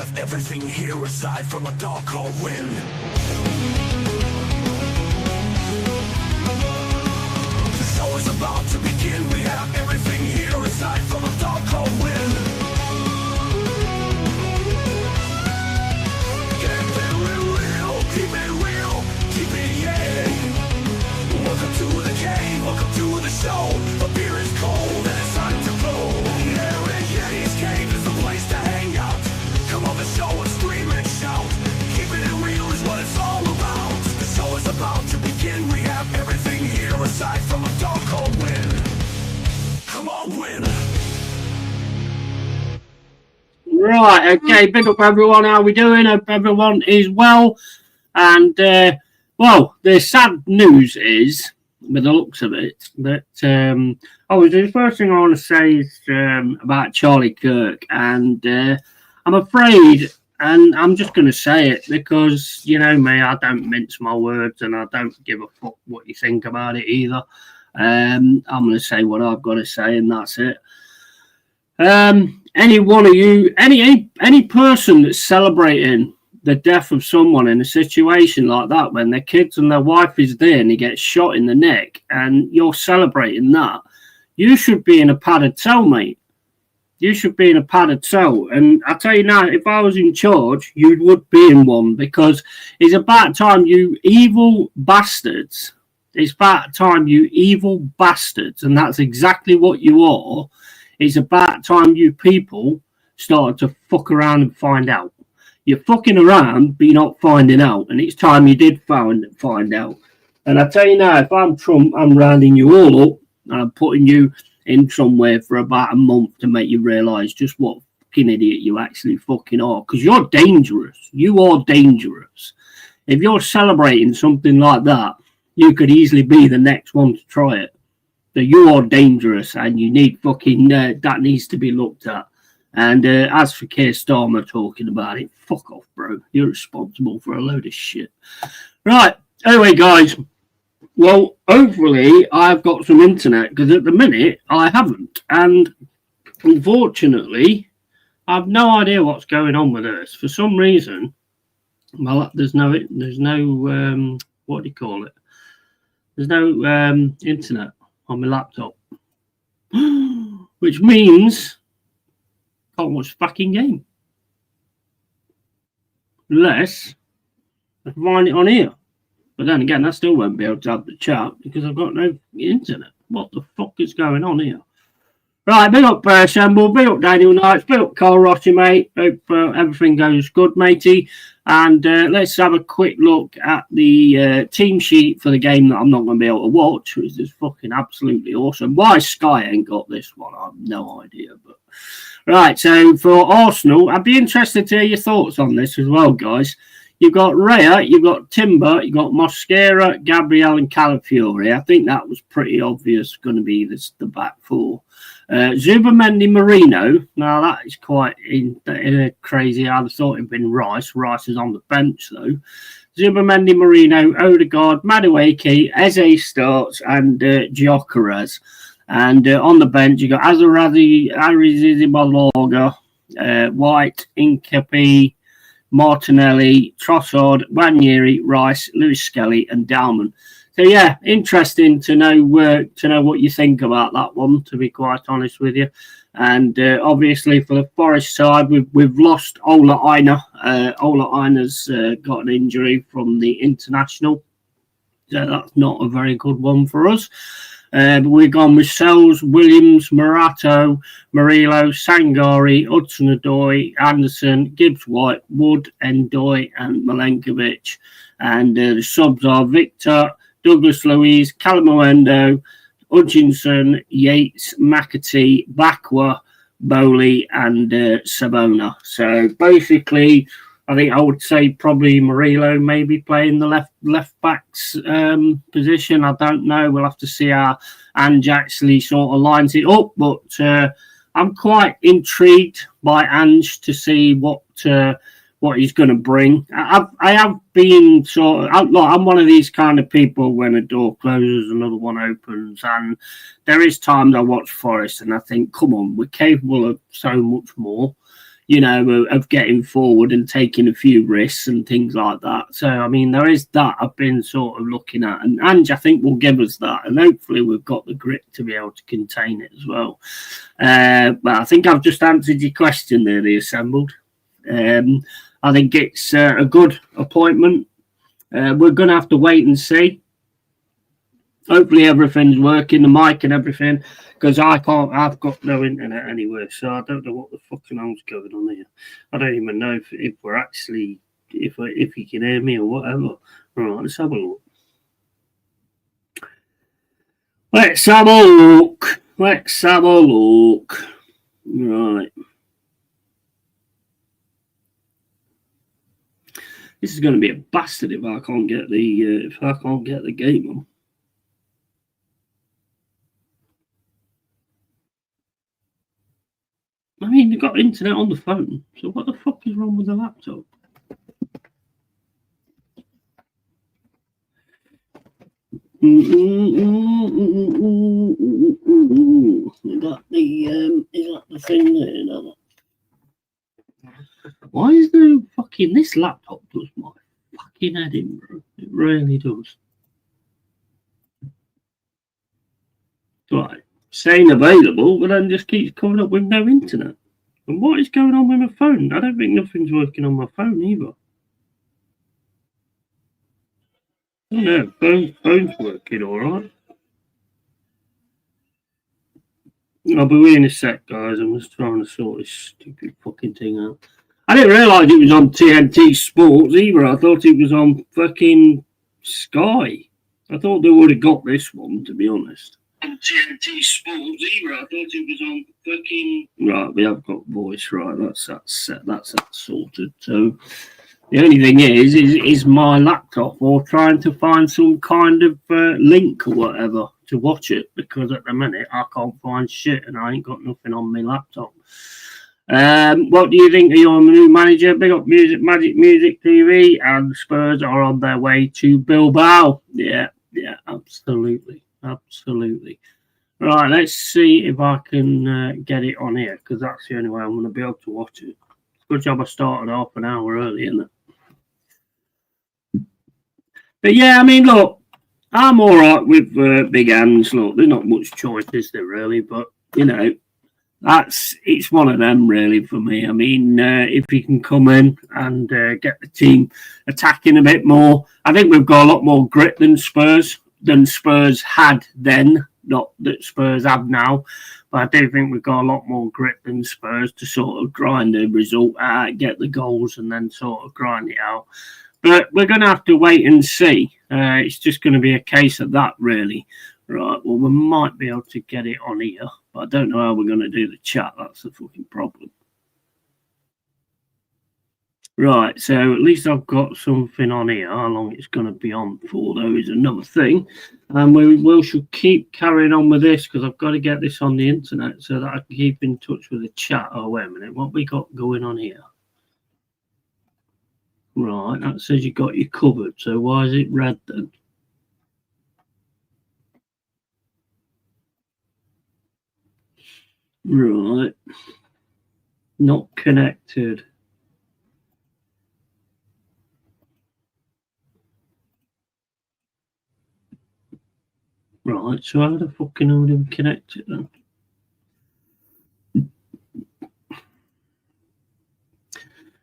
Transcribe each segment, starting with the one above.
have everything here aside from a dark cold wind. The show is about to begin. We have everything here aside from a dark cold wind. Get very real, keep it real, keep it yeah. Welcome to the cave, welcome to the show. The beer is cold and it's time to blow. LongHairedYeti'sCave is the place to hang out. Come on the show and scream and shout. Keeping it real is what it's all about. The show is about to begin. We have everything here aside from a dark cold wind. Come on, win. Right, okay, big up everyone. How we doing? Hope everyone is well. And, well, the sad news is, with the looks of it, that, the first thing I want to say is about Charlie Kirk. And I'm afraid, and I'm just going to say it because, you know me, I don't mince my words and I don't give a fuck what you think about it either. I'm going to say what I've got to say and that's it. Any one of you, any person that's celebrating the death of someone in a situation like that, when their kids and their wife is there and he gets shot in the neck and you're celebrating that, you should be in a padded cell, mate. You should be in a padded cell. And I tell you now, if I was in charge, you would be in one, because it's about time, you evil bastards. It's about time, you evil bastards. And that's exactly what you are. It's about time you people started to fuck around and find out. You're fucking around, but you're not finding out. And it's time you did find out. And I tell you now, if I'm Trump, I'm rounding you all up and I'm putting you in somewhere for about a month to make you realise just what fucking idiot you actually fucking are. Because you're dangerous. You are dangerous. If you're celebrating something like that, you could easily be the next one to try it. So you are dangerous and you need fucking, that needs to be looked at. And as for Keir Starmer talking about it, fuck off, bro. You're responsible for a load of shit. Right. Anyway, guys. Well, hopefully I've got some internet, because at the minute I haven't. And unfortunately, I have no idea what's going on with this. For some reason, well, there's no what do you call it? There's no internet on my laptop. Which means I can't watch the fucking game. Unless I can find it on here. But then again, I still won't be able to have the chat because I've got no internet. What the fuck is going on here? Right, big up Shamble, big up Daniel Knights, big up Carl Rossi, mate. Hope everything goes good, matey. And let's have a quick look at the team sheet for the game that I'm not going to be able to watch, which is fucking absolutely awesome. Why Sky ain't got this one, I have no idea. But right, so for Arsenal, I'd be interested to hear your thoughts on this as well, guys. You've got Raya, you've got Timber, you've got Mosquera, Gabriel and Calafiori. I think that was pretty obvious going to be the back four. Zubamendi Marino. Now, that is quite crazy. I'd have thought it'd been Rice. Rice is on the bench, though. Zubamendi Marino, Odegaard, Madueke, Eze starts, and Gyökeres. And on the bench, you've got Azarazi, Arizizibalaga, White, Incapi, Martinelli, Trossard, Wanyeri, Rice, Lewis Skelly, and Dalman. So yeah, interesting to know what you think about that one, to be quite honest with you. And obviously for the Forest side, we've lost Ola Aina. Ola Aina's got an injury from the international, so that's not a very good one for us. But we've gone with Sells, Williams, Morato, Murillo, Sangari, Hudson-Odoi, Anderson, Gibbs-White, Wood, Ndoye, and Milenkovic. And the subs are Victor, Douglas Luiz, Calamuendo, Hutchinson, Yates, McAtee, Bakwa, Bowley, and Sabona. So basically, I think I would say probably Murillo maybe playing the left back's position. I don't know. We'll have to see how Ange actually sort of lines it up. But I'm quite intrigued by Ange to see what he's going to bring. I have been I'm one of these kind of people, when a door closes, another one opens. And there is times I watch Forest and I think, come on, we're capable of so much more. of getting forward and taking a few risks and things like that. So, I mean, there is that I've been sort of looking at. And Ange, I think, will give us that. And hopefully we've got the grit to be able to contain it as well. But I think I've just answered your question there, the assembled. I think it's a good appointment. We're going to have to wait and see. Hopefully everything's working, the mic and everything, because I've got no internet anywhere, so I don't know what the fucking hell's going on here. I don't even know if we're actually, if you can hear me or whatever. Right, let's have a look. Let's have a look. Right. This is going to be a bastard if I can't get the game on. I mean, you've got internet on the phone, so what the fuck is wrong with the laptop? Is that the thing there? No. Why is there fucking this laptop does my fucking head in, bro? It really does. Right. Saying available, but then just keeps coming up with no internet. And what is going on with my phone? I don't think nothing's working on my phone either. Oh no, phone's working all right. I'll be with you in a sec, guys. I'm just trying to sort this stupid fucking thing out. I didn't realise it was on TNT Sports either. I thought it was on fucking Sky. I thought they would have got this one, to be honest. On TNT Sports either. I thought it was on fucking... Right, we have got voice, right. That's set. That's sorted. So the only thing is my laptop or trying to find some kind of link or whatever to watch it, because at the minute I can't find shit and I ain't got nothing on my laptop. What do you think of your new manager? Big up Magic Music TV, and Spurs are on their way to Bilbao. Yeah, absolutely. Right, let's see if I can get it on here, because that's the only way I'm going to be able to watch it. Good job I started half an hour early, isn't it? But yeah, I mean, look, I'm all right with big hands. Look, there's not much choice, is there, really? But, it's one of them, really, for me. I mean, if he can come in and get the team attacking a bit more, I think we've got a lot more grit than Spurs had then, not that Spurs have now. But I do think we've got a lot more grit than Spurs to sort of grind the result out, get the goals, and then sort of grind it out. But we're going to have to wait and see. It's just going to be a case of that, really. Right, well, we might be able to get it on here, but I don't know how we're going to do the chat. That's the fucking problem. Right, so at least I've got something on here. How long it's going to be on for, though, is another thing. And we should keep carrying on with this, because I've got to get this on the internet so that I can keep in touch with the chat. Oh, wait a minute. What we got going on here? Right, that says you got you covered. So why is it red then? Right. Not connected. Right, so how the fucking hell do we connect it then?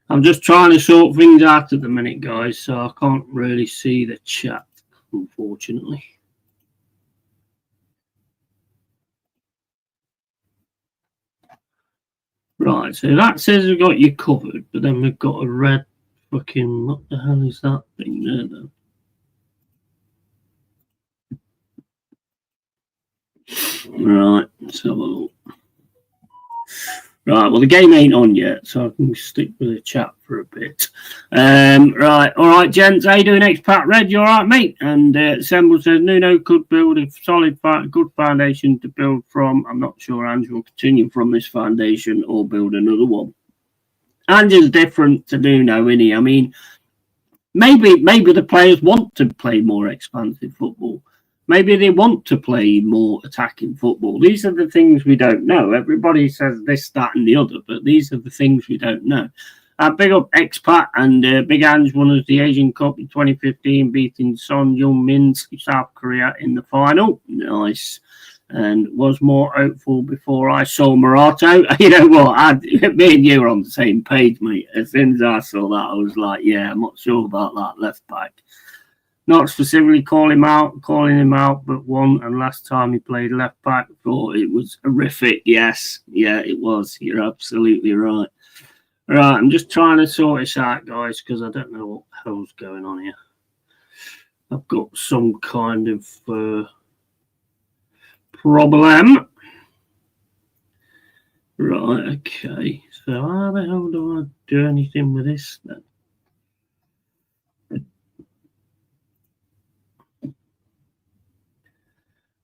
I'm just trying to sort things out at the minute, guys, so I can't really see the chat, unfortunately. Right, so that says we've got you covered, but then we've got a red fucking... What the hell is that thing there, then? Right, let's have a look. Right, well, the game ain't on yet, so I can stick with the chat for a bit. Right, all right, gents, how you doing, Expat Red? You all right, mate? And Semble says, Nuno could build a solid, good foundation to build from. I'm not sure Andrew will continue from this foundation or build another one. Andrew's different to Nuno, isn't he? I mean, maybe the players want to play more expansive football. Maybe they want to play more attacking football. These are the things we don't know. Everybody says this, that, and the other, but these are the things we don't know. Big up Expat and Big Ange won us the Asian Cup in 2015, beating Son Heung-min's South Korea in the final. Nice. And was more hopeful before I saw Morato. You know what? Me and you were on the same page, mate. As soon as I saw that, I was like, yeah, I'm not sure about that left back. Not specifically calling him out, but one and last time he played left back, thought it was horrific. Yes, yeah, it was. You're absolutely right. Right, I'm just trying to sort this out, guys, because I don't know what the hell's going on here. I've got some kind of problem. Right, okay. So how the hell do I do anything with this then?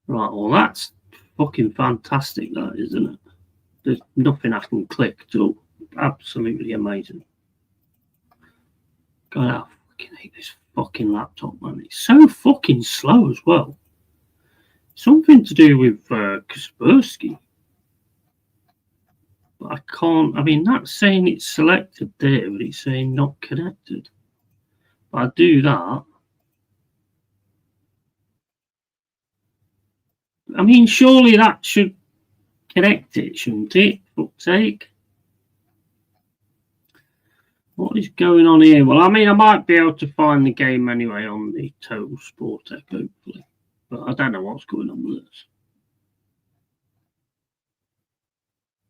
Right, well, that's fucking fantastic, that, isn't it? There's nothing I can click to. Absolutely amazing. God, I fucking hate this fucking laptop, man. It's so fucking slow as well. Something to do with Kaspersky. But I can't, I mean, that's saying it's selected there, but it's saying not connected. But I do that. I mean, surely that should connect it, shouldn't it? For fuck's sake. What is going on here? Well, I mean, I might be able to find the game anyway on the Total Sport Tech, hopefully. But I don't know what's going on with this.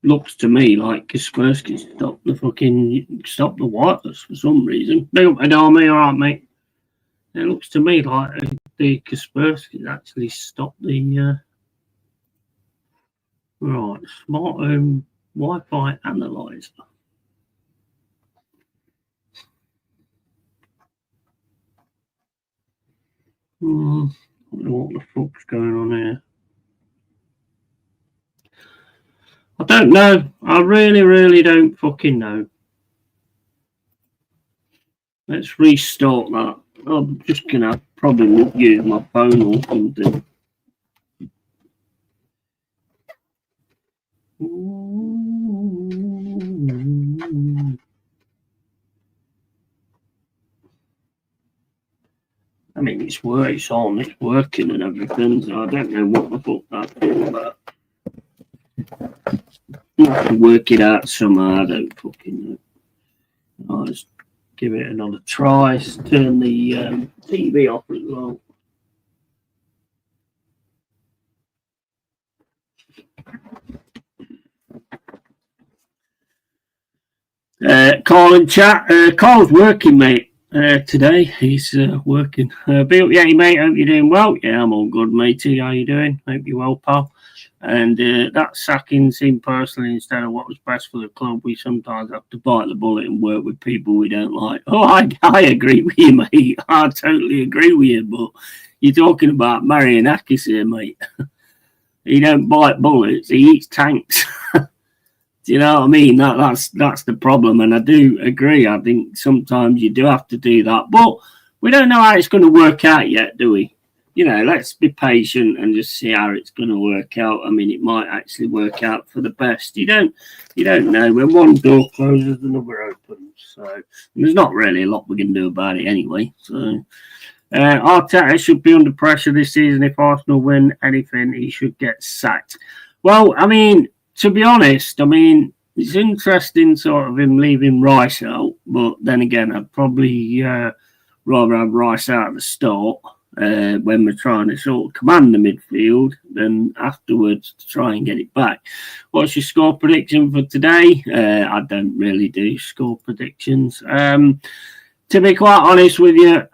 Looks to me like Kaspersky stopped the wireless for some reason. Big up, Adami, all right, mate. It looks to me like the Kaspersky actually stopped the right smart home Wi-Fi analyzer. I don't know what the fuck's going on here. I don't know. I really don't fucking know. Let's restart that. I'm just going to probably use my phone or something. I mean, it's on, it's working and everything, so I don't know what the fuck that's all about. I have to work it out somehow, I don't fucking know. I'll just give it another try. Turn the TV off as well. Carl in chat. Carl's working, mate. Today he's working. Bill, yeah, mate. Hope you're doing well. Yeah, I'm all good, matey. How you doing? Hope you're well, pal. And that sacking seemed personally instead of what was best for the club. We sometimes have to bite the bullet and work with people we don't like. Oh, I agree with you, mate. I totally agree with you. But you're talking about Marianakis here, mate. He don't bite bullets. He eats tanks. Do you know what I mean? That's the problem. And I do agree. I think sometimes you do have to do that. But we don't know how it's going to work out yet, do we? You know, let's be patient and just see how it's going to work out. I mean, it might actually work out for the best. You don't know. When one door closes, another opens. So there's not really a lot we can do about it anyway. So Arteta should be under pressure this season. If Arsenal win anything, he should get sacked. Well, I mean, to be honest, I mean, it's interesting sort of him leaving Rice out. But then again, I'd probably rather have Rice out at the start. When we're trying to sort of command the midfield, then afterwards to try and get it back. What's your score prediction for today? I don't really do score predictions. To be quite honest with you,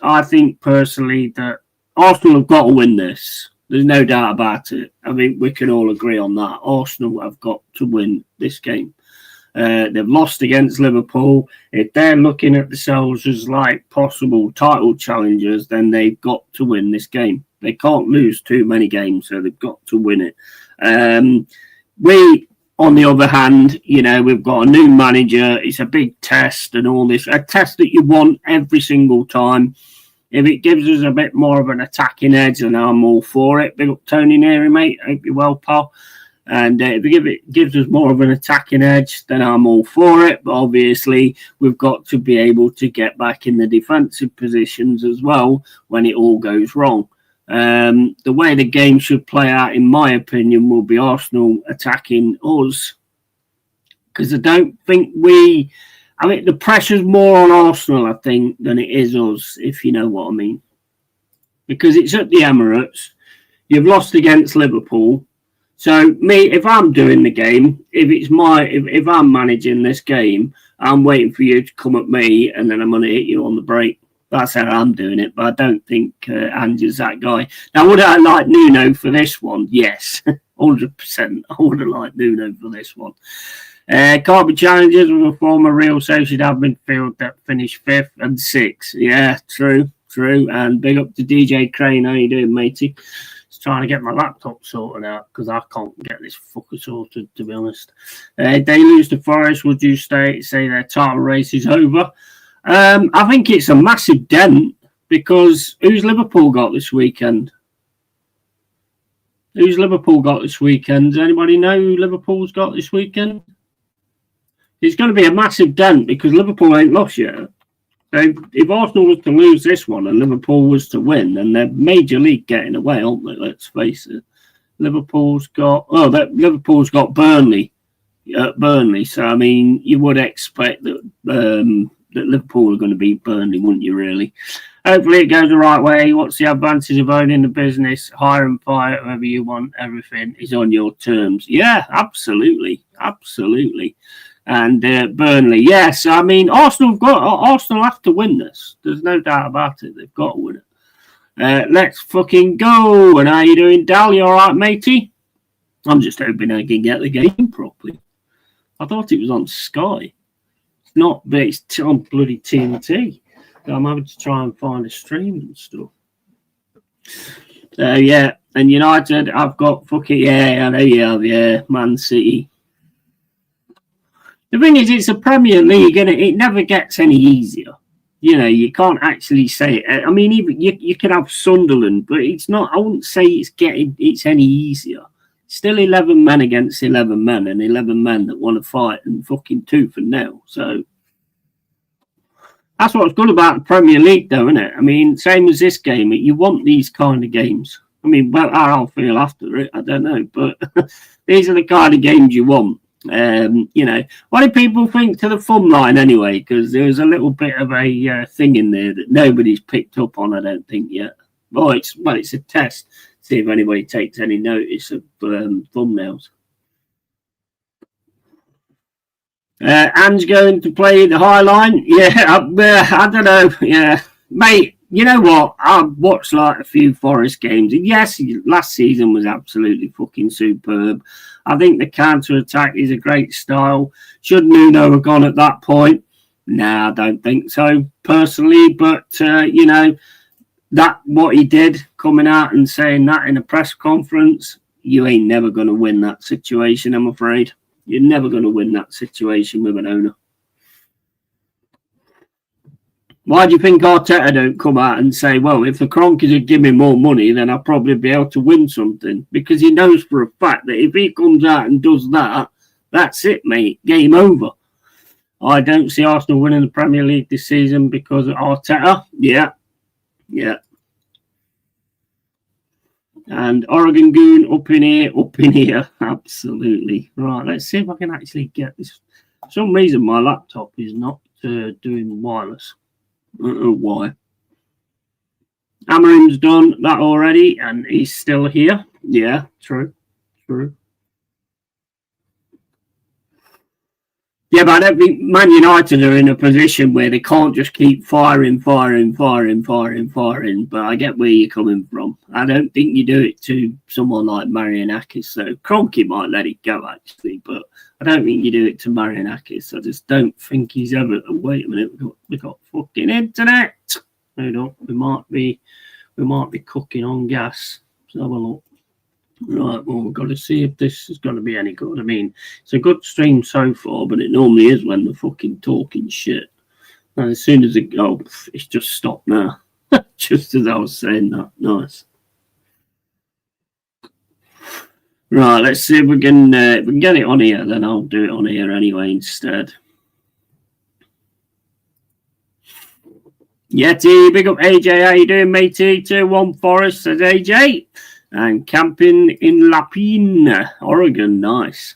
I think personally that Arsenal have got to win this. There's no doubt about it. I mean, we can all agree on that. Arsenal have got to win this game. They've lost against Liverpool. If they're looking at themselves as like possible title challengers, then they've got to win this game. They can't lose too many games, so they've got to win it. We, on the other hand, you know, we've got a new manager. It's a big test and all this. A test that you want every single time. If it gives us a bit more of an attacking edge, then I'm all for it. Big up Tony Neary, mate. Hope you're well, pal. And if it gives us more of an attacking edge, then I'm all for it. But obviously, we've got to be able to get back in the defensive positions as well when it all goes wrong. The way the game should play out, in my opinion, will be Arsenal attacking us. Because I don't think the pressure's more on Arsenal, I think, than it is us, if you know what I mean. Because it's at the Emirates. You've lost against Liverpool. So if I'm doing the game, if I'm managing this game, I'm waiting for you to come at me and then I'm going to hit you on the break. That's how I'm doing it. But I don't think Ange's that guy. Now, would I like Nuno for this one? Yes, 100%. I would have liked Nuno for this one. Can't be challengers with a former Real Sociedad midfield that finished 5th and 6th. Yeah, true. And big up to DJ Crane. How you doing, matey? Trying to get my laptop sorted out because I can't get this fucker sorted, to be honest. They lose to Forest. Would you say their title race is over? I think it's a massive dent because who's Liverpool got this weekend? Does anybody know who Liverpool's got this weekend? It's going to be a massive dent because Liverpool ain't lost yet. So if Arsenal was to lose this one and Liverpool was to win, then they're major league getting away, aren't they? Let's face it. Liverpool's got Burnley at Burnley. So I mean, you would expect that Liverpool are going to beat Burnley, wouldn't you? Really? Hopefully, it goes the right way. What's the advantage of owning the business? Hire and fire whoever you want. Everything is on your terms. Yeah, absolutely. And Burnley, yes. I mean, Arsenal have to win this. There's no doubt about it. They've got to win it. Let's fucking go. And how you doing, Dal? You all right, matey? I'm just hoping I can get the game properly. I thought it was on Sky. It's not, but it's on bloody TNT. So I'm having to try and find a stream and stuff. Yeah. And United, I've got fucking, I know you have, Man City. The thing is, it's a Premier League, and it never gets any easier. You can't actually say it. I mean, even you can have Sunderland, but it's not. I wouldn't say it's any easier. Still 11 men against 11 men, and 11 men that want to fight and fucking tooth and nail. So that's what's good about the Premier League, though, isn't it? I mean, same as this game, you want these kind of games. I mean, well, how I'll feel after it, I don't know, but these are the kind of games you want. What do people think to the thumb line anyway? Because there was a little bit of a thing in there that nobody's picked up on, I don't think yet. It's a test. See if anybody takes any notice of thumbnails. Anne's going to play the High Line. Yeah, I don't know. Yeah, mate. You know what? I've watched like a few Forest games. Yes, last season was absolutely fucking superb. I think the counter-attack is a great style. Should Nuno have gone at that point? Nah, I don't think so, personally. But, that what he did, coming out and saying that in a press conference, you ain't never going to win that situation, I'm afraid. You're never going to win that situation with an owner. Why do you think Arteta don't come out and say, well, if the Kroenkes would give me more money, then I'll probably be able to win something? Because he knows for a fact that if he comes out and does that, that's it, mate. Game over. I don't see Arsenal winning the Premier League this season because of Arteta. Yeah. And Oregon Goon up in here. Absolutely. Right, let's see if I can actually get this. For some reason, my laptop is not doing wireless. I don't know why. Amarim's done that already, and he's still here. Yeah, true. Yeah, but I don't think Man United are in a position where they can't just keep firing. But I get where you're coming from. I don't think you do it to someone like Marianakis. So Kroenke might let it go, actually, but I don't think you do it to Marianakis. I just don't think he's ever. Oh, wait a minute, we got fucking internet. Hold on, we might be cooking on gas. Let's have a look. Right, well, we've got to see if this is going to be any good. I mean, it's a good stream so far, but it normally is when they're fucking talking shit. And as soon as it goes, it's just stopped now. Just as I was saying that. Nice. Right, let's see if we can get it on here. Then I'll do it on here anyway instead. Yeti, big up AJ. How you doing, matey? 2-1 Forest, says AJ. And camping in Lapine, Oregon. Nice.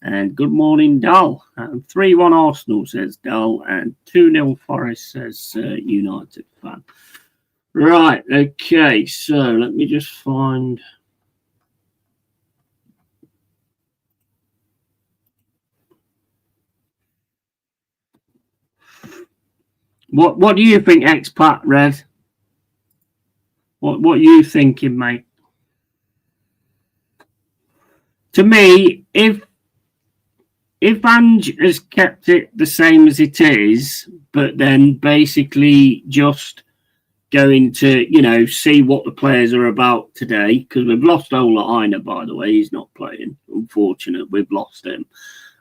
And good morning, Dal. 3-1 Arsenal, says Dal. And 2-0 Forest, says United fan. Right, okay. So let me just find... What do you think, expat Red? What are you thinking, mate? To me, if Ange has kept it the same as it is, but then basically just going to, you know, see what the players are about today, because we've lost Ola Aina, by the way. He's not playing. Unfortunate, we've lost him.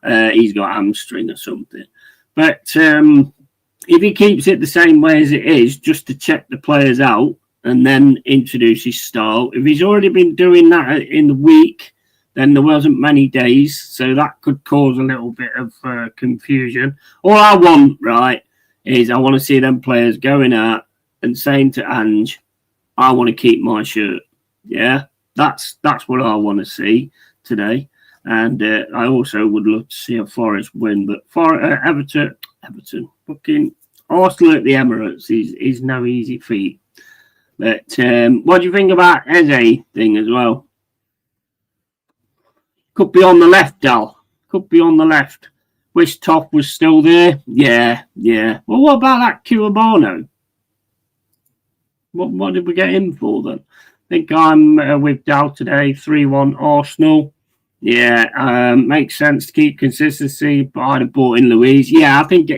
He's got a hamstring or something. But if he keeps it the same way as it is, just to check the players out and then introduce his style. If he's already been doing that in the week, then there wasn't many days, so that could cause a little bit of confusion. All I want, right, is I want to see them players going out and saying to Ange, I want to keep my shirt. Yeah, that's what I want to see today. And I also would love to see a Forest win, but for Everton, fucking Arsenal at the Emirates is no easy feat. But what do you think about Eze thing as well? Could be on the left, Dal. Could be on the left. Wish Toff was still there. Yeah. Well, what about that Cuabano? What did we get him for then? I think I'm with Dal today. 3-1 Arsenal. Yeah, makes sense to keep consistency, but I'd have bought in Louise. Yeah, I think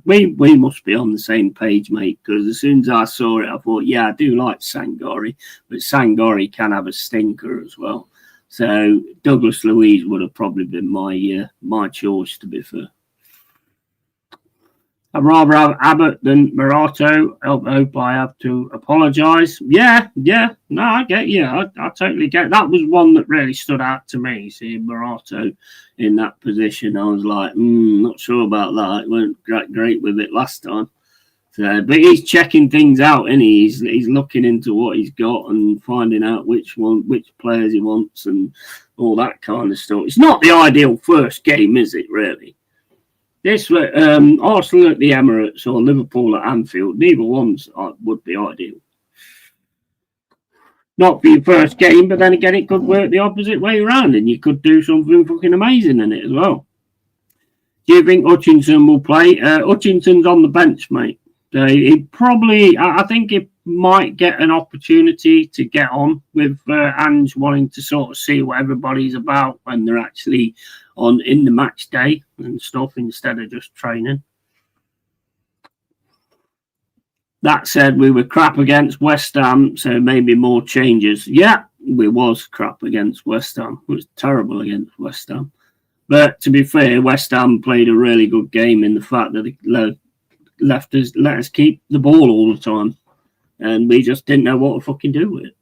we must be on the same page, mate, because as soon as I saw it, I thought, yeah, I do like Sangori, but Sangori can have a stinker as well. So Douglas Louise would have probably been my choice, to be fair. I'd rather have Abbott than Morato. I hope I have to apologise. Yeah. No, I get you. I totally get it. That was one that really stood out to me, seeing Morato in that position. I was like, not sure about that. It went great with it last time. So, but he's checking things out, isn't he? He's looking into what he's got and finding out which players he wants and all that kind of stuff. It's not the ideal first game, is it, really? This Arsenal at the Emirates or Liverpool at Anfield, neither ones would be ideal. Not for your first game, but then again, it could work the opposite way around and you could do something fucking amazing in it as well. Do you think Hutchinson will play? Hutchinson's on the bench, mate. He probably, I think he might get an opportunity to get on with Ange wanting to sort of see what everybody's about when they're actually in the match day and stuff instead of just training. That said, we were crap against West Ham, so maybe more changes. Yeah, we was crap against West Ham. It was terrible against West Ham. But to be fair, West Ham played a really good game in the fact that they let us keep the ball all the time. And we just didn't know what to fucking do with it.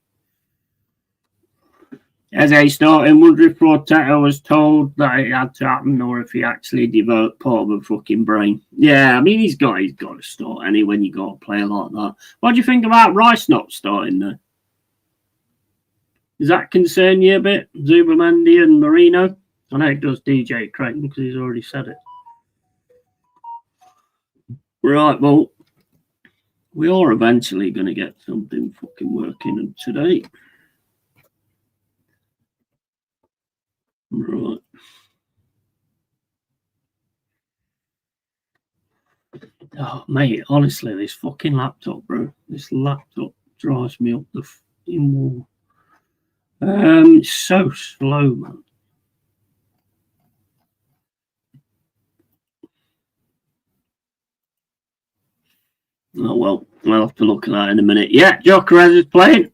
As a starting, wonder if Arteta was told that it had to happen or if he actually developed part of a fucking brain. Yeah, I mean, he's got to start anyway when you got a player like that. What do you think about Rice not starting there? Does that concern you a bit? Zubamendi and Marino? I know it does DJ Creighton because he's already said it. Right, well, we are eventually going to get something fucking working today. Right. Oh, mate, honestly, this fucking laptop, bro. This laptop drives me up the fucking wall. It's so slow, man. Oh, well, I'll have to look at that in a minute. Yeah, Jokerez is playing.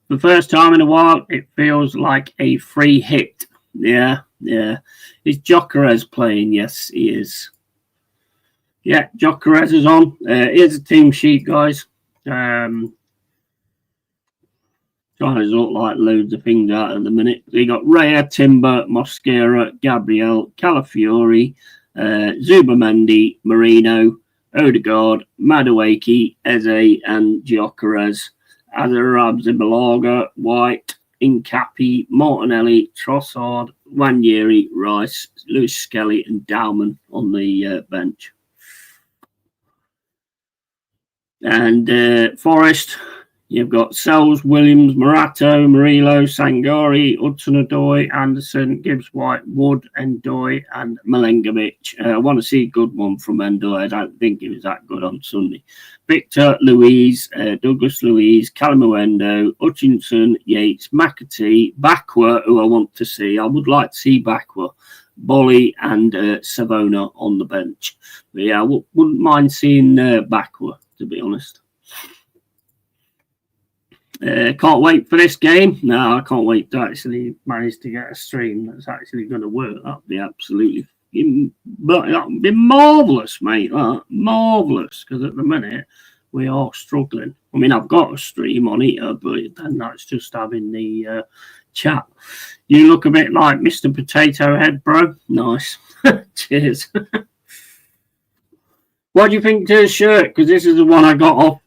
For the first time in a while, it feels like a free hit. Yeah. Is Jokerez playing? Yes, he is. Yeah, Jokerez is on. Here's a team sheet, guys. Trying to sort like loads of things out at the minute. So you got Raya, Timber, Mosquera, Gabriel, Calafiori, Zubamendi, Marino, Odegaard, Madueke, Eze, and Jokerez. Azarab, Zibalaga, White, Incapi, Martinelli, Trossard, Wanyeri, Rice, Lewis Skelly, and Dowman on the bench. And Forest, you've got Sells, Williams, Morato, Murillo, Sangari, Hudson-Odoi, Anderson, Gibbs-White, Wood, Endoi, and Milenkovic. I want to see a good one from Endoi. I don't think he was that good on Sunday. Victor, Louise, Douglas Louise, Calamuendo, Hutchinson, Yates, McAtee, Bakwa, who I want to see. I would like to see Bakwa, Bolly, and Savona on the bench. But yeah, I wouldn't mind seeing Bakwa, to be honest. Can't wait for this game. No, I can't wait to actually manage to get a stream that's actually going to work. That'd be absolutely, that'd be marvellous, mate. Marvellous, because at the minute we are struggling. I mean, I've got a stream on here, but then that's just having the chat. You look a bit like Mr. Potato Head, bro. Nice. Cheers. What do you think to the shirt? Because this is the one I got off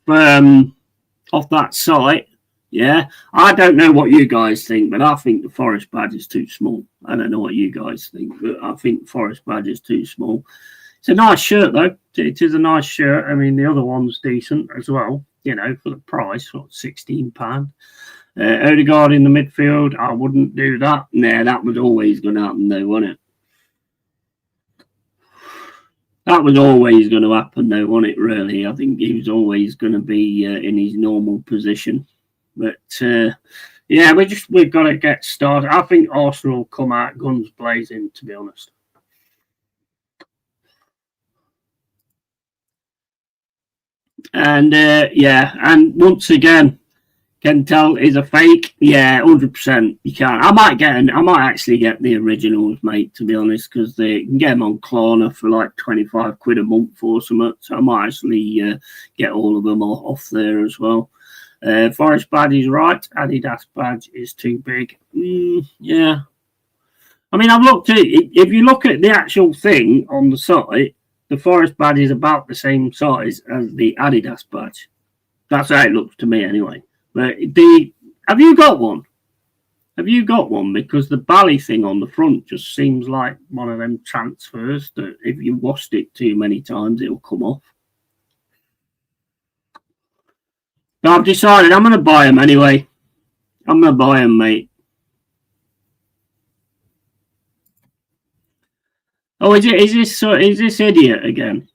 that site. Yeah, I don't know what you guys think, but I think the Forest badge is too small. I don't know what you guys think, but I think the Forest badge is too small. It's a nice shirt, though. It is a nice shirt. I mean, the other one's decent as well, you know, for the price, what, £16. Odegaard in the midfield, I wouldn't do that. Nah, that was always going to happen, though, wasn't it? That was always going to happen, though, wasn't it, really? I think he was always going to be in his normal position. But, yeah, we've got to get started. I think Arsenal will come out guns blazing, to be honest. And, yeah, and once again, can tell is a fake. Yeah, 100%. You can't. I might actually get the originals, mate, to be honest, because they can get them on Klarna for like 25 quid a month or something. So I might actually get all of them off there as well. Forest badge is right. Adidas badge is too big. Yeah. I mean, I've looked at it. If you look at the actual thing on the site, the Forest badge is about the same size as the Adidas badge. That's how it looks to me, anyway. But have you got one? Have you got one? Because the Bally thing on the front just seems like one of them transfers that if you washed it too many times, it'll come off. But I've decided I'm going to buy them anyway. I'm going to buy them, mate. Oh, is this idiot again?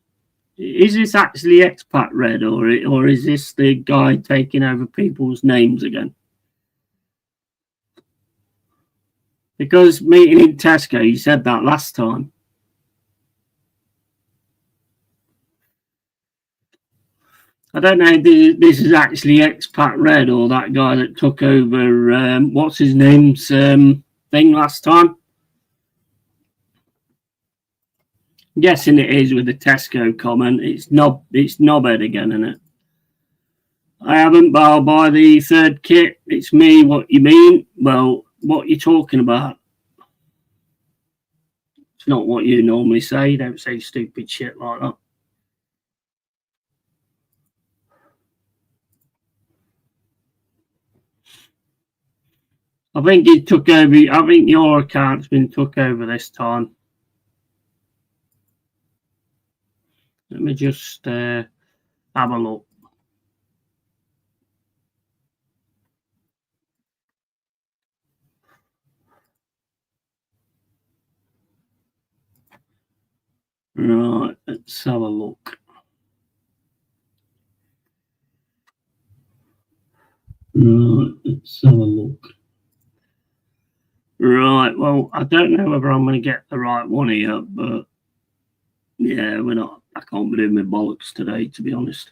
Is this actually expat red, or is this the guy taking over people's names again? Because meeting in Tesco, you said that last time. I don't know if this is actually expat red or that guy that took over, what's his name's thing last time. I'm guessing it is with the Tesco comment. It's knobhead again, isn't it? I haven't, but I'll buy the third kit. It's me. What you mean? Well, what you talking about? It's not what you normally say. You don't say stupid shit like that. I think he took over. I think your account's been took over this time. Let me just have a look. Right, let's have a look. Right, let's have a look. Right, well, I don't know whether I'm going to get the right one here, but yeah, we're not. I can't be doing my bollocks today, to be honest.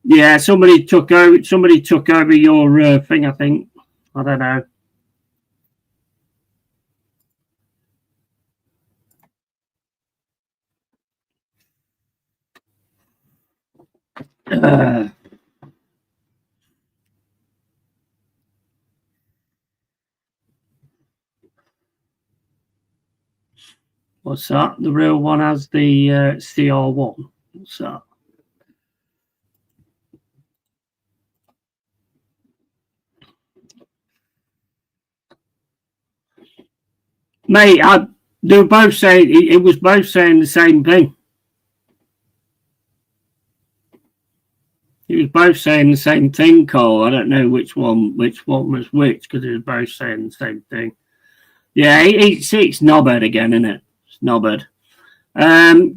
Yeah, somebody took over your thing, I think. I don't know. What's that? The real one has the CR1. What's that? Mate, they were both saying it was both saying the same thing. It was both saying the same thing, Cole. I don't know which one was which because it was both saying the same thing. Yeah, it's knobhead again, isn't it? It's knobhead.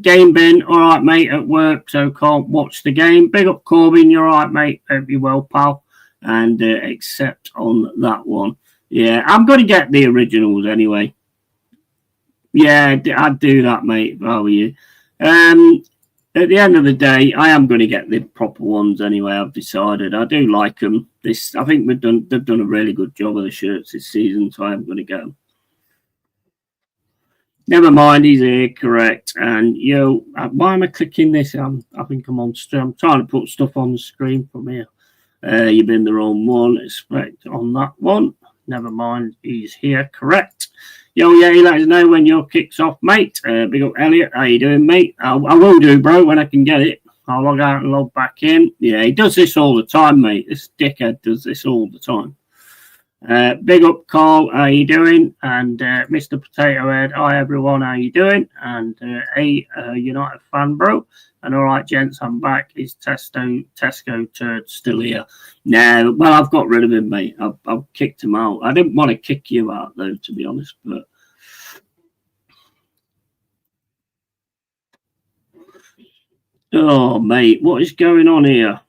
Game bin, all right, mate, at work, so can't watch the game. Big up, Corbin, you're all right, mate. Hope you're well, pal. And except on that one. Yeah, I'm going to get the originals anyway. Yeah, I'd do that, mate, if I were you. At the end of the day, I am going to get the proper ones anyway. I've decided. I do like them. I think they've done a really good job of the shirts this season, so I'm going to get them. Never mind, he's here, correct. And why am I clicking this? I think I'm on stream. I'm trying to put stuff on the screen from here. You've been the wrong one. Expect on that one. Never mind, he's here, correct. Yeah, let us know when your kicks off, mate. Big up, Elliot. How you doing, mate? I will do, bro, when I can get it. I'll log out and log back in. Yeah, he does this all the time, mate. This dickhead does this all the time. Big up, Carl. How you doing? And Mr. Potato Head. Hi, everyone. How you doing? And hey, United fan, bro. And all right, gents, I'm back. Is Tesco Turd still here? No, well, I've got rid of him, mate. I've kicked him out. I didn't want to kick you out, though, to be honest. But oh, mate, what is going on here?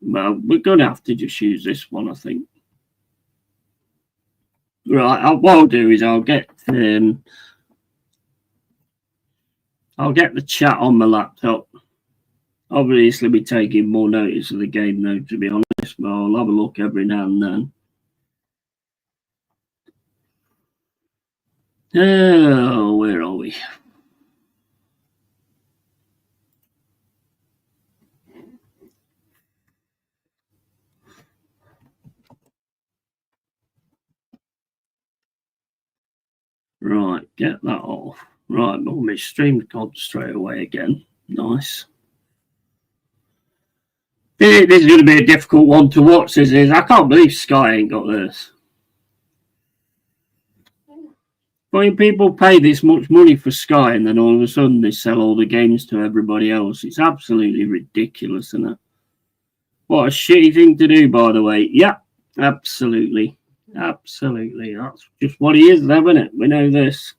Well, we're going to have to just use this one, I think. Right, what I'll do is I'll get the chat on my laptop. Obviously, be taking more notice of the game, though, to be honest. But I'll have a look every now and then. Oh, where are we? Right, get that off. Right, well, my stream's gone straight away again. Nice. This is going to be a difficult one to watch, this is. I can't believe Sky ain't got this. When people pay this much money for Sky and then all of a sudden they sell all the games to everybody else, it's absolutely ridiculous, isn't it? What a shitty thing to do, by the way. Yeah, absolutely. Absolutely. That's just what he is, though, isn't it? We know this.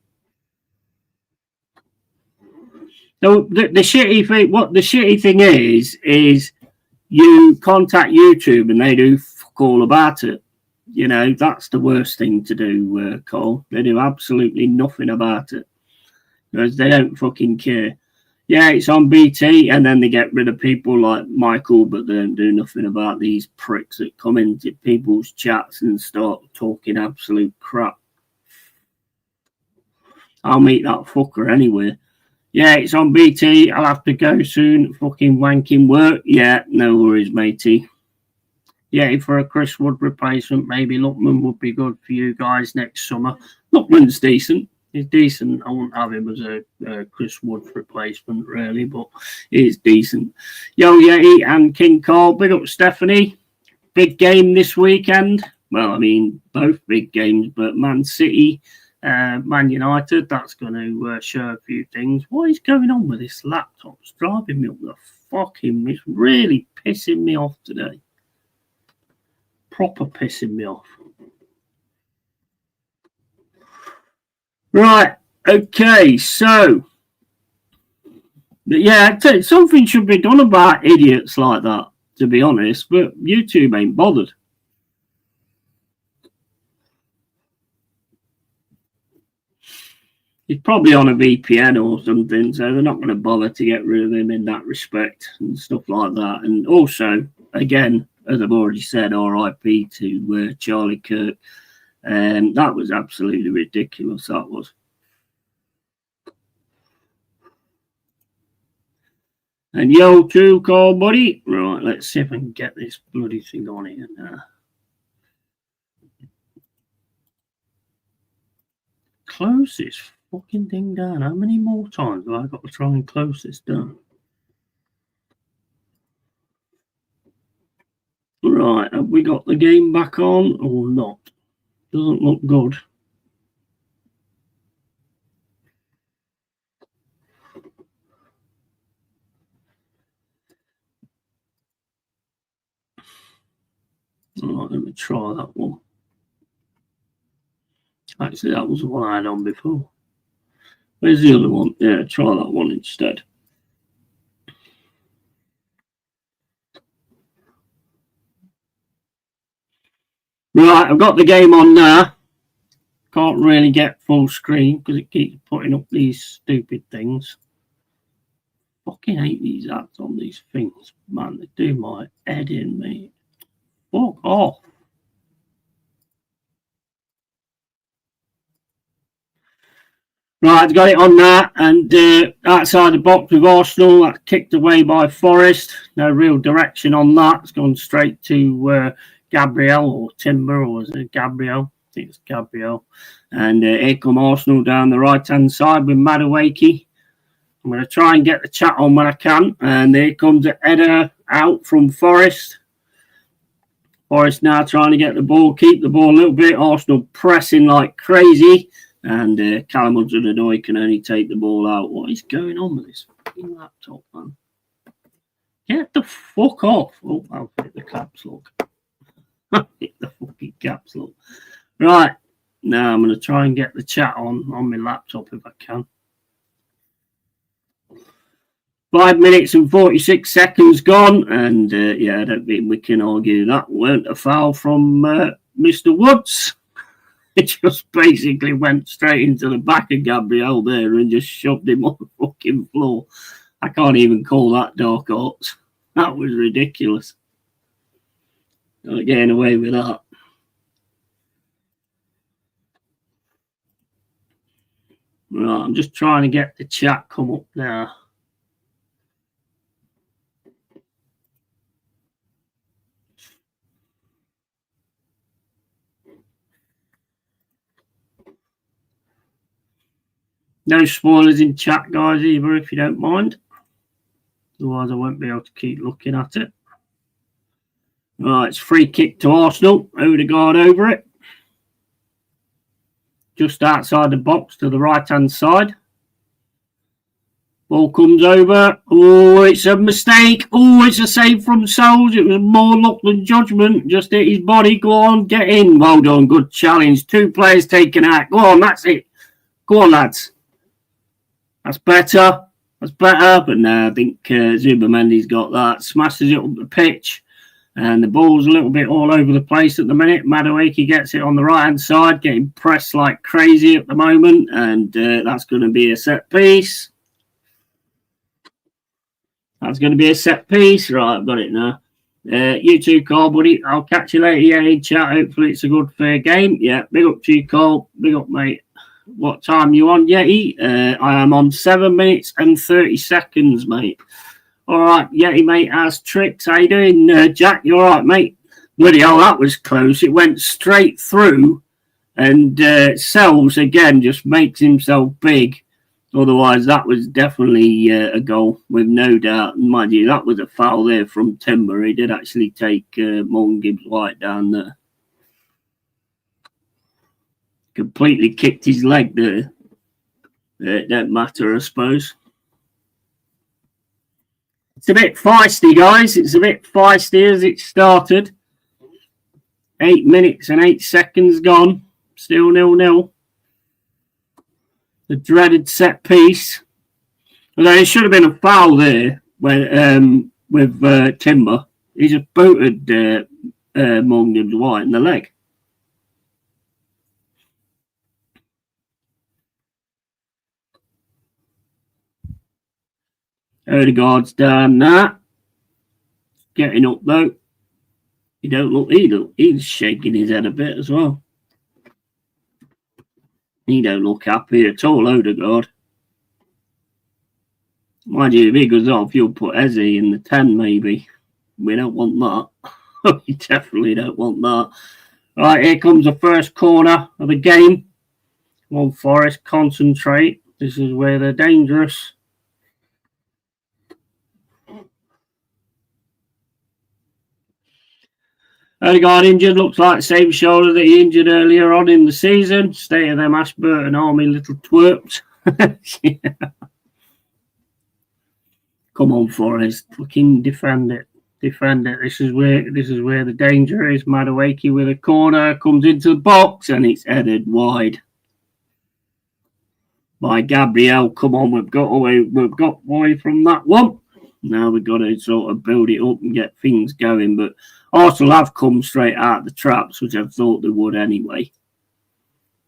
So the shitty thing is you contact YouTube and they do fuck all about it. That's the worst thing to do, Cole. They do absolutely nothing about it because they don't fucking care. Yeah, it's on BT, and then they get rid of people like Michael, but they don't do nothing about these pricks that come into people's chats and start talking absolute crap. I'll meet that fucker anyway. Yeah, it's on BT. I'll have to go soon. Fucking wanking work. Yeah, no worries, matey. Yeah, for a Chris Wood replacement, maybe Lookman would be good for you guys next summer. Lookman's decent. He's decent. I wouldn't have him as a Chris Wood replacement, really, but he's decent. Yo, Yeti and King Carl, big up Stephanie. Big game this weekend. Well, I mean, both big games, but Man City, Man United, that's going to show a few things. What is going on with this laptop? It's driving me up the fucking... It's really pissing me off today. Proper pissing me off. Right, okay, so yeah, something should be done about idiots like that, to be honest, but YouTube ain't bothered. He's probably on a VPN or something, so they're not going to bother to get rid of him in that respect and stuff like that. And also, again, as I've already said, RIP to Charlie Kirk. That was absolutely ridiculous, that was. And yo, too, Call, buddy. Right. Right, let's see if I can get this bloody thing on here now. Close this fucking thing down. How many more times have I got to try and close this down? Right, have we got the game back on or not? Doesn't look good. Alright, let me try that one. Actually, that was the one I had on before. Where's the other one? Yeah, try that one instead. Right, I've got the game on now. Can't really get full screen because it keeps putting up these stupid things. Fucking hate these ads on these things, man. They do my head in, mate. Fuck off. Right, I've got it on there, and outside the box with Arsenal, that's kicked away by Forest. No real direction on that. It's gone straight to Gabriel or Timber, or is it Gabriel? I think it's Gabriel. And here come Arsenal down the right-hand side with Madueke. I'm going to try and get the chat on when I can. And here comes a header out from Forest. Forest now trying to get the ball, keep the ball a little bit. Arsenal pressing like crazy. And Callum Hudson-Odoi can only take the ball out. What is going on with this fucking laptop, man? Get the fuck off. Oh, I'll hit the caps lock. I'll hit the fucking caps lock. Right. Now I'm going to try and get the chat on my laptop if I can. 5 minutes and 46 seconds gone. And, yeah, I don't think we can argue that weren't a foul from Mr. Woods. It just basically went straight into the back of Gabriel there and just shoved him on the fucking floor. I can't even call that dark arts. That was ridiculous. Not getting away with that. Right, I'm just trying to get the chat come up now. No spoilers in chat, guys, either, if you don't mind. Otherwise, I won't be able to keep looking at it. Right, it's free kick to Arsenal. Odegaard over it. Just outside the box to the right-hand side. Ball comes over. Oh, it's a mistake. Oh, it's a save from Souls. It was more luck than judgment. Just hit his body. Go on, get in. Well done. Good challenge. 2 players taken out. Go on, that's it. Go on, lads. That's better. That's better. But no, I think Zubamendi's got that. Smashes it up the pitch. And the ball's a little bit all over the place at the minute. Madueke gets it on the right-hand side, getting pressed like crazy at the moment. And that's going to be a set piece. That's going to be a set piece. Right, I've got it now. You too, Carl, buddy. I'll catch you later. Yeah, in chat. Hopefully it's a good, fair game. Yeah, big up to you, Carl. Big up, mate. What time you on, Yeti? I am on 7 minutes and 30 seconds, mate. All right, Yeti, mate, as tricks. How you doing, Jack? You all right, mate? Bloody hell, that was close. It went straight through, and Sells, again, just makes himself big. Otherwise, that was definitely a goal, with no doubt. Mind you, that was a foul there from Timber. He did actually take Morgan Gibbs-White down there. Completely kicked his leg there. It don't matter, I suppose. It's a bit feisty, guys. It's a bit feisty as it started. 8 minutes and 8 seconds gone. Still 0-0. The dreaded set piece. Although it should have been a foul there with Timber. He just booted Morgan Gibbs-White in the leg. Odegaard's down there. Getting up though. He don't look either. He's shaking his head a bit as well. He don't look happy at all, Odegaard. Mind you, if he goes off, you'll put Eze in the 10 maybe. We don't want that. We definitely don't want that. Right, here comes the first corner of the game. Come on, Forest, concentrate. This is where they're dangerous. Only got injured, looks like the same shoulder that he injured earlier on in the season. State of them Ashburton Army little twerps. Yeah. Come on, Forest, fucking defend it. Defend it. This is where the danger is. Madueke with a corner, comes into the box and it's headed wide by Gabriel. Come on, we've got away from that one. Now we've got to sort of build it up and get things going. But Arsenal have come straight out of the traps, which I thought they would anyway.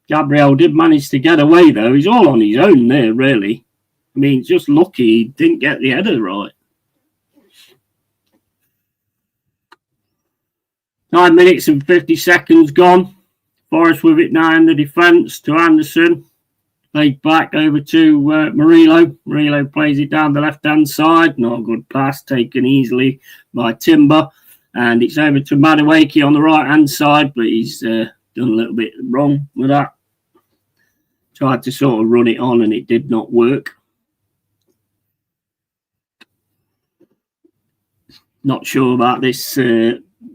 Gabriel did manage to get away, though. He's all on his own there, really. I mean, just lucky he didn't get the header right. 9 minutes and 50 seconds gone. Forest with it now in the defence to Anderson. Played back over to Murillo. Murillo plays it down the left-hand side. Not a good pass, taken easily by Timber. And it's over to Madueke on the right-hand side, but he's done a little bit wrong with that. Tried to sort of run it on and it did not work. Not sure about this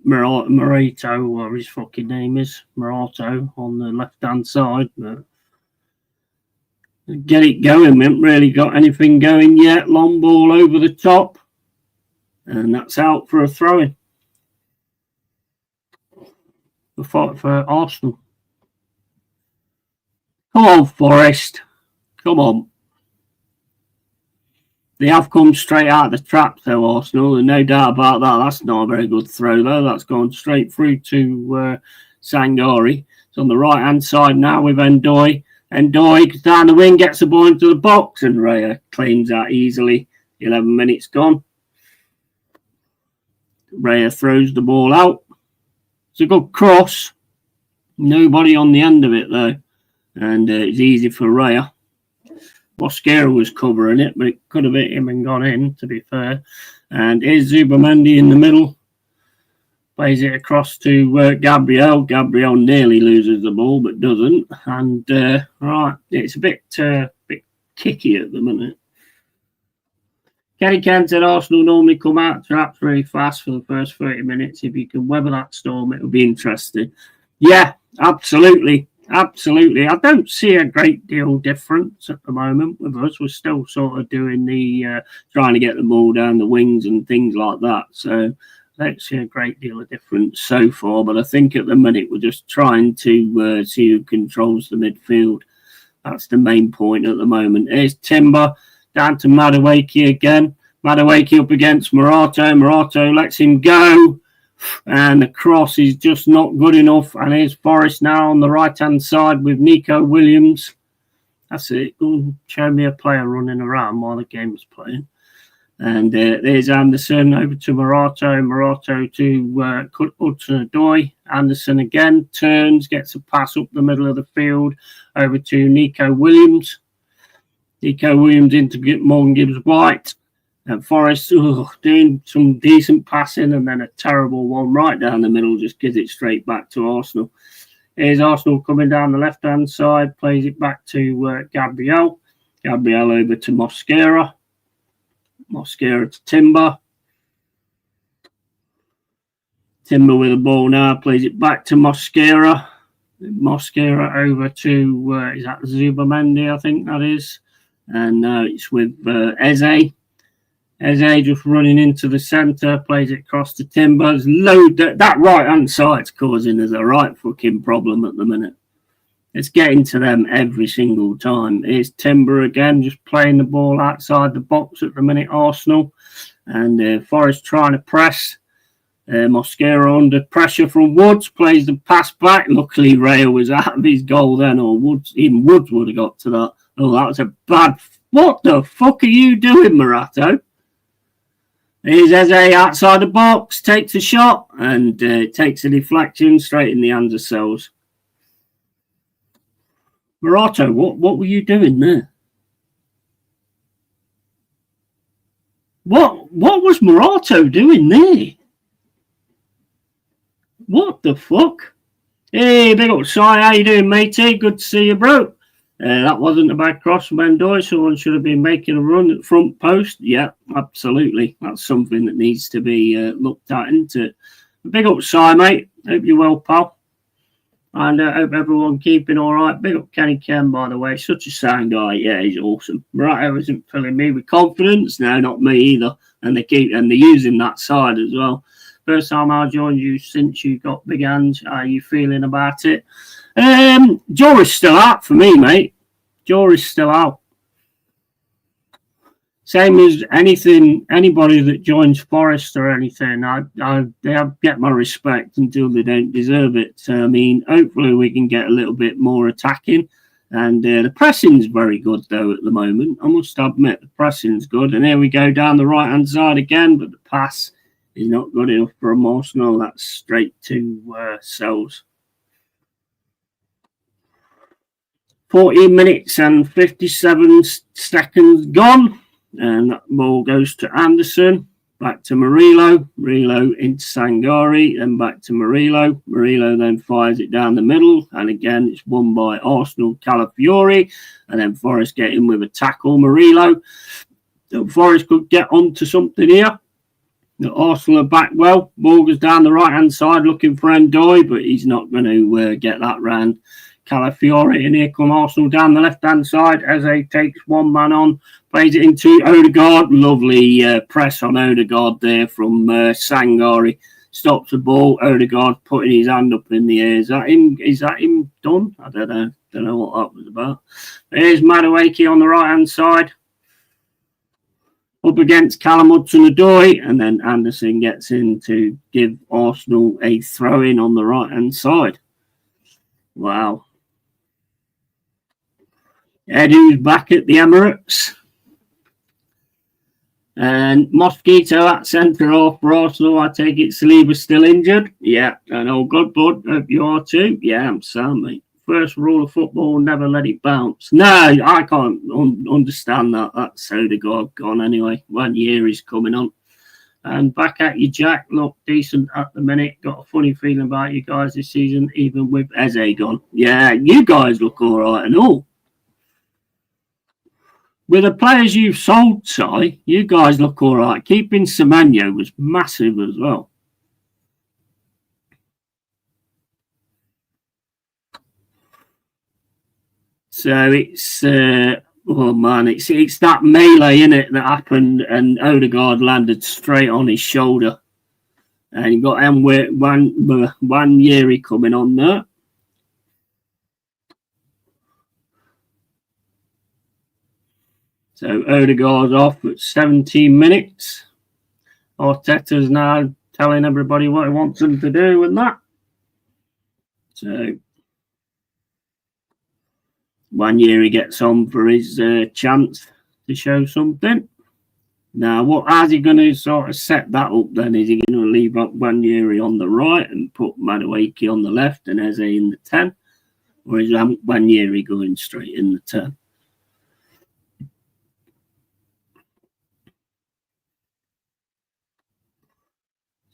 Morato, or his fucking name is, Morato, on the left-hand side, but get it going. We haven't really got anything going yet. Long ball over the top, and that's out for a throw-in. The fight for Arsenal. Come on, Forest. Come on. They have come straight out of the trap, though, Arsenal. There's no doubt about that. That's not a very good throw, though. That's gone straight through to Sangari. It's on the right-hand side now with Ndoye. Ndoye goes down the wing, gets the ball into the box, and Raya claims that easily. 11 minutes gone. Raya throws the ball out. It's a good cross. Nobody on the end of it, though. And it's easy for Raya. Mosquera was covering it, but it could have hit him and gone in, to be fair. And here's Zubamendi in the middle. Plays it across to Gabriel. Gabriel nearly loses the ball, but doesn't. And, right, it's a bit kicky at the minute. Kenny Kent said Arsenal normally come out traps really fast for the first 30 minutes. If you can weather that storm, it'll be interesting. Yeah, absolutely. Absolutely. I don't see a great deal difference at the moment with us. We're still sort of doing the trying to get the ball down the wings and things like that. So I don't see a great deal of difference so far. But I think at the minute we're just trying to see who controls the midfield. That's the main point at the moment. Here's Timber down to Madueke again. Madueke up against Morato. Morato lets him go. And the cross is just not good enough. And here's Forest now on the right-hand side with Nico Williams. That's it. Go show me a player running around while the game's playing. And there's Anderson over to Morato. Morato to Hudson-Odoi. Anderson again turns, gets a pass up the middle of the field over to Nico Williams. Nico Williams into Morgan Gibbs-White. And Forest doing some decent passing and then a terrible one right down the middle, just gives it straight back to Arsenal. Here's Arsenal coming down the left-hand side, plays it back to Gabriel. Gabriel over to Mosquera. Mosquera to Timber. Timber with the ball now, plays it back to Mosquera. Mosquera over to, is that Zubamendi, I think that is. And now it's with Eze. Eze just running into the centre, plays it across to Timber. That right-hand side's causing us a right fucking problem at the minute. It's getting to them every single time. Here's Timber again, just playing the ball outside the box at the minute, Arsenal. And Forest trying to press. Mosquera under pressure from Woods, plays the pass back. Luckily, Raya was out of his goal then, or even Woods would have got to that. Oh, that was a bad... What the fuck are you doing, Morato? Here's Eze outside the box, takes a shot, and takes a deflection straight in the hands of Sells. Morato, what were you doing there? What was Morato doing there? What the fuck? Hey, big up Si, how you doing, matey? Good to see you, bro. That wasn't a bad cross from Endoy. Someone should have been making a run at front post. Yeah, absolutely. That's something that needs to be looked at, isn't it? Big up, Si, mate. Hope you're well, pal. And I hope everyone keeping all right. Big up Kenny Ken, by the way. Such a sound guy. Yeah, he's awesome. Right, isn't filling me with confidence. No, not me either. And they're using that side as well. First time I joined you since you got big hands. How are you feeling about it? Jory's still out for me, mate. Jory's still out. Same as anybody that joins Forest or anything, they get my respect until they don't deserve it. So, I mean, hopefully we can get a little bit more attacking. And the pressing's very good, though, at the moment. I must admit, the pressing's good. And here we go down the right-hand side again, but the pass is not good enough for Arsenal. That's straight to Sells. 14 minutes and 57 seconds gone. And that ball goes to Anderson, back to Murillo into Sangari, then back to Murillo. Murillo then fires it down the middle, and again it's won by Arsenal Calafiori, and then Forest get in with a tackle. Murillo. So Forest could get onto something here. The Arsenal are back well. Ball goes down the right-hand side looking for Endoy, but he's not going to get that round Calafiori, and here come Arsenal down the left-hand side. Eze takes one man on, plays it into Odegaard. Lovely press on Odegaard there from Sangari. Stops the ball. Odegaard putting his hand up in the air. Is that him? Is that him done? I don't know. Don't know what that was about. Here's Madueke on the right-hand side. Up against Callum Hudson-Odoi, and then Anderson gets in to give Arsenal a throw-in on the right-hand side. Wow. Edu's back at the Emirates. And Mosquito at centre half for Arsenal. I take it Saliba's still injured. Yeah, and all good, bud. Hope you are too. Yeah, I'm sound, mate. First rule of football, never let it bounce. No, I can't understand that. That's Odegaard gone anyway. 1 year is coming on. And back at you, Jack. Look decent at the minute. Got a funny feeling about you guys this season, even with Eze gone. Yeah, you guys look all right and all. With the players you've sold, Si, you guys look all right. Keeping Semenyo was massive as well. So it's, oh man, it's that melee, innit, that happened, and Odegaard landed straight on his shoulder. And you got Nwaneri coming on there. So Odegaard's off at 17 minutes. Arteta's now telling everybody what he wants them to do and that. So Nwaneri gets on for his chance to show something. Now, how's he going to sort of set that up then? Is he going to leave up Nwaneri on the right and put Madueke on the left and Eze in the 10? Or is Nwaneri going straight in the 10?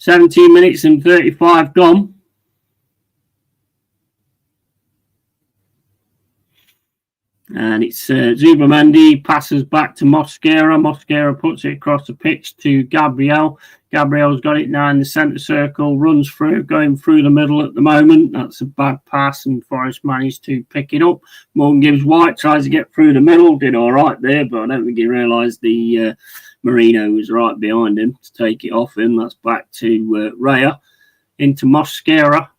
"17 minutes and 35 gone. And it's Zubamendi passes back to Mosquera. Mosquera puts it across the pitch to Gabriel. Gabriel's got it now in the centre circle, runs through, going through the middle at the moment. That's a bad pass, and Forest managed to pick it up. Morgan Gibbs White tries to get through the middle, did all right there, but I don't think he realised the Marino was right behind him to take it off him. That's back to Raya into Mosquera.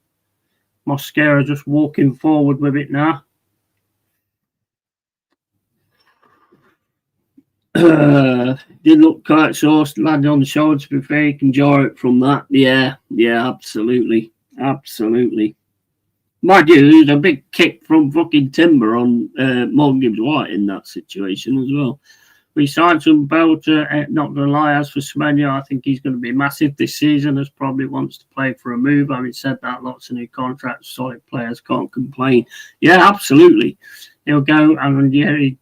Mosquera just walking forward with it now. Did look quite sourced, landed on the shoulder. To be fair, you can jar it from that. Yeah, absolutely. Mind you, there's a big kick from fucking Timber on Morgan Gibbs White in that situation as well. We signed some Belter, not going to lie. As for Semenyo, I think he's going to be massive this season, as probably wants to play for a move. Having said that, lots of new contracts, solid players, can't complain. Yeah, absolutely. He'll go and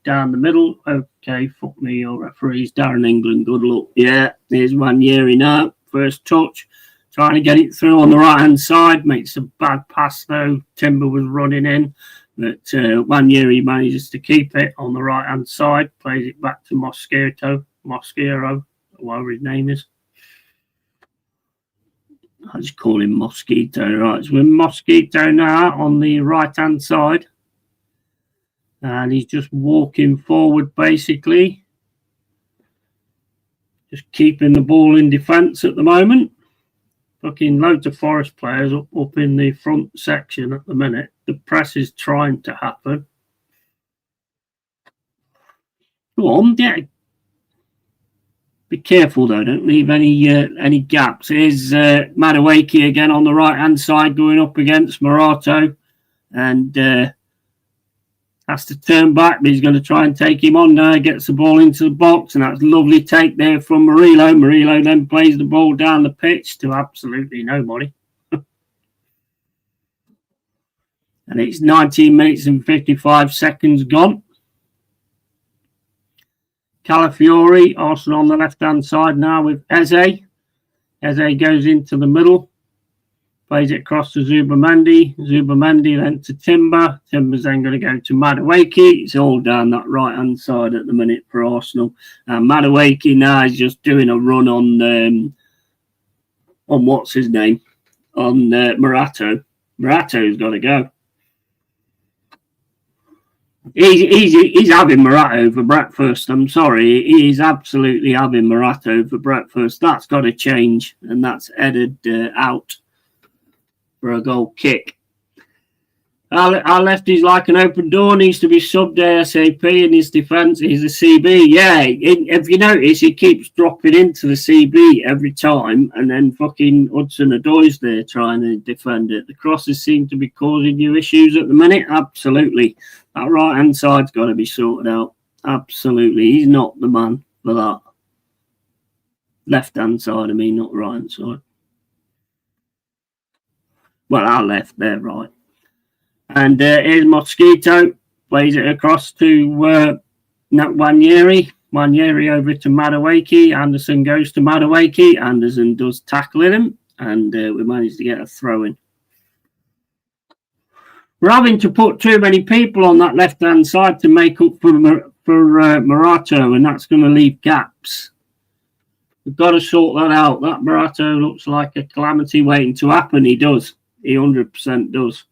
down the middle. Okay, fuck me, your referees. Darren England, good luck. Yeah, here's Nwaneri now. First touch. trying to get it through on the right-hand side. Makes a bad pass, though. Timber was running in. But Wanyeri manages to keep it on the right-hand side. Plays it back to Mosquito, whatever his name is. I just call him Mosquito, right? So we're Mosquito now on the right-hand side. And he's just walking forward, basically. Just keeping the ball in defence at the moment. Fucking loads of Forest players up in the front section at the minute. The press is trying to happen. Go on, yeah. Be careful though, don't leave any gaps. Here's Madueke again on the right-hand side going up against Morato. And has to turn back, but he's going to try and take him on now. Gets the ball into the box, and that's a lovely take there from Murillo. Murillo then plays the ball down the pitch to absolutely nobody. And it's 19 minutes and 55 seconds gone. Calafiori, Arsenal on the left-hand side now with Eze. Eze goes into the middle. Plays it across to Zubamendi. Zubamendi then to Timber. Timber's then going to go to Madueke. It's all down that right-hand side at the minute for Arsenal. And Madueke now is just doing a run on what's his name? On Morato. Morato's got to go. He's having Morato for breakfast. I'm sorry. He's absolutely having Morato for breakfast. That's got to change. And that's headed out for a goal kick. Our lefty's like an open door, needs to be subbed ASAP in his defence. He's a CB. Yeah, if you notice, he keeps dropping into the CB every time, and then fucking Hudson-Odoi's there trying to defend it. The crosses seem to be causing you issues at the minute. Absolutely. That right-hand side's got to be sorted out. Absolutely. He's not the man for that. Left-hand side, I mean, not right-hand side. Well, our left, they're right. And here's Mosquito. Plays it across to Wanyeri. Wanyeri over to Madueke. Anderson goes to Madueke. Anderson does tackle him. And we managed to get a throw in. We're having to put too many people on that left-hand side to make up for Morato. And that's going to leave gaps. We've got to sort that out. That Morato looks like a calamity waiting to happen. He does. He 100% does.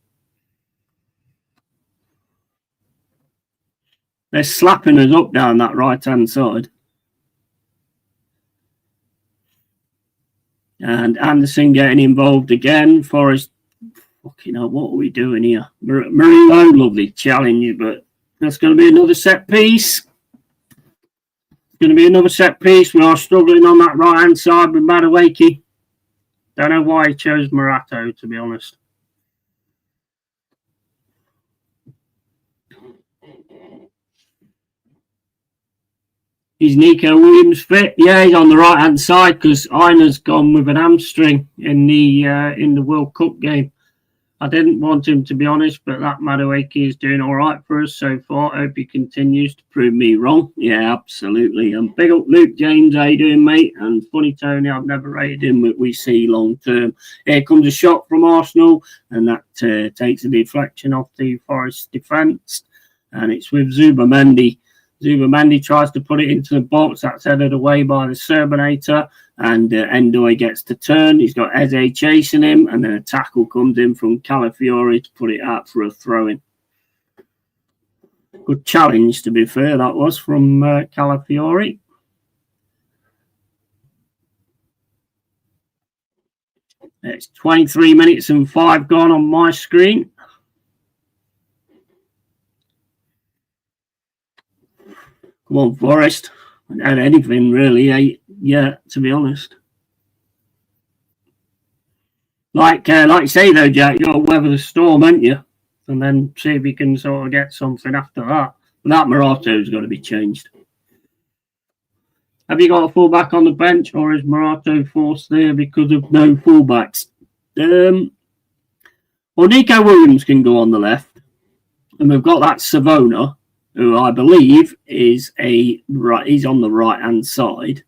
They're slapping us up down that right-hand side. And Anderson getting involved again. Forrest, fucking hell, what are we doing here? Murillo, lovely challenge, but that's going to be another set piece. It's going to be another set piece. We are struggling on that right-hand side with Madueke. Don't know why he chose Morato, to be honest. Is Nico Williams fit? Yeah, he's on the right-hand side because Einer's gone with an hamstring in the World Cup game. I didn't want him, to be honest, but that Madueke is doing all right for us so far. I hope he continues to prove me wrong. Yeah, absolutely. And big up Luke James, how you doing, mate? And funny Tony, I've never rated him, but we see long term. Here comes a shot from Arsenal, and that takes a deflection off the Forest defence, and it's with Zubamendi. Zubamendi tries to put it into the box. That's headed away by the Serbinator. And Endoi gets to turn. He's got Eze chasing him. And then a tackle comes in from Calafiori to put it out for a throw-in. Good challenge, to be fair, that was from Calafiori. It's 23 minutes and 5 gone on my screen. Come on, Forest. I haven't had anything really yet, to be honest. Like you say though, Jack, you got to weather the storm, haven't you? And then see if you can sort of get something after that. But that Morato's got to be changed. Have you got a fullback on the bench, or is Morato forced there because of no fullbacks? Well, Nico Williams can go on the left, and we've got that Savona, who I believe is he's on the right-hand side.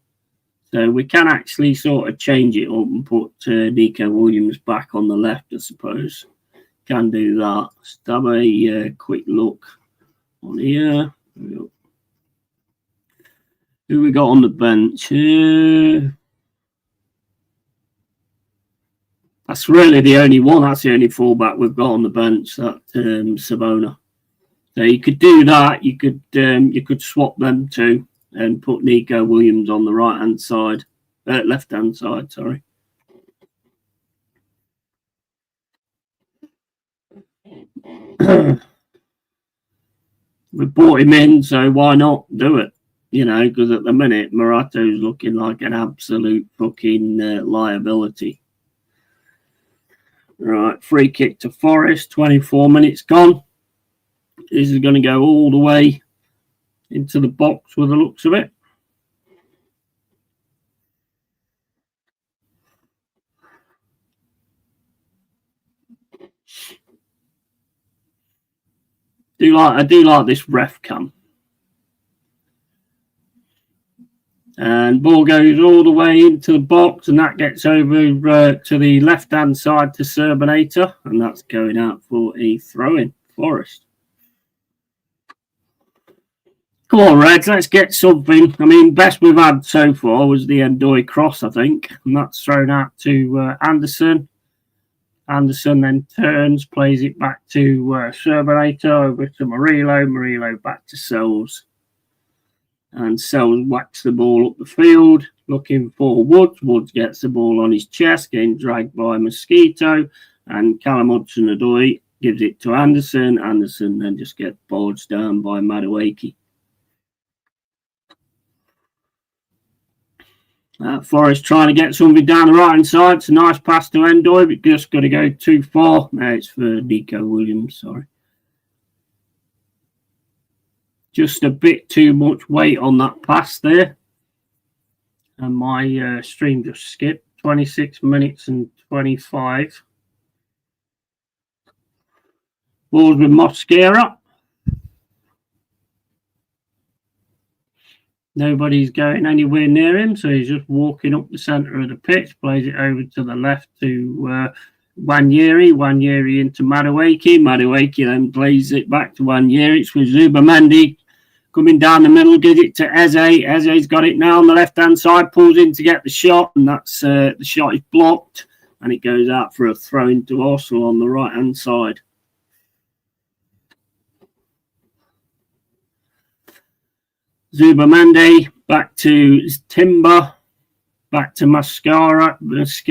So we can actually sort of change it up and put Nico Williams back on the left, I suppose. Can do that. Let's have a quick look on here. Who we got on the bench? That's really the only one. That's the only fullback we've got on the bench. That Savona. So you could do that. You could swap them two and put Nico Williams on the right hand side, left hand side. Sorry. We brought him in, so why not do it? You know, because at the minute Morato's looking like an absolute fucking liability. Right, free kick to Forest. 24 minutes gone. This is going to go all the way into the box with the looks of it. I do like this ref cam. And ball goes all the way into the box, and that gets over to the left-hand side to Serbinator, and that's going out for a throw-in. Forest. Come on, Reds, let's get something. I mean, best we've had so far was the Endoy cross, I think, and that's thrown out to Anderson. Anderson then turns, plays it back to Serbinator, over to Murillo. Murillo back to Sells. And Sells whacks the ball up the field, looking for Woods. Woods gets the ball on his chest, getting dragged by Mosquito. And Callum Hudson-Odoi gives it to Anderson. Anderson then just gets barged down by Madueke. Forrest trying to get something down the right-hand side. It's a nice pass to Endoy, but just got to go too far. No, it's for Nico Williams, sorry. Just a bit too much weight on that pass there. And my stream just skipped. 26 minutes and 25. Ball's with Mosquera. Nobody's going anywhere near him, so he's just walking up the centre of the pitch, plays it over to the left to Wanyeri. Wanyeri into Madueke. Madueke then plays it back to Wanyeri. It's with Zubamendi coming down the middle, gives it to Eze. Eze's got it now on the left-hand side, pulls in to get the shot, and that's the shot is blocked, and it goes out for a throw into Arsenal on the right-hand side. Zubamendi back to Timber, back to Mascara. That's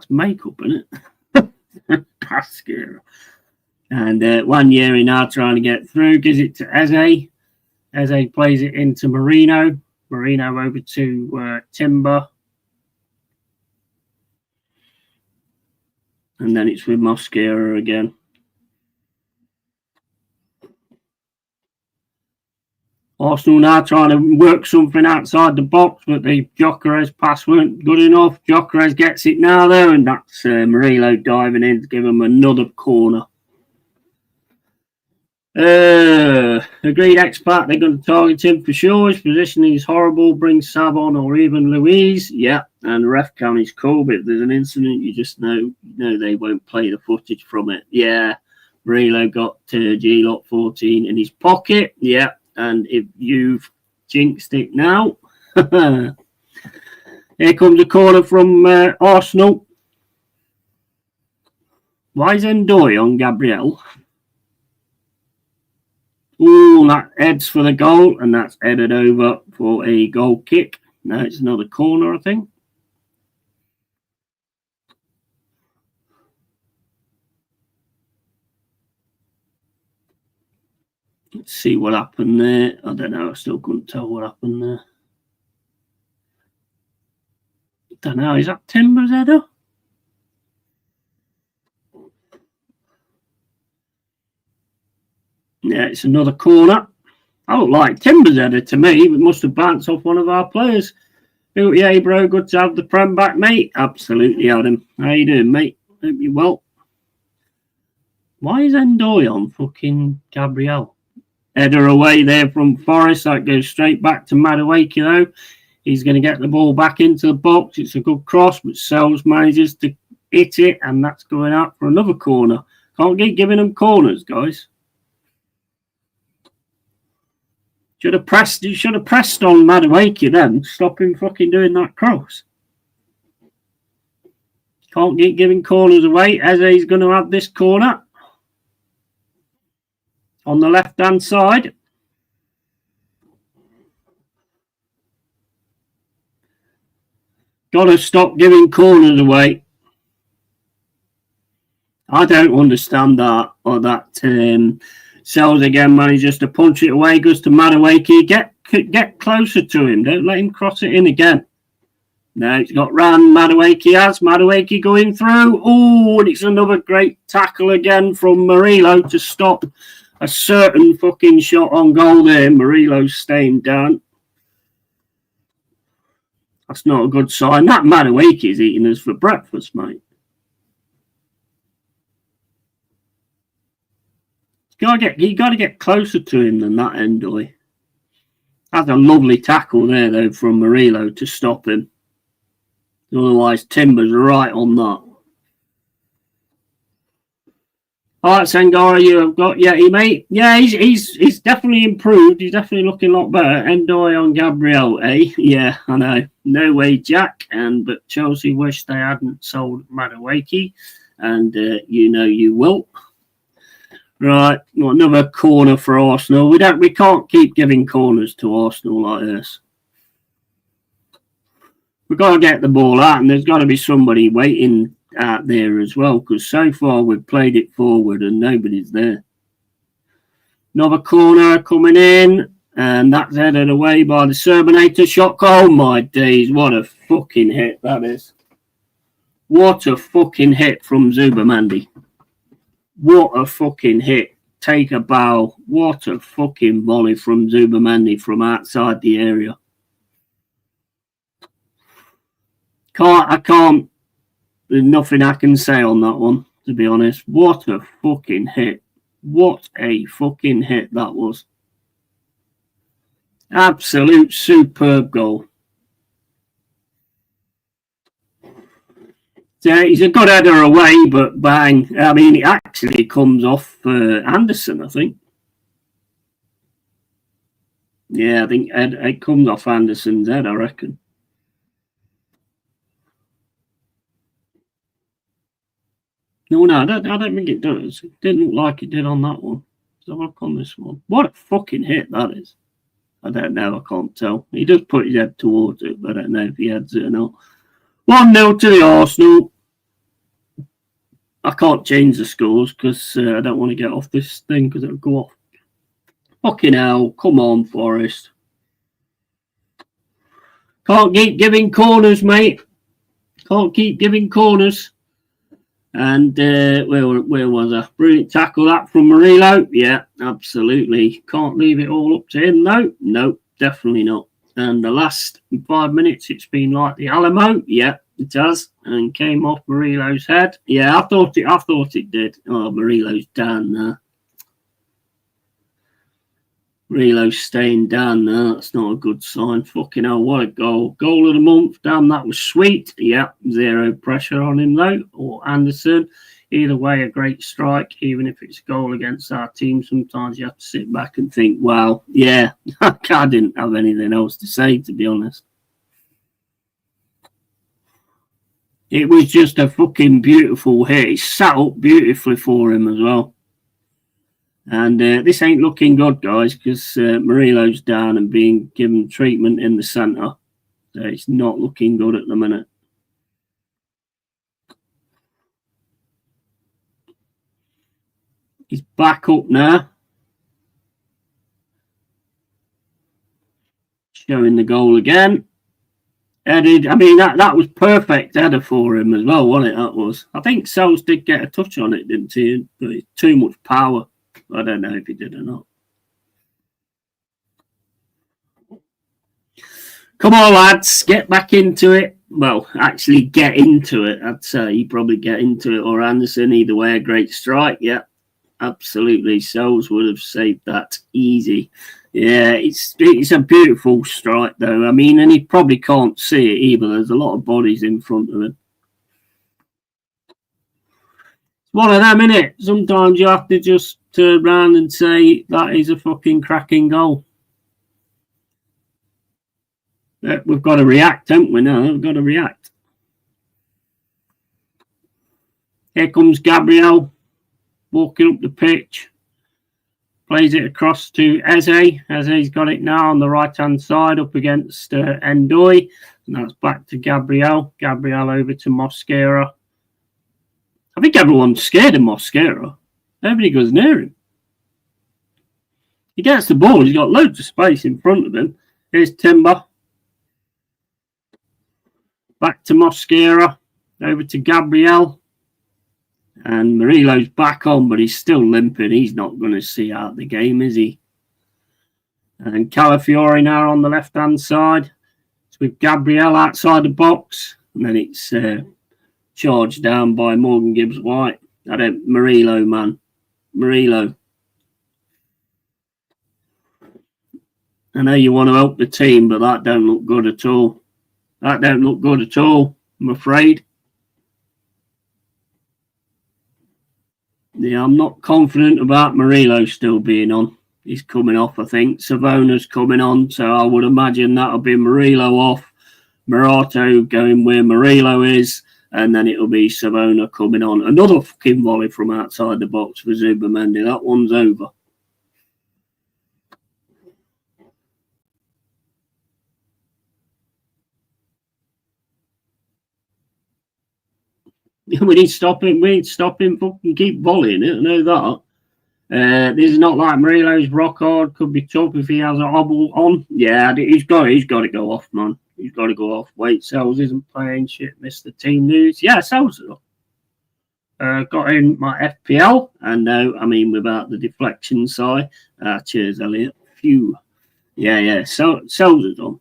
makeup, isn't it? Mascara. And Wanyeri now trying to get through, gives it to Eze. Eze plays it into Marino. Marino over to Timber. And then it's with Mosquera again. Arsenal now trying to work something outside the box, but the Gyökeres pass weren't good enough. Gyökeres gets it now, though, and that's Murillo diving in to give him another corner. Agreed expat, they're going to target him for sure. His positioning is horrible. Bring Savon or even Louise. Yeah, and ref cam is cool, but if there's an incident, you just know they won't play the footage from it. Yeah, Murillo got G-Lot 14 in his pocket. Yeah, and if you've jinxed it now, here comes a corner from Arsenal. Why is Endoy on Gabriel? Ooh, that heads for the goal, and that's headed over for a goal kick. Now it's another corner, I think. Let's see what happened there. I don't know. I still couldn't tell what happened there. I don't know. Is that Timber's header? Yeah, it's another corner. I don't like Timber's header to me. It must have bounced off one of our players. Yeah, bro. Good to have the Prem back, mate. Absolutely, Adam. How you doing, mate? Hope you're well. Why is Endoy on fucking Gabriel? Header away there from Forrest. That goes straight back to Madueke, though. He's going to get the ball back into the box. It's a good cross, but Sells manages to hit it, and that's going out for another corner. Can't keep giving them corners, guys. You should have pressed on Madueke then. Stop him fucking doing that cross. Can't keep giving corners away. Eze's going to have this corner on the left-hand side. Got to stop giving corners away. I don't understand that. Or that Sells again manages to punch it away. Goes to Madueke. Get closer to him. Don't let him cross it in again. No, he's got round. Madueke going through. Oh, and it's another great tackle again from Murillo to stop a certain fucking shot on goal there. Murillo's staying down. That's not a good sign. That Madueke's eating us for breakfast, mate. You got to get closer to him than that, Endoy. That's a lovely tackle there, though, from Murillo to stop him. Otherwise, Timber's right on that. All right, Sangara, you have got Yeti, mate. Yeah, he's definitely improved. He's definitely looking a lot better. Endoy on Gabriel, eh? Yeah, I know. No way, Jack. But Chelsea wish they hadn't sold Madueke, and you know you will. Right, well, another corner for Arsenal. We can't keep giving corners to Arsenal like this. We've got to get the ball out, and there's got to be somebody waiting out there as well, because so far we've played it forward and nobody's there. Another corner coming in, and that's headed away by the Serbinator shot. Oh my days, what a fucking hit that is. What a fucking hit from Zubamandi. What a fucking hit. Take a bow. What a fucking volley from Zubamandi from outside the area. I can't. There's nothing I can say on that one, to be honest. What a fucking hit. What a fucking hit that was. Absolute superb goal. So he's a good header away, but bang. I mean, it actually comes off Anderson, I think. Yeah, I think it comes off Anderson's head, I reckon. No, I don't think it does. It didn't look like it did on that one. So I'll look on this one. What a fucking hit that is. I don't know. I can't tell. He does put his head towards it, but I don't know if he heads it or not. 1-0 to the Arsenal. I can't change the scores because I don't want to get off this thing because it'll go off. Fucking hell. Come on, Forrest. Can't keep giving corners, mate. Can't keep giving corners. And where was I? Brilliant tackle that from Murillo. Yeah, absolutely. Can't leave it all up to him, though. No, definitely not. And the last 5 minutes, it's been like the Alamo. Yeah, it has. And came off Murillo's head. Yeah, I thought it did. Oh, Murillo's down there. Murillo's staying down there. That's not a good sign. Fucking hell, what a goal. Goal of the month. Damn, that was sweet. Yeah, zero pressure on him, though. Or Anderson. Either way, a great strike. Even if it's a goal against our team, sometimes you have to sit back and think, wow, yeah, I didn't have anything else to say, to be honest. It was just a fucking beautiful hit. It sat up beautifully for him as well. And this ain't looking good, guys, because Murillo's down and being given treatment in the centre. So it's not looking good at the minute. He's back up now. Showing the goal again. Headed. I mean, that was perfect header for him as well, wasn't it? That was. I think Sells did get a touch on it, didn't he? But it's too much power. I don't know if he did or not. Come on, lads. Get back into it. Well, actually get into it. I'd say you probably get into it or Anderson. Either way, a great strike. Yeah. Absolutely. Souls would have saved that easy. Yeah, it's a beautiful strike, though. I mean, and he probably can't see it either. There's a lot of bodies in front of him. It's one of them, innit? Sometimes you have to just turn around and say, that is a fucking cracking goal. We've got to react, haven't we? Now we've got to react. Here comes Gabriel walking up the pitch. Plays it across to Eze. Eze's got it now on the right-hand side up against Ndoye. And that's back to Gabriel. Gabriel over to Mosquera. I think everyone's scared of Mosquera. Nobody goes near him. He gets the ball. He's got loads of space in front of him. Here's Timber. Back to Mosquera. Over to Gabriel. And Murillo's back on, but he's still limping. He's not going to see out the game, is he? And Calafiore now on the left-hand side. It's with Gabriel outside the box. And then it's charged down by Morgan Gibbs-White. Murillo, man. Murillo. I know you want to help the team, but that don't look good at all. That don't look good at all, I'm afraid. Yeah, I'm not confident about Murillo still being on. He's coming off, I think. Savona's coming on, so I would imagine that'll be Murillo off. Morato going where Murillo is, and then it'll be Savona coming on. Another fucking volley from outside the box for Zubamendi. That one's over. We need to stop him. We need to stop him. Fucking keep volleying it. I know that. This is not like Murillo's rock hard. Could be tough if he has a hobble on. Yeah, he's got to go off, man. He's got to go off. Wait, Sells isn't playing. Shit, missed the team news. Yeah, Sells is off. Got in my FPL. And no, I mean without the deflection side. Cheers, Elliot. Phew. Yeah. Sells is on.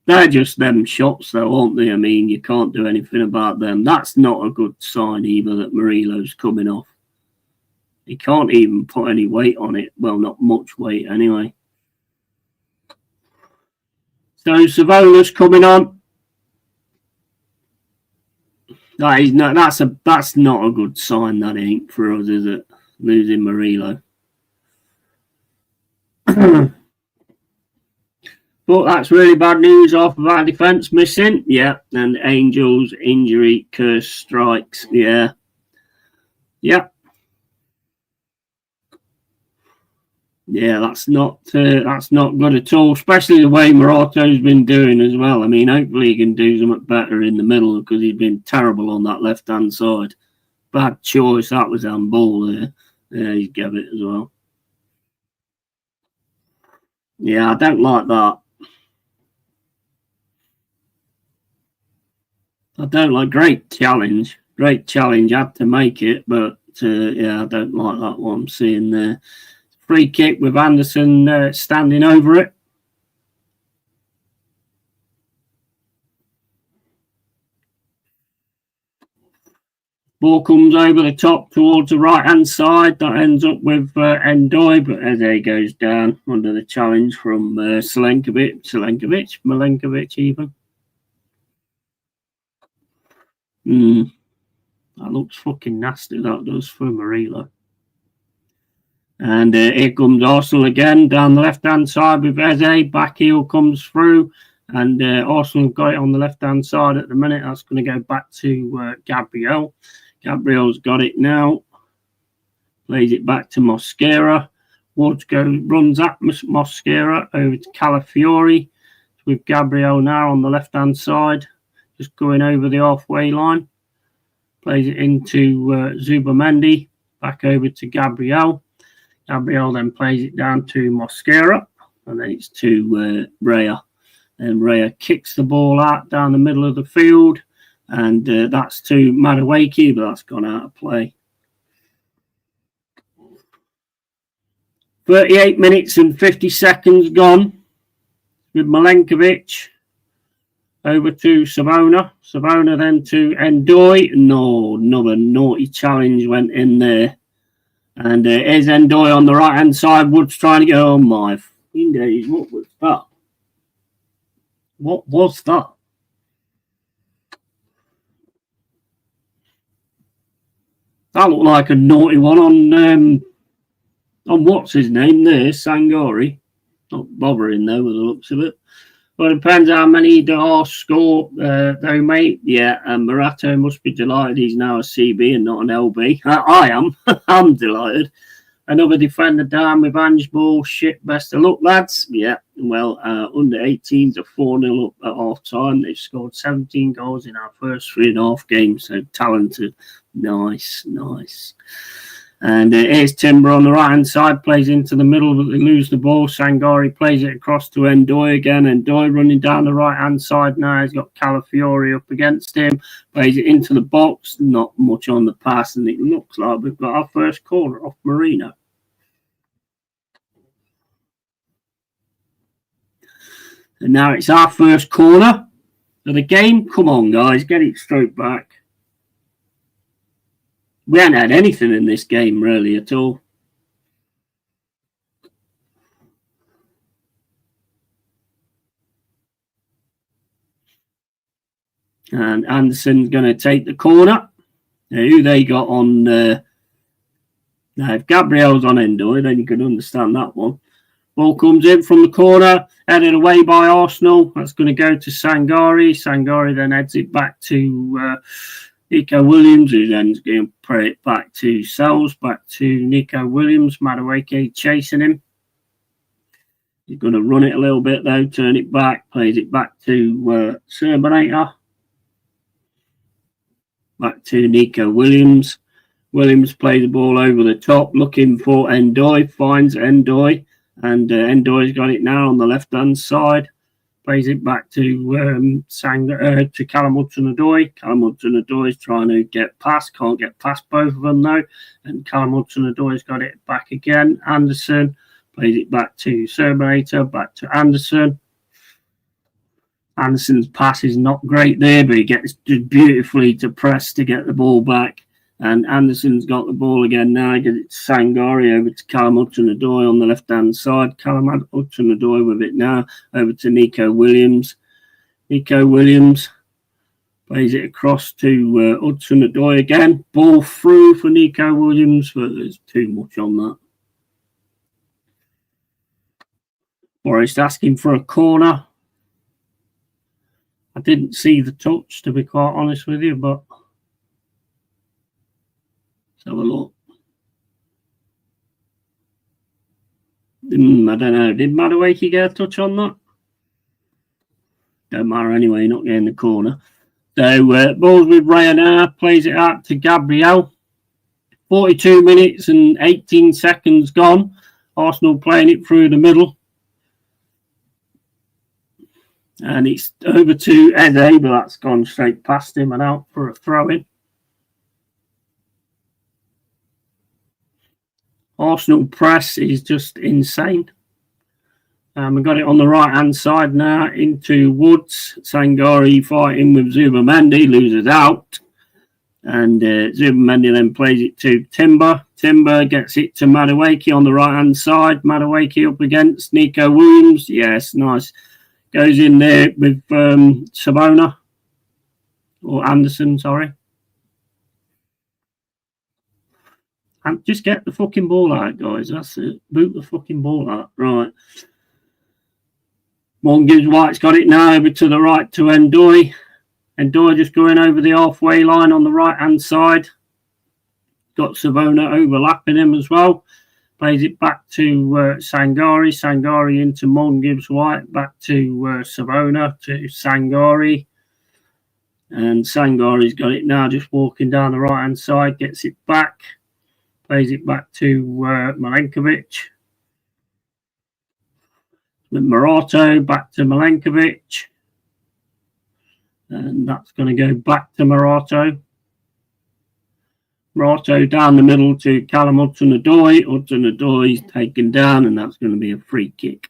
They're just them shots, though, aren't they? I mean, you can't do anything about them. That's not a good sign either that Murillo's coming off. He can't even put any weight on it. Well, not much weight anyway. So Savona's coming on. That's not a good sign. That ain't for us, is it? Losing Murillo. But that's really bad news off of our defence missing. Yeah, and Angel's injury curse strikes. Yeah. Yeah, that's not good at all, especially the way Morato's been doing as well. I mean, hopefully he can do something better in the middle because he's been terrible on that left-hand side. Bad choice. That was handball there. Yeah, he gave it as well. Yeah, I don't like that. I don't like great challenge. Had to make it, but yeah, I don't like that one I'm seeing there. Free kick with Anderson standing over it. Ball comes over the top towards the right-hand side. That ends up with Ndoye, but Eze goes down under the challenge from Milenkovic even. That looks fucking nasty, that does, for Murillo. And here comes Arsenal again down the left-hand side with Eze. Back heel comes through. And Arsenal have got it on the left-hand side at the minute. That's going to go back to Gabriel. Gabriel's got it now. Plays it back to Mosquera. Woods runs at Mosquera over to Calafiore. With Gabriel now on the left-hand side. Just going over the halfway line. Plays it into Zubamendi. Back over to Gabriel. Gabriel then plays it down to Mosquera. And then it's to Raya. And Raya kicks the ball out down the middle of the field. And that's to Madueke, but that's gone out of play. 38 minutes and 50 seconds gone. With Milenkovic. Over to Savona. Savona then to Ndoye. No, another naughty challenge went in there. And here's Endoy on the right hand side. Woods trying to go on my days. What was that? What was that? That looked like a naughty one on what's his name there, Sangori. Not bothering though with the looks of it. Well, it depends how many the horse score though, mate. Yeah, and Murato must be delighted he's now a CB and not an LB. I am. I'm delighted. Another defender down with Ange ball. Shit, best of luck, lads. Yeah, well, under 18s are 4-0 up at half time. They've scored 17 goals in our first 3.5 games. So talented. Nice. And here's Timber on the right hand side, plays into the middle, but they lose the ball. Sangari plays it across to Endoy again. Endoy running down the right hand side now. He's got Calafiori up against him, plays it into the box. Not much on the pass, and it looks like we've got our first corner off Marino. And now it's our first corner of the game. Come on, guys, get it straight back. We haven't had anything in this game really at all. And Anderson's going to take the corner. Now, who they got on? Now, if Gabriel's on Endoy, then you can understand that one. Ball comes in from the corner, headed away by Arsenal. That's going to go to Sangari. Sangari then heads it back to Nico Williams, who then is going to play it back to Sells, back to Nico Williams. Madueke chasing him. He's going to run it a little bit though, turn it back, plays it back to Serbinator. Back to Nico Williams. Williams plays the ball over the top, looking for Endoy, finds Endoy, and Endoy's got it now on the left-hand side. Plays it back to Callum Hudson-Odoi. Callum Hudson-Odoi is trying to get past, can't get past both of them though. And Callum Hudson-Odoi's got it back again. Anderson plays it back to Serbinator, back to Anderson. Anderson's pass is not great there, but he gets beautifully to press to get the ball back. And Anderson's got the ball again now. He gets it to Sangari over to Callum Hudson-Odoi on the left-hand side. Callum Hudson-Odoi with it now over to Nico Williams. Nico Williams plays it across to Hudson-Odoi again. Ball through for Nico Williams, but there's too much on that. Forrest asking for a corner. I didn't see the touch, to be quite honest with you, but let's have a look. I don't know. Did Madueke get a touch on that? Don't matter anyway, not getting the corner. So, balls with Ryanair, plays it out to Gabriel. 42 minutes and 18 seconds gone. Arsenal playing it through the middle. And it's over to Eze, but that's gone straight past him and out for a throw-in. Arsenal press is just insane. We've got it on the right-hand side now into Woods. Sangari fighting with Zubamendi, loses out. And Zubamendi then plays it to Timber. Timber gets it to Madueke on the right-hand side. Madueke up against Nico Williams. Yes, nice. Goes in there with Sabona. Or Anderson, sorry. And just get the fucking ball out, guys. That's it. Boot the fucking ball out. Right. One gives White's got it now over to the right to Endoy. Endoy just going over the halfway line on the right-hand side. Got Savona overlapping him as well. Plays it back to Sangari. Sangari into Mon gives White. Back to Savona to Sangari. And Sangari's got it now, just walking down the right-hand side. Gets it back. Plays it back to Milenkovic. With Morato back to Milenkovic. And that's going to go back to Morato. Morato down the middle to Callum Hudson-Odoi. Hudson-Odoi's taken down, and that's going to be a free kick.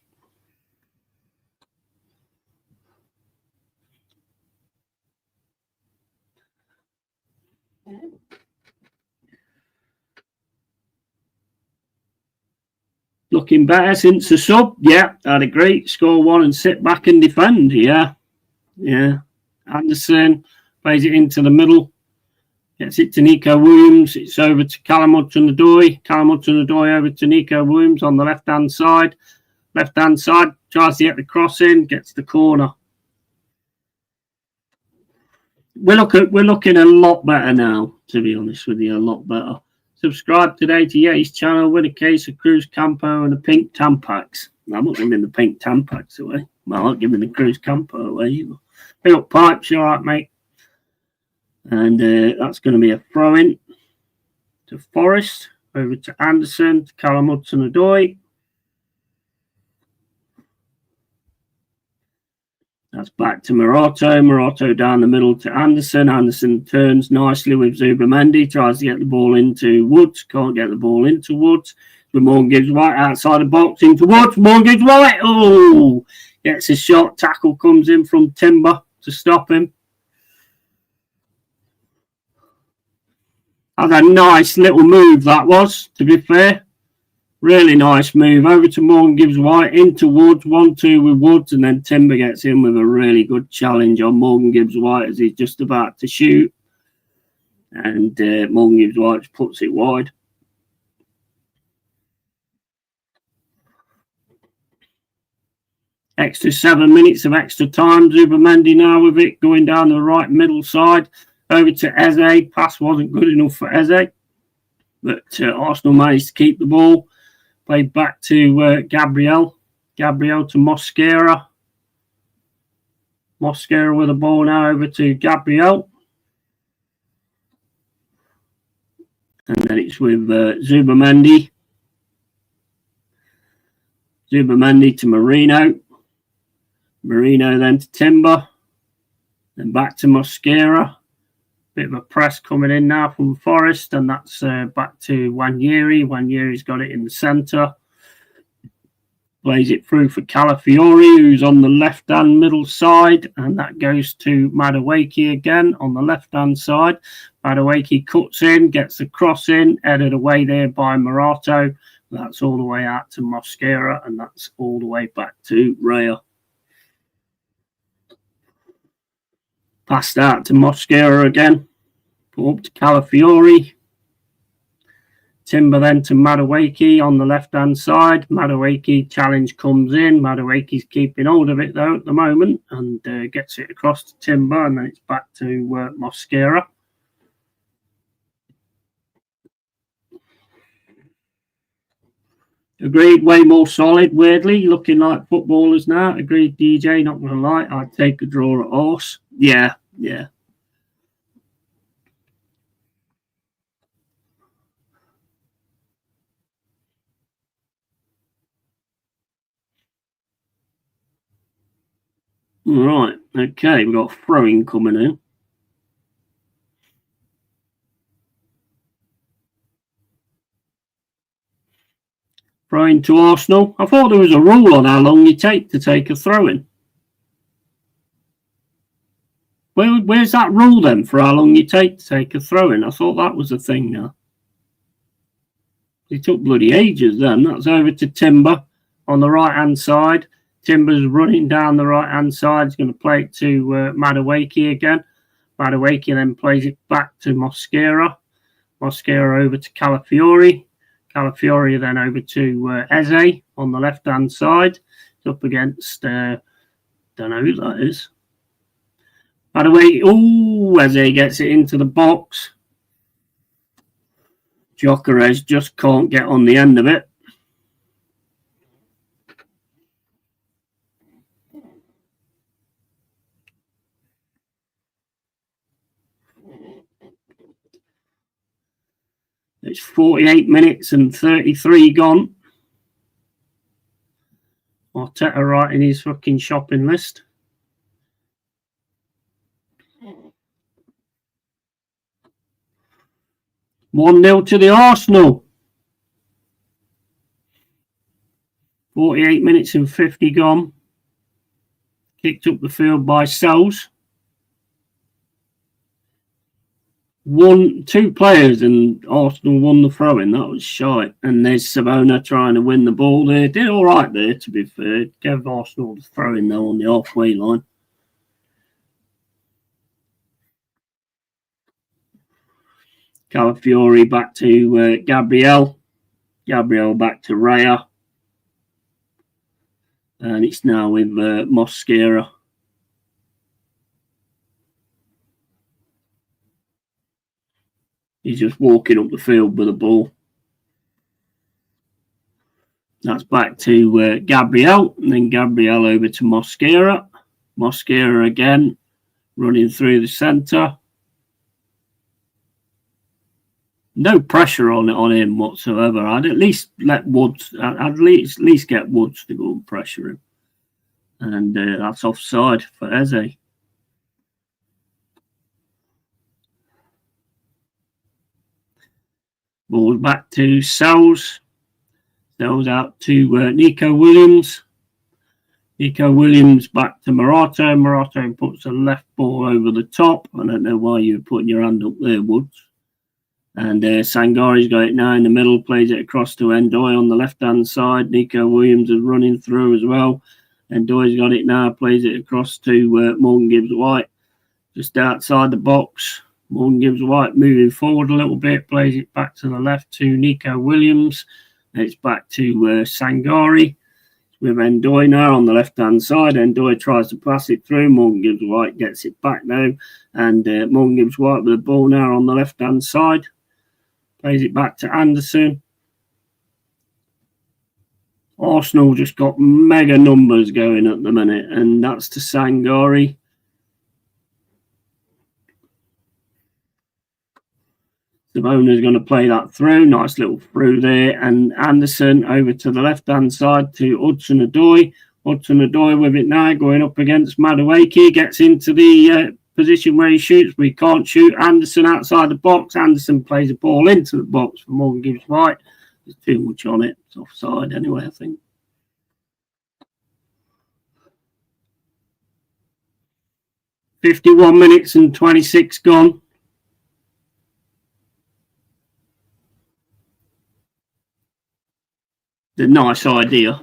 Looking better since the sub. Yeah, I'd agree. Score one and sit back and defend. Yeah. Anderson plays it into the middle. Gets it to Nico Williams. It's over to Callum Hudson-Odoi. Callum Hudson-Odoi over to Nico Williams on the left-hand side. Left-hand side. Tries to get the cross in. Gets the corner. We're looking a lot better now, to be honest with you. A lot better. Subscribe today to Yeti's channel. Win a case of Cruz Campo and the pink Tampax. I'm not giving the pink Tampax away. Well, I'm not giving the Cruz Campo away either. Pick up Pipes. You all right, mate? And that's going to be a throw-in to Forrest. Over to Anderson, to Callum Hudson-Odoi. That's back to Morato. Morato down the middle to Anderson. Anderson turns nicely with Zubamendi. Tries to get the ball into Woods. Can't get the ball into Woods. But Morgan gives White outside the box into Woods. Morgan gives White. Oh! Gets a shot. Tackle comes in from Timber to stop him. That's a nice little move that was, to be fair. Really nice move. Over to Morgan gives White into Woods. 1-2 with Woods, and then Timber gets in with a really good challenge on Morgan Gibbs White as he's just about to shoot. And Morgan Gibbs White puts it wide. Extra 7 minutes of extra time. Zubamendi now with it, going down the right middle side. Over to Eze. Pass wasn't good enough for Eze. But Arsenal managed to keep the ball. Played back to Gabriel. Gabriel to Mosquera. Mosquera with the ball now over to Gabriel. And then it's with Zubamendi. Zubamendi to Marino. Marino then to Timber. Then back to Mosquera. Bit of a press coming in now from Forrest, and that's back to Wanyeri. Wanyeri's got it in the centre. Plays it through for Calafiori, who's on the left-hand middle side, and that goes to Madueke again on the left-hand side. Madueke cuts in, gets the cross in, headed away there by Morato. That's all the way out to Mosquera, and that's all the way back to Raya. Passed out to Mosquera again. Put up to Calafiori. Timber then to Madueke on the left-hand side. Madueke challenge comes in. Madueke's keeping hold of it, though, at the moment. And gets it across to Timber. And then it's back to Mosquera. Agreed, way more solid, weirdly. Looking like footballers now. Agreed, DJ, not going to lie. I'd take a draw at horse. Yeah. Right, okay, we've got throwing coming in. Throwing to Arsenal. I thought there was a rule on how long you take to take a throw-in. Where's that rule then for how long you take to take a throw-in? I thought that was a thing now. It took bloody ages then. That's over to Timber on the right-hand side. Timber's running down the right-hand side. He's going to play it to Madueke again. Madueke then plays it back to Mosquera. Mosquera over to Calafiori. Calafiori then over to Eze on the left-hand side. It's up against, don't know who that is. Madueke, Eze gets it into the box. Gyökeres just can't get on the end of it. It's 48 minutes and 33 gone. Arteta writing his fucking shopping list. One-0 to the Arsenal. 48 minutes and 50 gone. Kicked up the field by Sells. two players and Arsenal won the throw-in. That was shite. And there's Savona trying to win the ball there. Did all right there, to be fair. Gave Arsenal the throw-in, though, on the halfway line. Calafiori back to Gabriel. Gabriel back to Raya. And it's now with Mosquera. He's just walking up the field with the ball. That's back to Gabriel. And then Gabriel over to Mosquera. Mosquera again, running through the centre. No pressure on him whatsoever. I'd at least let Woods. I'd at least get Woods to go and pressure him. And that's offside for Eze. Ball back to Sells. Sells out to Nico Williams. Nico Williams back to Morato. Morato puts a left ball over the top. I don't know why you're putting your hand up there, Woods. And Sangari's got it now in the middle, plays it across to Endoy on the left-hand side. Nico Williams is running through as well. Endoy's got it now, plays it across to Morgan Gibbs-White, just outside the box. Morgan Gibbs-White moving forward a little bit, plays it back to the left to Nico Williams. It's back to Sangari with Endoy now on the left-hand side. Endoy tries to pass it through. Morgan Gibbs-White gets it back now. And Morgan Gibbs-White with the ball now on the left-hand side. Plays it back to Anderson. Arsenal just got mega numbers going at the minute, and that's to Sangari. Savona's going to play that through. Nice little through there. And Anderson over to the left-hand side to Hudson-Odoi. Hudson-Odoi with it now, going up against Madueke. Gets into the position where he shoots, but he can't shoot. Anderson outside the box. Anderson plays the ball into the box for Morgan Gibbs-White. There's too much on it. It's offside anyway, I think. "51 minutes and 26 gone. The nice idea.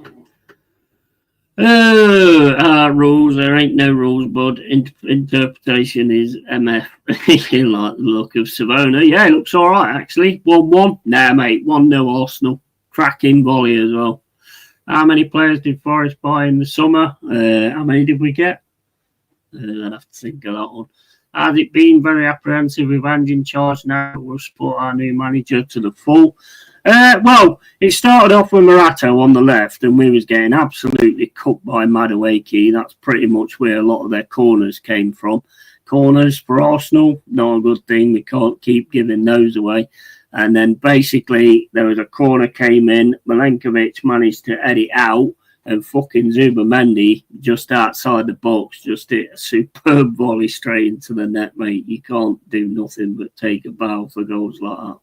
Rules. There ain't no rules, bud. Interpretation is MF. You like the look of Savona. Yeah, it looks all right, actually. 1-1. Nah, mate. 1-0 Arsenal. Cracking volley as well. How many players did Forest buy in the summer? How many did we get? I'd have to think of that one. Has it been very apprehensive with Ange in charge now? We'll support our new manager to the full. Well, it started off with Morato on the left, and we was getting absolutely cooked by Madueke. That's pretty much where a lot of their corners came from. Corners for Arsenal, not a good thing. We can't keep giving those away. And then basically there was a corner came in. Milenkovic managed to edit out, and fucking Zubamendi just outside the box just hit a superb volley straight into the net, mate. You can't do nothing but take a bow for goals like that.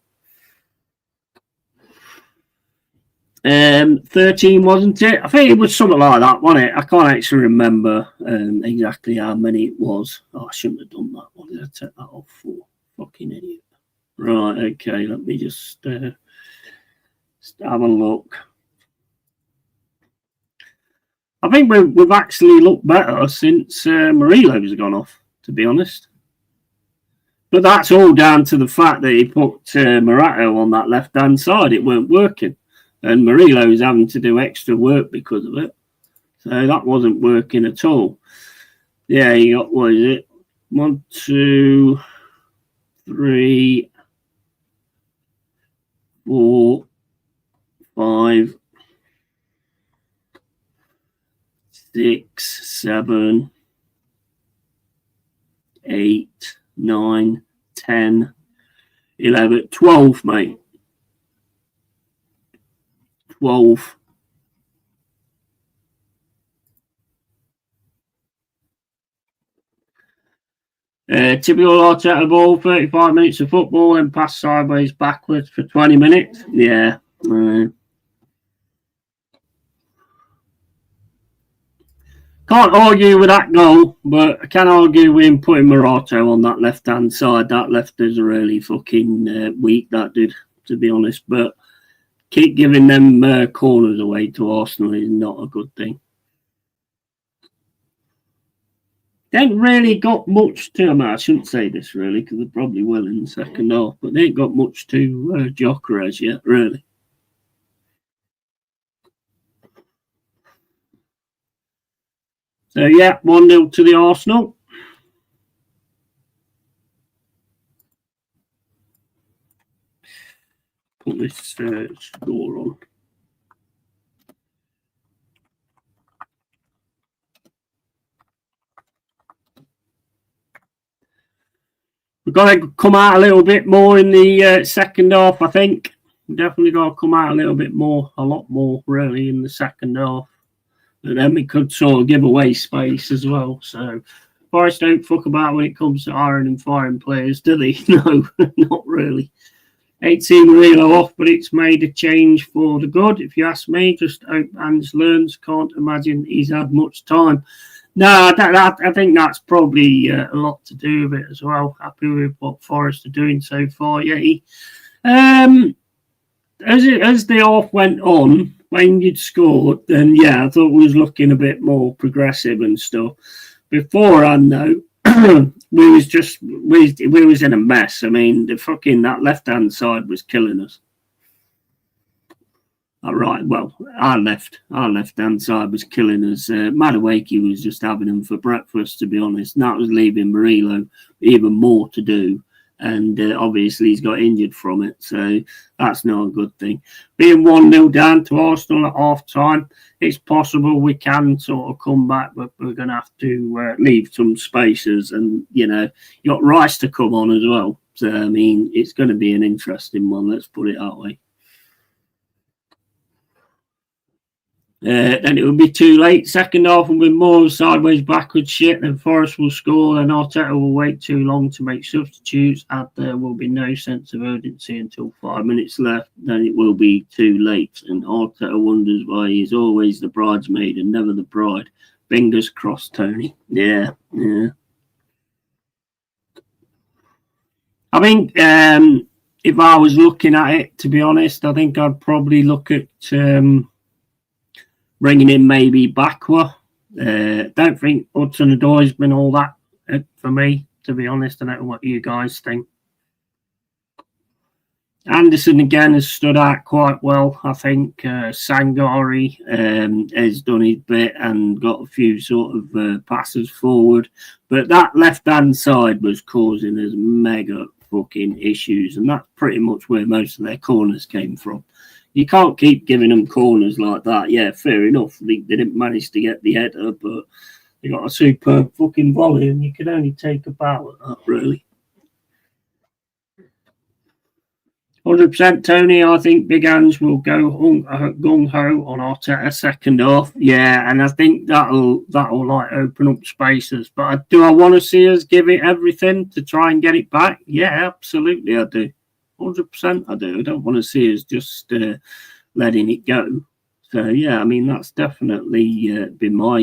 13, wasn't it? I think it was something like that, wasn't it? I can't actually remember exactly how many it was. Oh, I shouldn't have done that. What did I take that off for? Fucking idiot. Right, okay, let me just have a look. I think we've actually looked better since Murilo's gone off, to be honest. But that's all down to the fact that he put Morato on that left-hand side. It weren't working. And Murilo's having to do extra work because of it. So that wasn't working at all. Yeah, you got, what is it? 1, 2, 3, 4, 5, 6, 7, 8, 9, 10, 11, 12, mate. 12. Typical Arteta ball, 35 minutes of football and pass sideways backwards for 20 minutes. Yeah. Can't argue with that goal, but I can argue with him putting Morato on that left-hand side. That left us really fucking weak, that did, to be honest. But keep giving them corners away to Arsenal is not a good thing. They ain't really got much to them. I shouldn't say this really, because they probably will in the second half, but they ain't got much to Gyökeres yet, really. So, yeah, 1-0 to the Arsenal. Put this score on. We've got to come out a little bit more in the second half, I think. We've definitely got to come out a little bit more, a lot more, really, in the second half. But then we could sort of give away space as well. So, Forest don't fuck about when it comes to iron and firing players, do they? No, not really. 18 Relo off, but it's made a change for the good, if you ask me. Just hope Ange learns. Can't imagine he's had much time. No, I think that's probably a lot to do with it as well. Happy with what Forest are doing so far. Yeah, as the half went on, when you'd scored, then yeah, I thought we was looking a bit more progressive and stuff. Beforehand, though, we was in a mess. I mean, that left hand side was killing us. Right, well, our left hand side was killing us. Madueke was just having them for breakfast, to be honest. And that was leaving Murillo even more to do. And obviously he's got injured from it, so that's not a good thing. Being 1-0 down to Arsenal at half time, it's possible we can sort of come back, but we're going to have to leave some spaces. And, you know, you got Rice to come on as well. So, I mean, it's going to be an interesting one, let's put it that way. Then it would be too late. Second half will be more sideways, backwards shit. Then Forest will score. Then Arteta will wait too long to make substitutes. And there will be no sense of urgency until 5 minutes left. Then it will be too late. And Arteta wonders why he's always the bridesmaid and never the bride. Fingers crossed, Tony. Yeah. I think if I was looking at it, to be honest, I think I'd probably look at bringing in maybe Bakwa. Don't think Hudson-Odoi's been all that for me, to be honest. I don't know what you guys think. Anderson again has stood out quite well. I think Sangari has done his bit and got a few sort of passes forward. But that left-hand side was causing us mega fucking issues. And that's pretty much where most of their corners came from. You can't keep giving them corners like that. Yeah, fair enough. They didn't manage to get the header, but they got a superb fucking volley, and you can only take a bow at that, really. 100% Tony, I think Big Ange will go gung-ho on Arteta second half. Yeah, and I think that'll like open up spaces. But do I want to see us give it everything to try and get it back? Yeah, absolutely I do. 100% I do. I don't want to see us just letting it go. So, yeah, I mean, that's definitely been my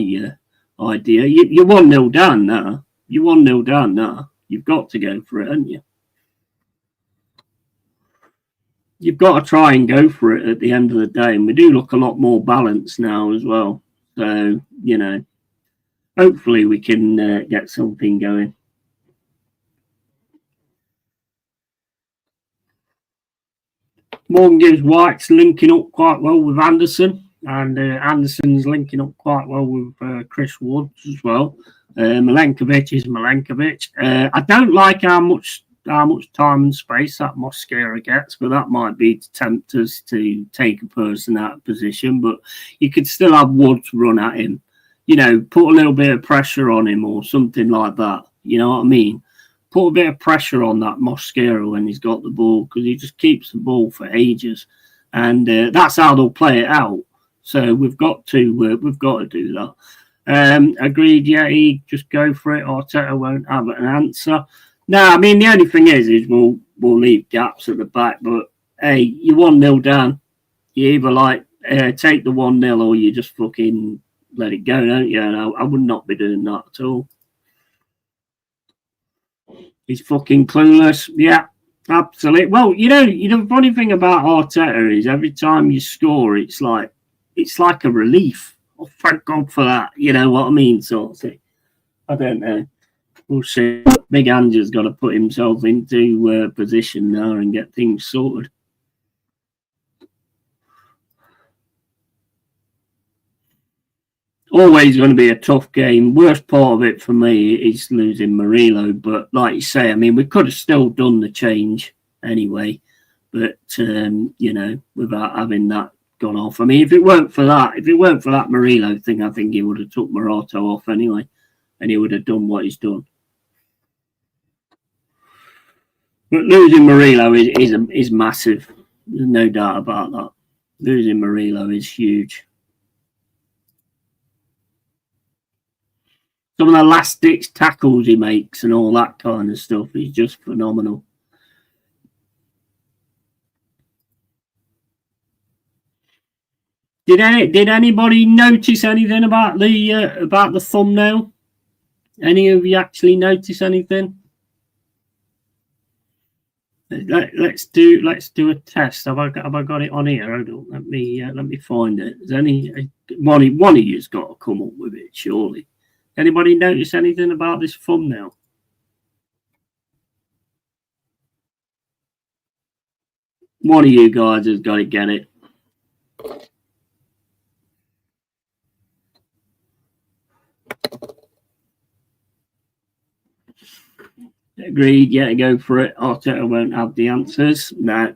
idea. You're 1-0 down now. You're 1-0 down now. You've got to go for it, haven't you? You've got to try and go for it at the end of the day. And we do look a lot more balanced now as well. So, you know, hopefully we can get something going. Morgan gives White's linking up quite well with Anderson, and Anderson's linking up quite well with Chris Woods as well. Milenkovic is Milenkovic. I don't like how much time and space that Mosquera gets, but that might be to tempt us to take a person out of position. But you could still have Woods run at him, you know, put a little bit of pressure on him or something like that. You know what I mean? Put a bit of pressure on that Mosquera when he's got the ball, because he just keeps the ball for ages, and that's how they'll play it out. So we've got to do that. Agreed, yeah, just go for it. Arteta won't have an answer. No, I mean the only thing is we'll leave gaps at the back. But hey, you're 1-0 down. You either like take the 1-0 or you just fucking let it go, don't you? And I would not be doing that at all. He's fucking clueless. Yeah, absolutely. Well, the funny thing about Arteta is every time you score, it's like a relief. Oh, thank God for that. You know what I mean, sort of thing. I don't know. We'll see. Big Ange's got to put himself into position now and get things sorted. Always going to be a tough game. Worst part of it for me is losing Murillo, but like you say, I mean, we could have still done the change anyway, but without having that gone off. I mean, if it weren't for that Murillo thing, I think he would have took Morata off anyway, and he would have done what he's done. But losing Murillo is massive. There's no doubt about that. Losing Murillo is huge. Some of the last-ditch tackles he makes and all that kind of stuff is just phenomenal. Did anybody notice anything about the thumbnail? Any of you actually notice anything? Let's do a test. Have I got it on here? Hold on. Let me find it. Is one of you's got to come up with it, surely. Anybody notice anything about this thumbnail? One of you guys has got to get it. Agreed. Yeah, go for it. Arteta won't have the answers. No.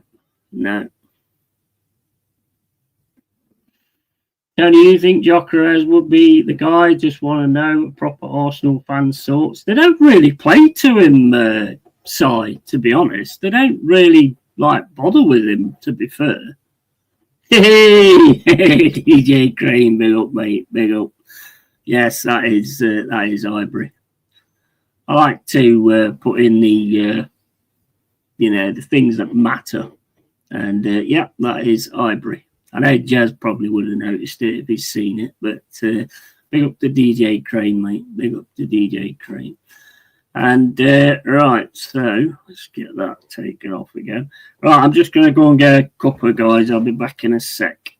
Tony, you think Gyökeres would be the guy? Just want to know, a proper Arsenal fan sorts. They don't really play to him, side, to be honest. They don't really bother with him, to be fair. Hey, DJ Crane, big up, mate, big up. Yes, that is Ivory. I like to put in the things that matter, and that is Ivory. I know Jazz probably would have noticed it if he's seen it, but big up to DJ Crane, mate. Big up to DJ Crane. And right, so let's get that taken off again. Right, I'm just going to go and get a cuppa, guys. I'll be back in a sec.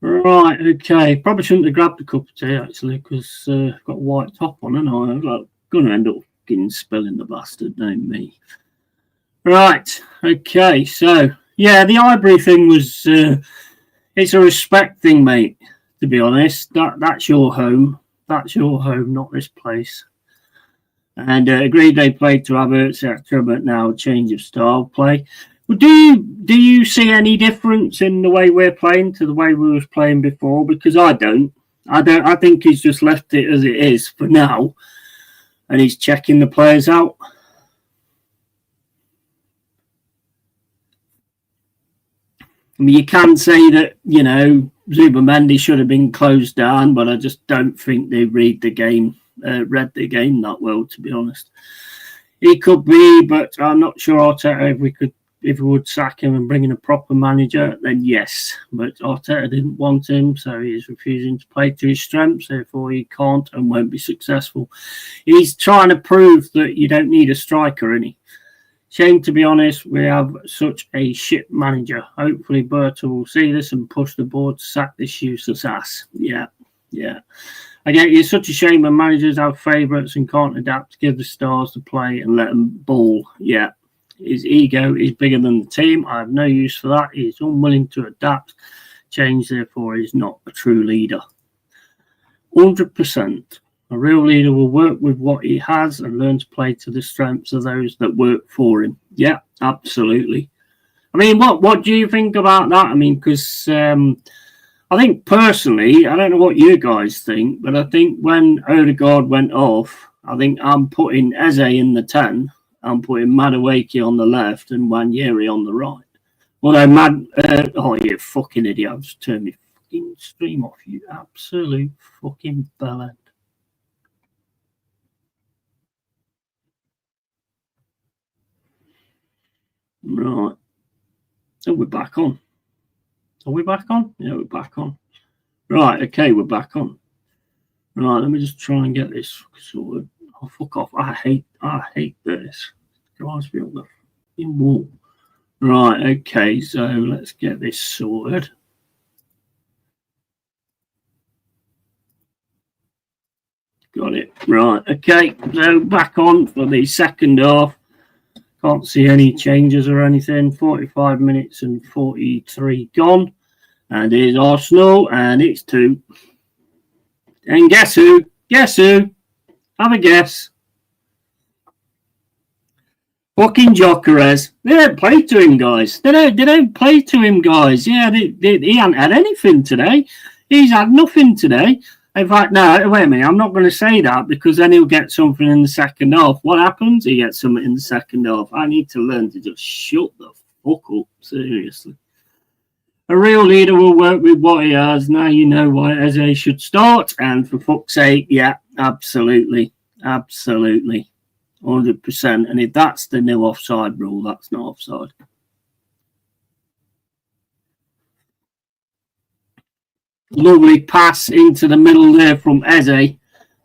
Right, okay. Probably shouldn't have grabbed a cup of tea, actually, because I've got a white top on, and I'm going to end up fucking spilling the bastard, don't me. Right, okay. So, yeah, the Ivory thing was... it's a respect thing, mate, to be honest. That's your home. That's your home, not this place. And agreed they played to Abbott, etc., but now change of style play. Well, do you see any difference in the way we're playing to the way we was playing before? Because I don't. I think he's just left it as it is for now, and he's checking the players out. I mean, you can say that, you know, Zubamendi should have been closed down, but I just don't think they read the game that well, to be honest. He could be, but I'm not sure Arteta, if we would sack him and bring in a proper manager, then yes. But Arteta didn't want him, so he's refusing to play to his strengths, therefore he can't and won't be successful. He's trying to prove that you don't need a striker, isn't he? Shame, to be honest, we have such a shit manager. Hopefully Berta will see this and push the board to sack this useless ass. Yeah. Again, it's such a shame when managers have favourites and can't adapt to give the stars to play and let them ball. Yeah. His ego is bigger than the team. I have no use for that. He's unwilling to adapt, change, therefore he's not a true leader. 100%. A real leader will work with what he has and learn to play to the strengths of those that work for him. Yeah, absolutely. I mean, what do you think about that? I mean, because I think personally, I don't know what you guys think, but I think when Odegaard went off, I think I'm putting Eze in the 10. I'm putting Madueke on the left and Wanyeri on the right. Although oh, you fucking idiot. I've just turned my fucking stream off, you absolute fucking bellend. Right. So we're back on. Are we back on? Yeah, we're back on. Right, okay, we're back on. Right, let me just try and get this sorted. Oh, fuck off. I hate this. It drives me up the fucking wall. Right, okay, so let's get this sorted. Got it. Right, okay, so back on for the second half. Can't see any changes or anything. 45 minutes and 43 gone. And here's Arsenal, and it's 2. And guess who? Guess who? Have a guess. Fucking Gyökeres. They don't play to him, guys. They don't play to him, guys. Yeah, he hasn't had anything today. He's had nothing today. In fact, no, wait a minute. I'm not going to say that because then he'll get something in the second half. What happens? He gets something in the second half. I need to learn to just shut the fuck up. Seriously. A real leader will work with what he has. Now you know why Eze should start. And for fuck's sake, yeah, absolutely. Absolutely. 100%. And if that's the new offside rule, that's not offside. Lovely pass into the middle there from Eze.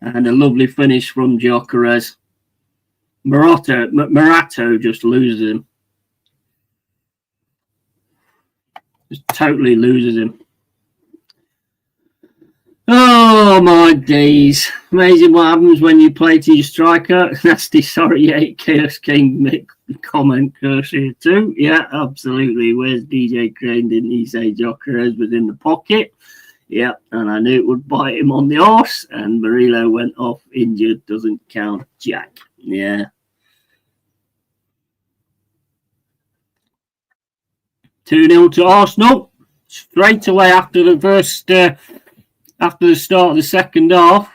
And a lovely finish from Gyökeres. Morato just loses him. Just totally loses him. Oh, my days. Amazing what happens when you play to your striker. Nasty, sorry, yeah, Chaos King comment curse here too. Yeah, absolutely. Where's DJ Crane? Didn't he say Gyökeres was in the pocket? Yeah, and I knew it would bite him on the arse. And Murillo went off injured. Doesn't count jack. Yeah. 2-0 to Arsenal. Straight away after the after the start of the second half.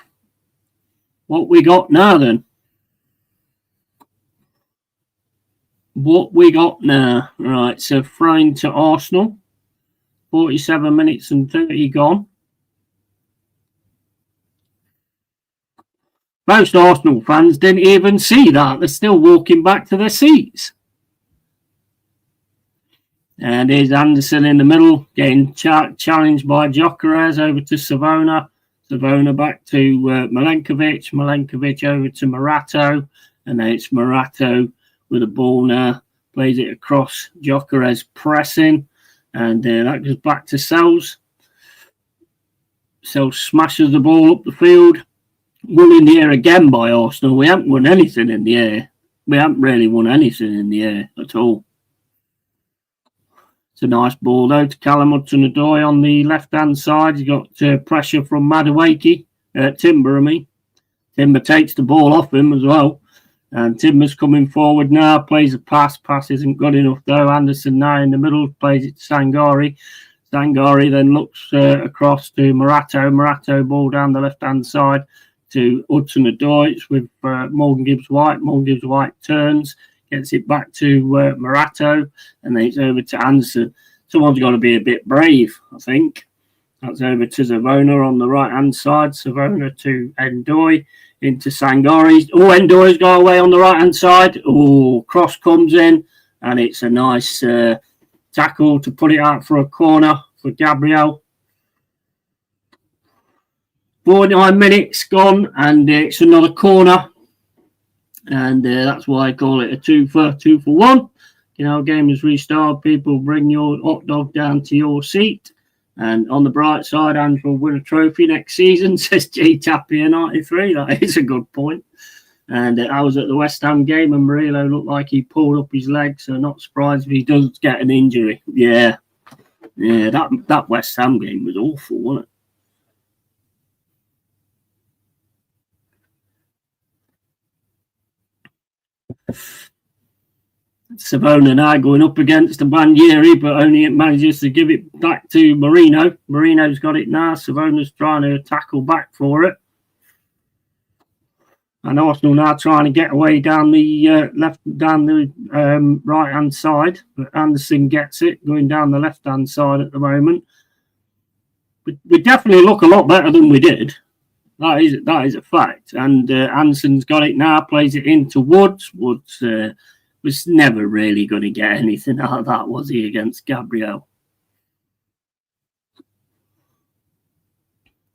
What we got now then? What we got now? Right, so throwing to Arsenal. 47 minutes and 30 gone. Most Arsenal fans didn't even see that. They're still walking back to their seats. And here's Anderson in the middle, getting challenged by Gyökeres over to Savona. Savona back to Milenkovic. Milenkovic over to Morato. And then it's Morato with the ball now. Plays it across. Gyökeres pressing. And that goes back to Sells. Sels smashes the ball up the field. Won in the air again by Arsenal. We haven't won anything in the air. We haven't really won anything in the air at all. It's a nice ball, though, to Callum Hudson-Odoi on the left-hand side. He's got pressure from Timber, I mean. Timber takes the ball off him as well. And Timber's coming forward now, plays a pass. Pass isn't good enough, though. Anderson now in the middle, plays it to Sangari. Sangari then looks across to Morato. Morato ball down the left-hand side to Hudson-Odoi. It's with Morgan Gibbs-White. Morgan Gibbs-White turns, gets it back to Morato, and then it's over to Anderson. Someone's got to be a bit brave, I think. That's over to Savona on the right-hand side. Savona to Endoi, into Sangari. Oh, Endoi's got away on the right-hand side. Oh, cross comes in, and it's a nice tackle to put it out for a corner for Gabriel. 49 minutes gone, and it's another corner, and that's why I call it a 2 for 1. You know, game is restarted. People bring your hot dog down to your seat, and on the bright side, Ange will win a trophy next season, says G Tappier 93. That is a good point. And I was at the West Ham game, and Murillo looked like he pulled up his leg, so not surprised if he does get an injury. Yeah, that West Ham game was awful, wasn't it? Savona now going up against the Bandieri, but only it manages to give it back to Marino. Marino's got it now. Savona's trying to tackle back for it. And Arsenal now trying to get away down the right-hand side. But Anderson gets it, going down the left-hand side at the moment. We definitely look a lot better than we did. That is a fact. And Anderson's got it now, plays it into Woods. Woods was never really going to get anything out of that, was he, against Gabriel?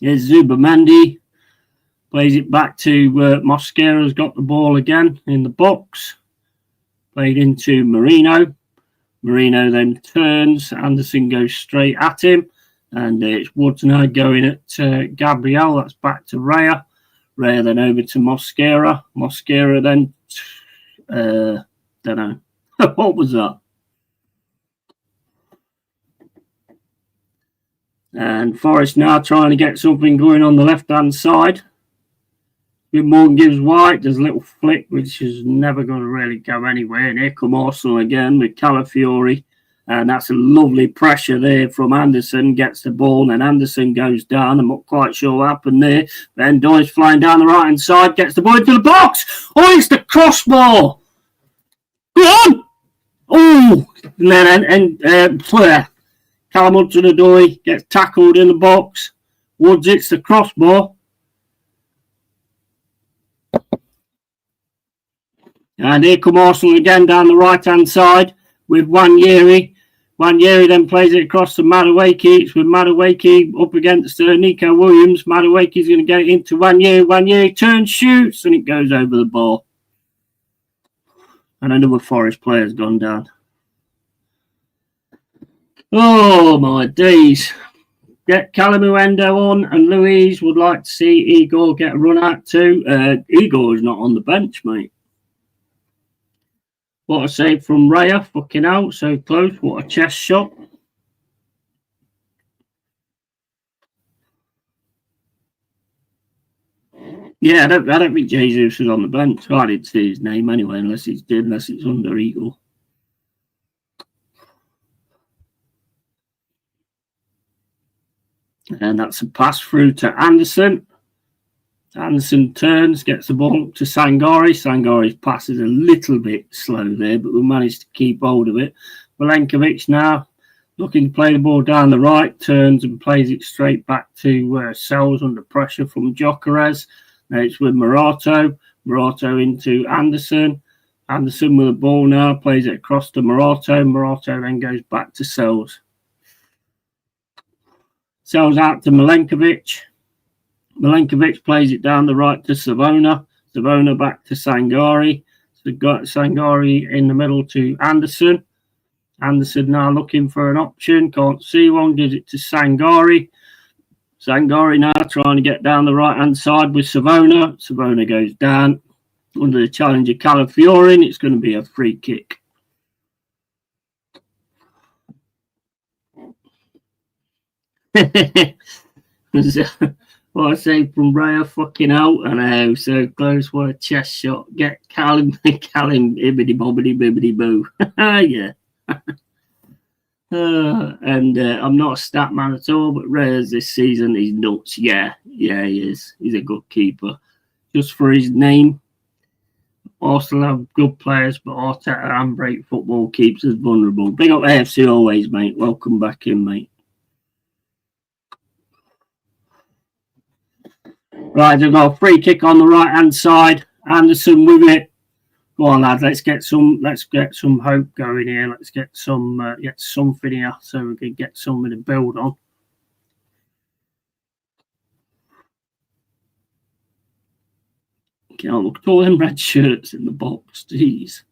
Here's Zubamendi. Plays it back to Mosquera's got the ball again in the box. Played into Marino. Marino then turns. Anderson goes straight at him. And it's Woods now going at Gabriel. That's back to Raya. Raya then over to Mosquera. Mosquera then... don't know. What was that? And Forrest now trying to get something going on the left-hand side. With Morgan Gibbs-White, there's a little flick, which is never going to really go anywhere. And here come Arsenal again with Calafiori. And that's a lovely pressure there from Anderson. Gets the ball, and Anderson goes down. I'm not quite sure what happened there. Then Doy's flying down the right-hand side. Gets the ball into the box. Oh, it's the crossbar. Go on! Oh! And then Callum Hudson-Odoi gets tackled in the box. Woods hits the crossbar. And here come Arsenal again down the right-hand side with Wanyeri. Wanyeri then plays it across to Madueke. It's with Madueke up against Nico Williams. Madueke's going to get it into Wanyeri. Wanyeri turns, shoots, and it goes over the bar. And another Forest player's gone down. Oh, my days. Get Calamuendo on, and Louise would like to see Igor get a run out too. Igor is not on the bench, mate. What a save from Raya. Fucking hell, so close. What a chest shot. Yeah, I don't think Jesus was on the bench. I didn't see his name anyway, unless it's under Eagle. And that's a pass through to Anderson. Anderson turns, gets the ball up to Sangari. Sangari's pass is a little bit slow there, but we managed to keep hold of it. Milenkovic now looking to play the ball down the right, turns and plays it straight back to Sells under pressure from Gyökeres. Now it's with Morato. Morato into Anderson. Anderson with the ball now, plays it across to Morato. Morato then goes back to Sells. Sells out to Milenkovic. Milenkovic plays it down the right to Savona. Savona back to Sangari. So got Sangari in the middle to Anderson. Anderson now looking for an option. Can't see one. Gives it to Sangari. Sangari now trying to get down the right-hand side with Savona. Savona goes down under the challenge of Calafiore. It's going to be a free kick. What I say from Raya, fucking out, and how so close, what a chest shot. Get Callum, ibbity bobbity bibbity boo. Yeah. And I'm not a stat man at all, but Raya's this season, he's nuts. Yeah, he is. He's a good keeper. Just for his name, Arsenal have good players, but Arteta and break football keeps us vulnerable. Big up AFC always, mate. Welcome back in, mate. Right, they've got a free kick on the right hand side. Anderson with it. Go on, lads. Let's get some hope going here. Let's get something here so we can get something to build on. Okay, look at all them red shirts in the box. Jeez.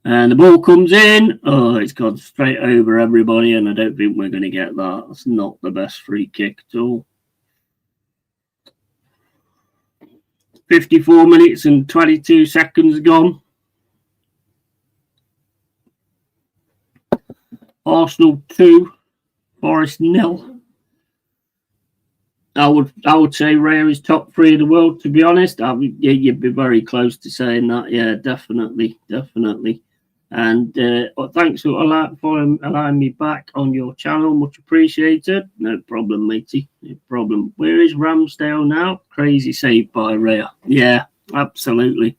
And the ball comes in. Oh, it's gone straight over everybody, and I don't think we're going to get that. That's not the best free kick at all. 54 minutes and 22 seconds gone. Arsenal 2, Forest 0. I would say Raya is top 3 in the world, to be honest. You'd be very close to saying that. Yeah, definitely. And thanks for allowing me back on your channel. Much appreciated. No problem, matey. No problem. Where is Ramsdale now? Crazy save by Raya. Yeah, absolutely.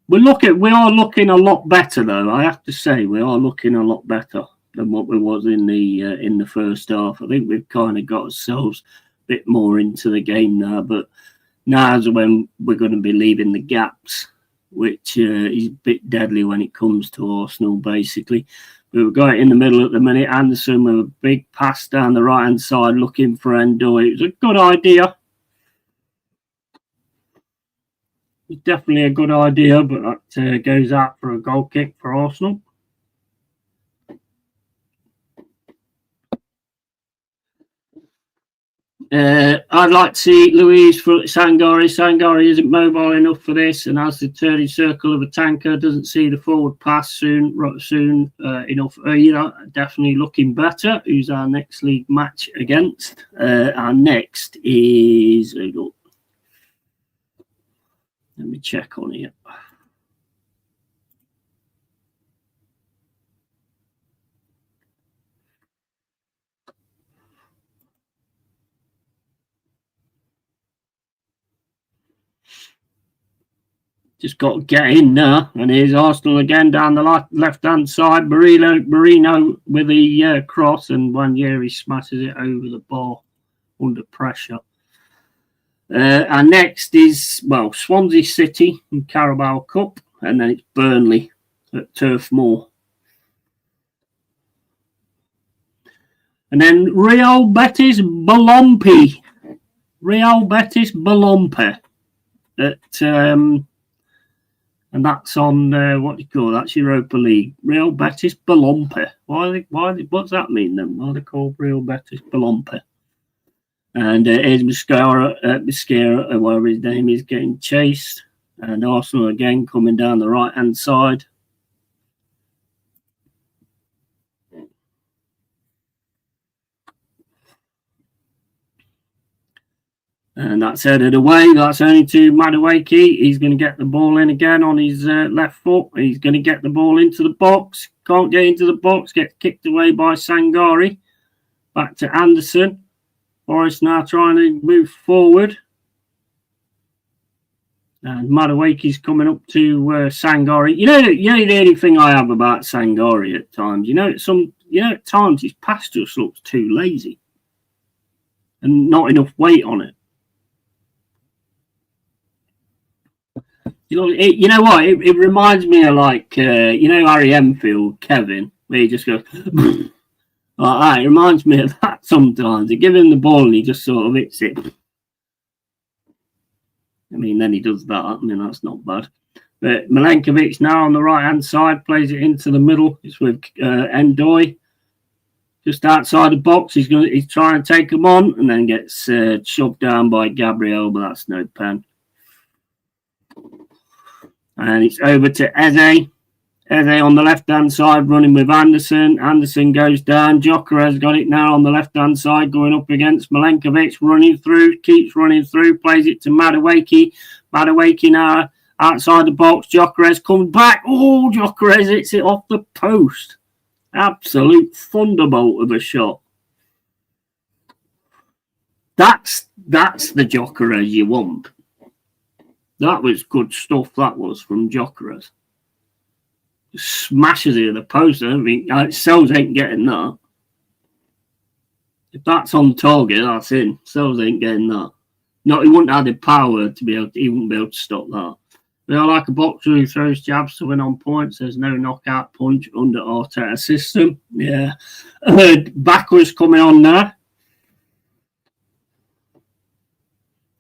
We are looking a lot better, though. I have to say, we are looking a lot better than what we was in the first half. I think we've kind of got ourselves a bit more into the game now, but now's when we're going to be leaving the gaps, which is a bit deadly when it comes to Arsenal, basically. But we've got it in the middle at the minute. Anderson with a big pass down the right-hand side looking for Endo. It was a good idea. It's definitely a good idea, but that goes out for a goal kick for Arsenal. I'd like to see Louise for Sangari. Sangari isn't mobile enough for this, and as the turning circle of a tanker, doesn't see the forward pass soon enough. Definitely looking better. Who's our next league match against? Our next is. Let me check on here. Just got to get in now. And here's Arsenal again down the left-hand side. Marino with the cross, and Wanyeri smashes it over the bar under pressure. And next is, Swansea City in Carabao Cup, and then it's Burnley at Turf Moor. And then Real Betis Balompi. And that's on, that's Europa League. Real Betis Balompi. What's that mean then? Why are they called Real Betis Balompi? And here's Mascara, whatever his name is, getting chased. And Arsenal again coming down the right-hand side. And that's headed away. That's only to Madueke. He's going to get the ball in again on his left foot. He's going to get the ball into the box. Can't get into the box. Gets kicked away by Sangari. Back to Anderson. Forrest now trying to move forward. And Madueke's coming up to Sangari. You know the only thing I have about Sangari at times. At times his pass just looks too lazy. And not enough weight on it. You know what? It reminds me of Harry Enfield, Kevin, where he just goes like that. It reminds me of that sometimes. You give him the ball and he just sort of hits it. I mean, then he does that. I mean, that's not bad. But Milenkovic now on the right-hand side plays it into the middle. It's with Endoy. just outside the box. He's trying to take him on, and then gets shoved down by Gabriel, but that's no pen. And it's over to Eze. Eze on the left-hand side, running with Anderson. Anderson goes down. Jokeres got it now on the left-hand side, going up against Milenkovic, running through, keeps running through, plays it to Madueke. Madueke now outside the box. Jokeres comes back. Oh, Jokeres hits it off the post. Absolute thunderbolt of a shot. That's the Jokeres you want. That was good stuff, that was, from Jokeres. Smashes it at the post. I mean, Sells ain't getting that. If that's on target, that's in. Sells ain't getting that. No, he wouldn't have the power to be able to, he wouldn't be able to stop that. But I like a boxer who throws jabs to win on points. There's no knockout punch under Arteta system. Yeah. Backwards coming on now.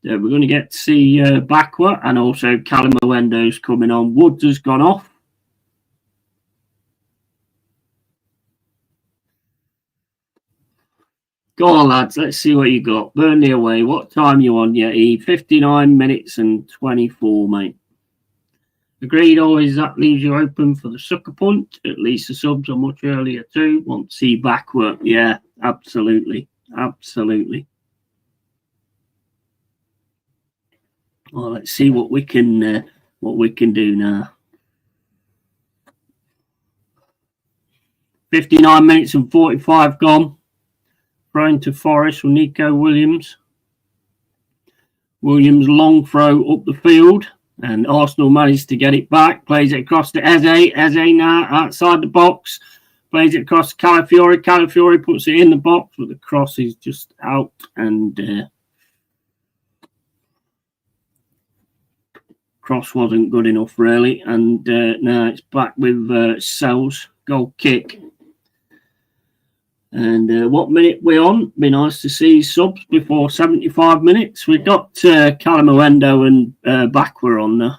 Yeah, we're going to get to see Bakwa, and also Callum Owendo's coming on. Woods has gone off. Go on, lads. Let's see what you got. Burnley away. What time you on, Yeti? 59 minutes and 24, mate. Agreed, always that leaves you open for the sucker punch. At least the subs are much earlier too. Want to see Bakwa? Yeah, absolutely. Absolutely. Well, let's see what we can do now. 59 minutes and 45 gone. Thrown to Forest from Nico Williams. Williams long throw up the field, and Arsenal managed to get it back. Plays it across to Eze. Eze now outside the box. Plays it across to Calafiori. Calafiori puts it in the box, but the cross is just out, and cross wasn't good enough, really. And now it's back with Sells. Goal kick. And what minute we're on? Be nice to see subs before 75 minutes. We've got Callum Owendo and Bakwa on there.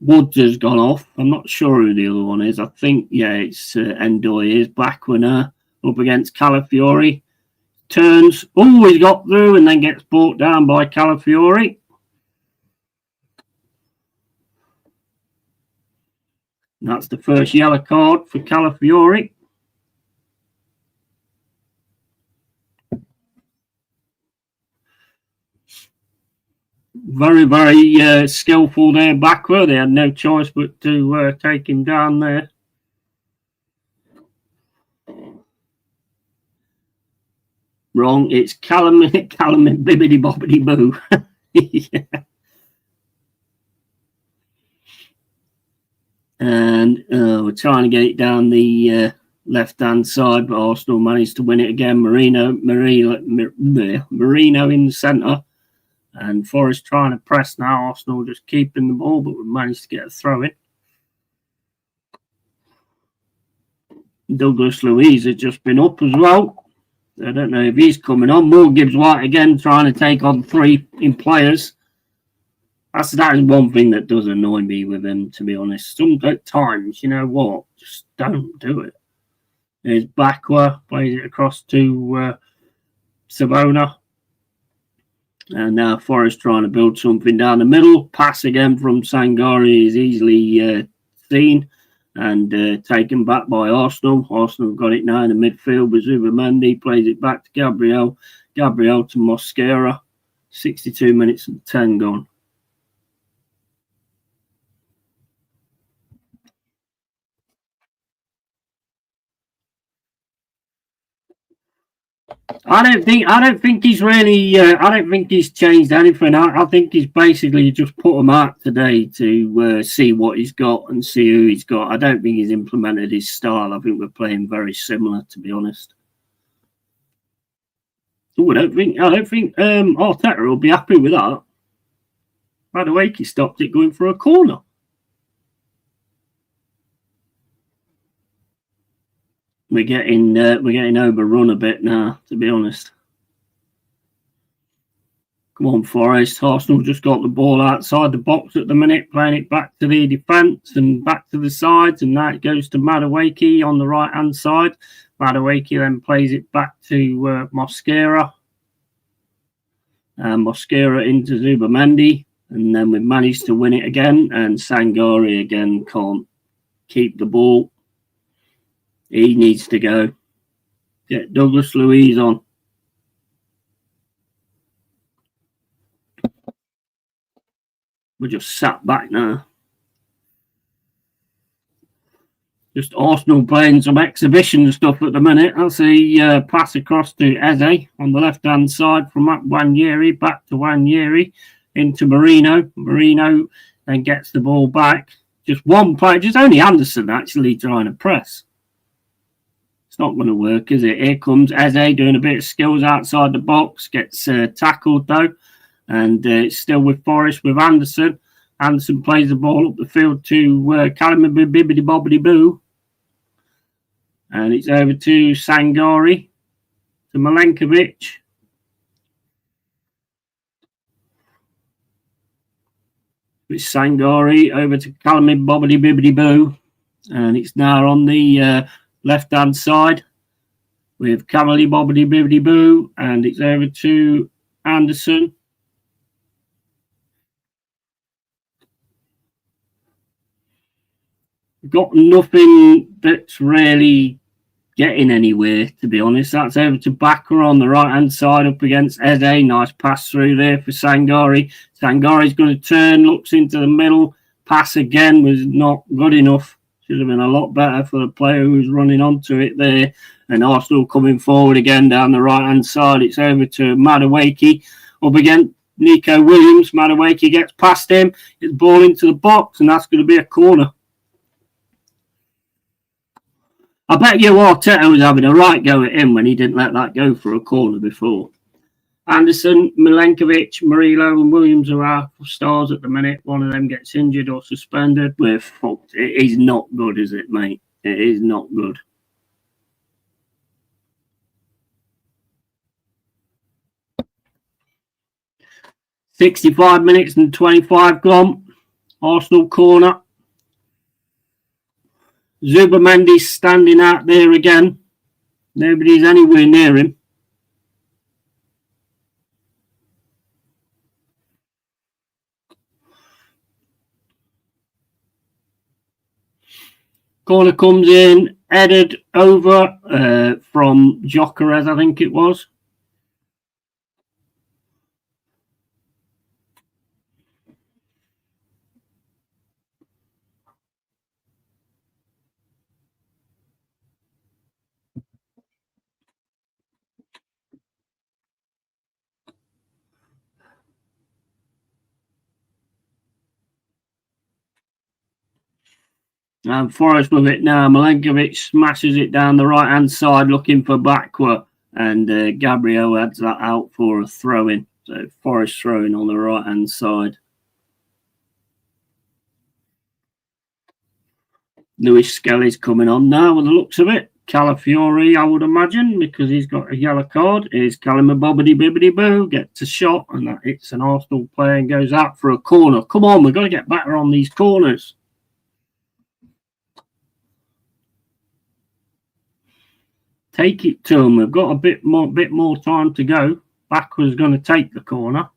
Woods has gone off. I'm not sure who the other one is. I think, yeah, it's Endoy is. Bakwa now up against Calafiori. Turns. Oh, he's got through and then gets brought down by Calafiori. That's the first yellow card for Calafiori. Very, very skillful there, Bakwa. They had no choice but to take him down there. Wrong. It's Callum and Bibbidi Bobbidi Boo. Yeah. And we're trying to get it down the left-hand side, but Arsenal managed to win it again. Marino in the centre. And Forest trying to press now. Arsenal just keeping the ball, but we managed to get a throw in. Douglas Luiz has just been up as well. I don't know if he's coming on. Moore Gibbs White again trying to take on 3 in players. That is one thing that does annoy me with him, to be honest. Sometimes, you know what? Just don't do it. There's Bakwa, plays it across to Savona. And now Forest trying to build something down the middle. Pass again from Sangari is easily seen and taken back by Arsenal. Arsenal got it now in the midfield with Zubamendi. Plays it back to Gabriel. Gabriel to Mosquera. 62 minutes and 10 gone. I don't think he's really. I don't think he's changed anything. I think he's basically just put him out today to see what he's got and see who he's got. I don't think he's implemented his style. I think we're playing very similar, to be honest. Oh, I don't think Arteta will be happy with that. By the way, he stopped it going for a corner. We're getting overrun a bit now, to be honest. Come on, Forest. Arsenal just got the ball outside the box at the minute, playing it back to the defence and back to the sides. And now it goes to Madueke on the right-hand side. Madueke then plays it back to Mosquera. And Mosquera into Zubamendi. And then we've managed to win it again. And Sangari again can't keep the ball. He needs to go. Get Douglas Luiz on. We're just sat back now. Just Arsenal playing some exhibition stuff at the minute. That's a pass across to Eze on the left-hand side from Wanyeri back to Wanyeri into Marino. Marino then gets the ball back. Just one player, just only Anderson actually trying to press. It's not going to work, is it? Here comes Eze doing a bit of skills outside the box. Gets tackled though. And it's still with Forest with Anderson. Anderson plays the ball up the field to Callum Bibbidi Bobbidi Boo. And it's over to Sangari, to Milenkovic. It's Sangari over to Callum Bobbidi Bibbidi Boo. And it's now on the left-hand side with Camely Bobbidi Bibbidi Boo. And it's over to Anderson. Got nothing that's really getting anywhere, to be honest. That's over to Bakker on the right-hand side up against Eze. Nice pass through there for Sangari. Sangari's going to turn, looks into the middle. Pass again was not good enough. Should have been a lot better for the player who was running onto it there. And Arsenal coming forward again down the right-hand side. It's over to Madueke up against Nico Williams. Madueke gets past him. Gets the ball into the box, and that's going to be a corner. I bet you Arteta was having a right go at him when he didn't let that go for a corner before. Anderson, Milenkovic, Murillo and Williams are our stars at the minute. One of them gets injured or suspended. We're fucked. It is not good, is it, mate? It is not good. "65 minutes and 25 gone. Arsenal corner. Zubamendi's standing out there again. Nobody's anywhere near him. Corner comes in, headed over from Gyökeres, I think it was. And Forest with it now. Milenkovic smashes it down the right-hand side looking for Bakker. And Gabriel adds that out for a throw-in. So Forest throwing on the right-hand side. Lewis Skelly's coming on now with the looks of it. Calafiori, I would imagine, because he's got a yellow card. Here's Callum Bobbidi Bibbidi Boo, gets a shot, and that hits an Arsenal player and goes out for a corner. Come on, we've got to get better on these corners. Take it to them. We've got a bit more time to go. Bakker's going to take the corner.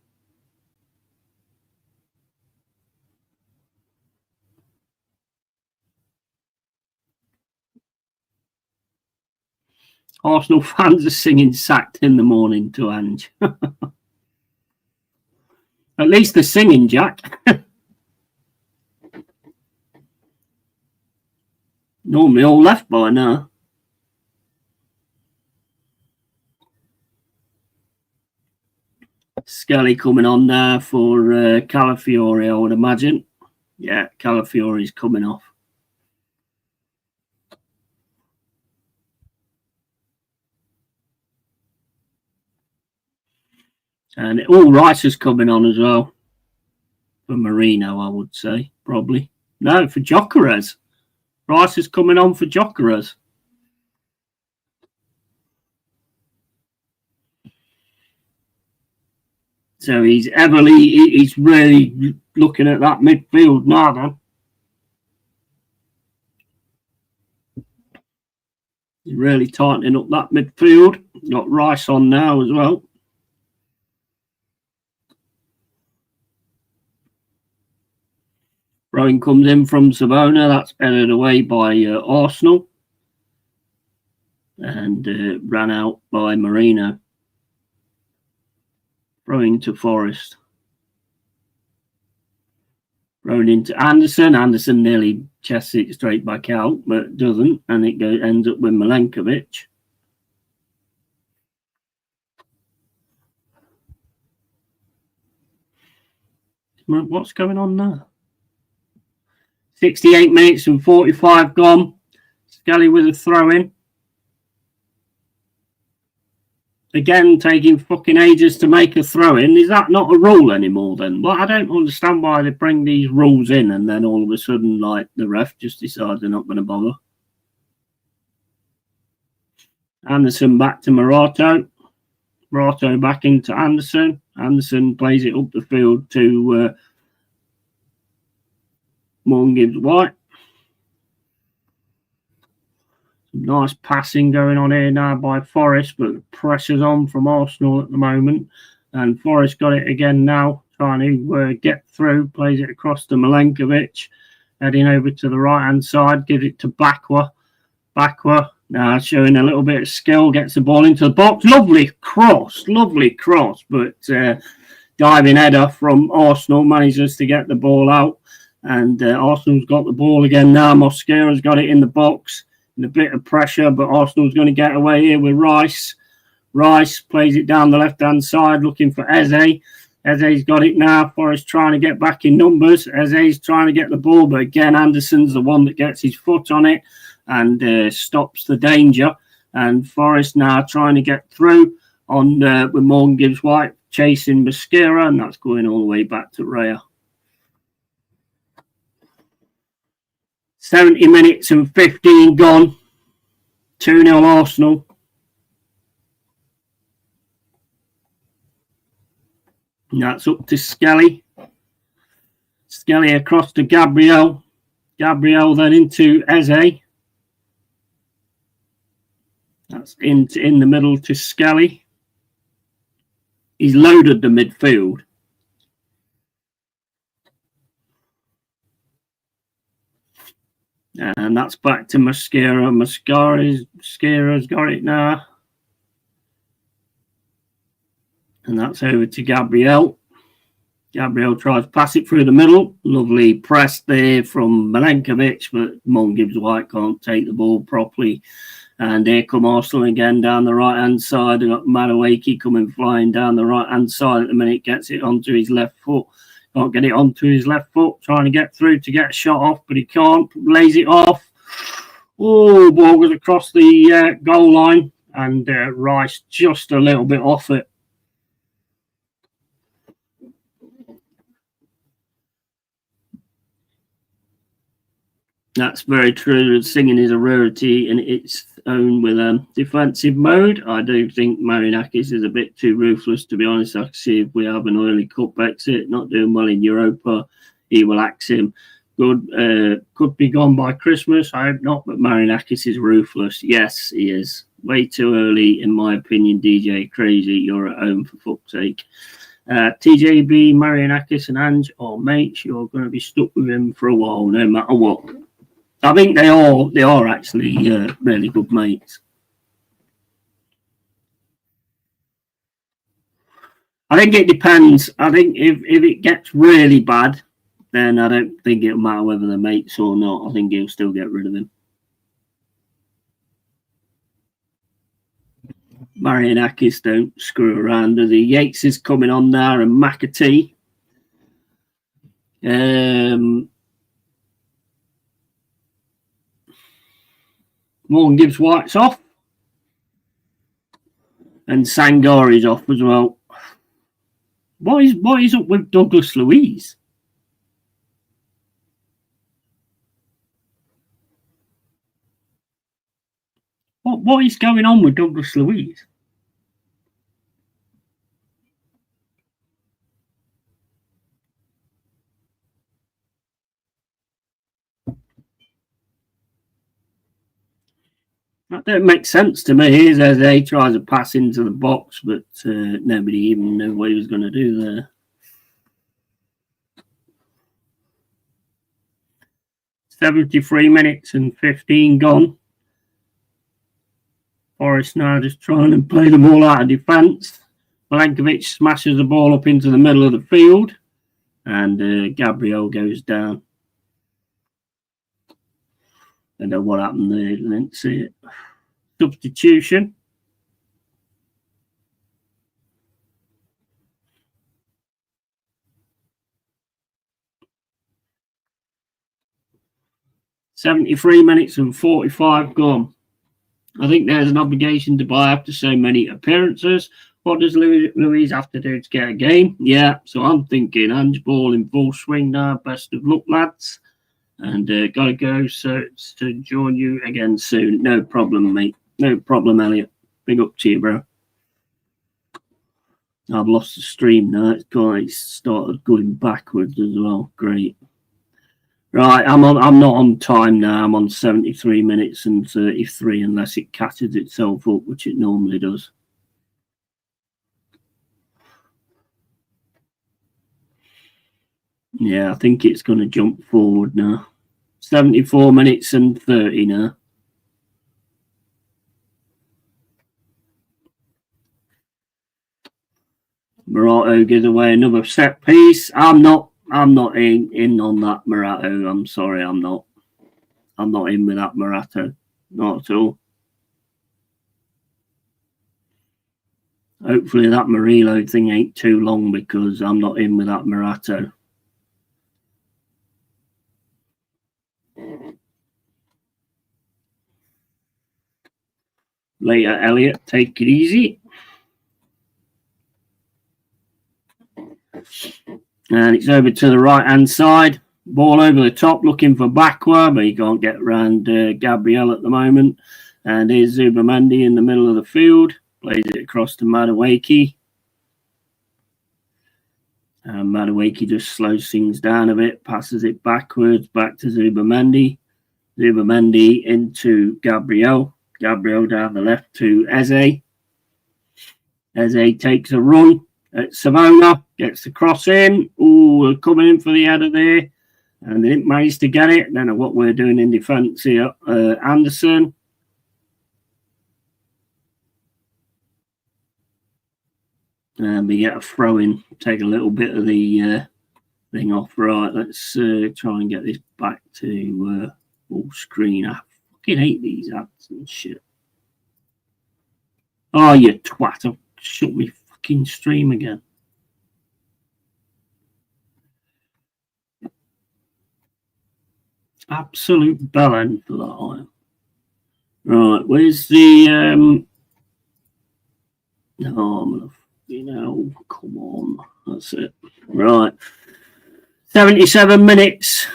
Arsenal fans are singing "Sacked in the Morning" to Ange. At least they're singing, Jack. Normally all left by now. Skelly coming on there for Calafiori, I would imagine. Yeah, Calafiori's coming off. And Rice is coming on as well. For Marino, I would say, probably. No, for Gyökeres. Rice is coming on for Gyökeres. So he's really looking at that midfield now then. He's really tightening up that midfield. Got Rice on now as well. Throwing comes in from Savona. That's headed away by Arsenal. And ran out by Marino. Throwing to Forest. Thrown into Anderson. Anderson nearly chests it straight back out, but doesn't, and it ends up with Milenkovic. What's going on now? 68 minutes and 45 gone. Scully with a throw in. Again, taking fucking ages to make a throw-in. Is that not a rule anymore then? Well, I don't understand why they bring these rules in and then all of a sudden, like, the ref just decides they're not going to bother. Anderson back to Morato. Morato back into Anderson. Anderson plays it up the field to Morgan Gibbs White. Nice passing going on here now by Forest, but the pressure's on from Arsenal at the moment. And Forest got it again now, trying to get through, plays it across to Milenkovic, heading over to the right-hand side, gives it to Bakwa. Bakwa now showing a little bit of skill, gets the ball into the box. Lovely cross, but diving header from Arsenal manages to get the ball out. And Arsenal's got the ball again now. Mosquera's got it in the box. A bit of pressure, but Arsenal's going to get away here with Rice. Rice plays it down the left-hand side, looking for Eze. Eze's got it now. Forest trying to get back in numbers. Eze's trying to get the ball, but again, Anderson's the one that gets his foot on it and stops the danger. And Forest now trying to get through on with Morgan Gibbs White chasing Mosquera, and that's going all the way back to Raya. 70 minutes and 15 gone. 2-0 Arsenal. And that's up to Skelly. Skelly across to Gabriel. Gabriel then into Eze. That's in the middle to Skelly. He's loaded the midfield. And that's back to Mosquera. Mosquera's got it now. And that's over to Gabriel. Gabriel tries to pass it through the middle. Lovely press there from Milenkovic, but Morgan Gibbs White can't take the ball properly. And here come Arsenal again down the right-hand side. They've got Madueke coming flying down the right-hand side at the minute. Gets it onto his left foot. Can't get it onto his left foot. Trying to get through to get a shot off, but he can't. Lays it off. Oh, ball goes across the goal line. And Rice just a little bit off it. That's very true. Singing is a rarity in its own with defensive mode. I do think Marinakis is a bit too ruthless, to be honest. I can see if we have an early cup exit, not doing well in Europa, he will axe him. Good, could be gone by Christmas. I hope not, but Marinakis is ruthless. Yes, he is. Way too early, in my opinion. DJ Crazy, you're at home for fuck's sake. TJB, Marinakis and Ange are mates. You're going to be stuck with him for a while, no matter what. I think they are actually really good mates. I think it depends. I think if it gets really bad, then I don't think it'll matter whether they're mates or not. I think he'll still get rid of him. Marianakis don't screw around. The Yates is coming on there and McAtee. Morgan Gibbs White's off. And Sangari's off as well. What is up with Douglas Luiz? What is going on with Douglas Luiz? That don't make sense to me. Here's Eze tries to pass into the box, but nobody even knew what he was going to do there. 73 minutes and 15 gone. Forrest now just trying to play them all out of defence. Milenkovic smashes the ball up into the middle of the field, and Gabriel goes down. I don't know what happened there, didn't see it. Substitution. "73 minutes and 45 gone. I think there's an obligation to buy after so many appearances. What does Louise have to do to get a game? Yeah, so I'm thinking handball in full swing now. Best of luck, lads. And gotta go, so to join you again soon. No problem, mate. No problem, Elliot. Big up to you, bro. I've lost the stream now. It's started going backwards as well. Great. Right, I'm not on time now. I'm on 73 minutes and 33, unless it catches itself up, which it normally does. Yeah, I think it's going to jump forward now. 74 minutes and 30 now. Morato gives away another set piece. I'm not in on that Morato. I'm sorry, I'm not in with that Morato. Not at all. Hopefully that Murillo thing ain't too long, because I'm not in with that Morato. Later, Elliot. Take it easy. And it's over to the right-hand side. Ball over the top, looking for Bakwa, but he can't get around Gabriel at the moment. And here's Zubamendi in the middle of the field. Plays it across to Madueke. And Madueke just slows things down a bit, passes it backwards, back to Zubamendi. Zubamendi into Gabriel. Gabriel down the left to Eze. Eze takes a run at Savona, gets the cross in. Ooh, coming in for the header there. And they didn't manage to get it. Don't know what we're doing in defence here. Anderson. And we get a throw in. Take a little bit of the thing off. Right, let's try and get this back to full screen. I fucking hate these ads and shit. Oh, you twat. I've shut me fucking stream again. Absolute bellend for that iron. Right, where's the oh, I'm gonna, come on. That's it. Right. 77 minutes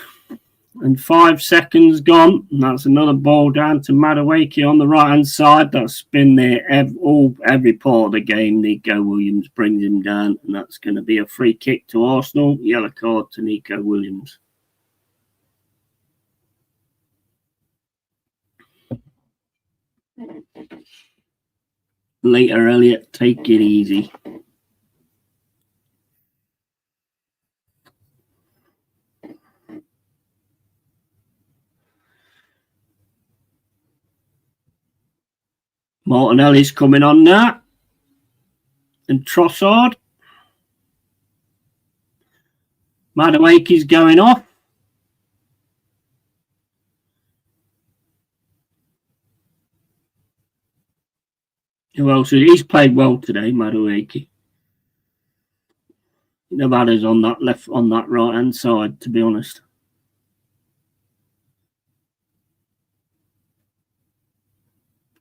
and 5 seconds gone. And that's another ball down to Madueke on the right-hand side. That's been there every part of the game. Nico Williams brings him down, and that's going to be a free kick to Arsenal. Yellow card to Nico Williams. Later, Elliot. Take it easy. Martinelli's coming on now. And Trossard. Madueke's going off. Who else? He's played well today, Madueke. Nevada's on that right hand side, to be honest.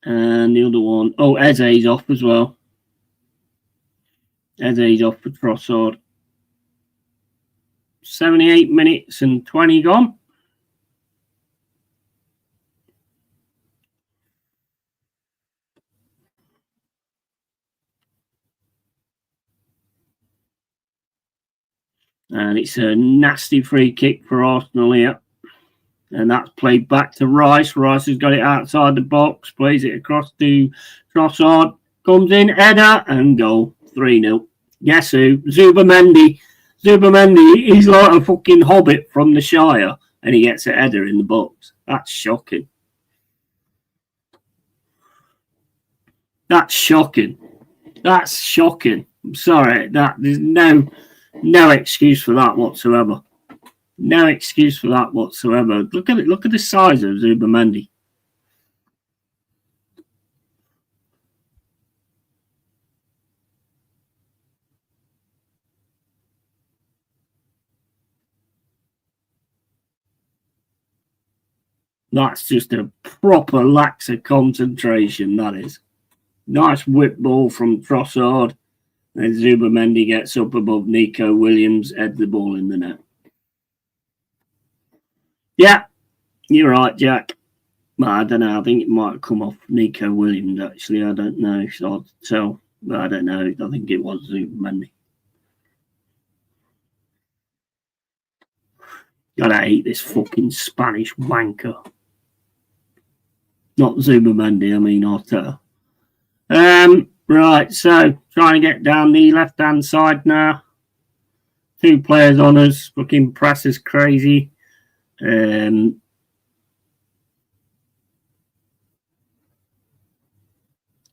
And the other one, Eze's off as well. Eze's off for Trossard. 78 minutes and 20 gone. And it's a nasty free kick for Arsenal here. And that's played back to Rice. Rice has got it outside the box, plays it across to Trossard, comes in, header, and goal. 3-0. Guess who? Zubamendi. Zubamendi, he's like a fucking hobbit from the Shire, and he gets a header in the box. That's shocking. That's shocking. That's shocking. I'm sorry. There's no excuse for that whatsoever. No excuse for that whatsoever. Look at it. Look at the size of Zubamendi. That's just a proper lax of concentration, that is. Nice whip ball from Trossard. And Zubamendi gets up above Nico Williams, heads the ball in the net. Yeah, you're right, Jack. Well, I don't know. I think it might have come off Nico Williams, actually. I don't know. It's hard to tell. But I don't know. I think it was Zubamendi. Gotta hate this fucking Spanish wanker. Not Zubamendi, I mean Arteta. Right, so trying to get down the left-hand side now. 2 players on us. Fucking press is crazy.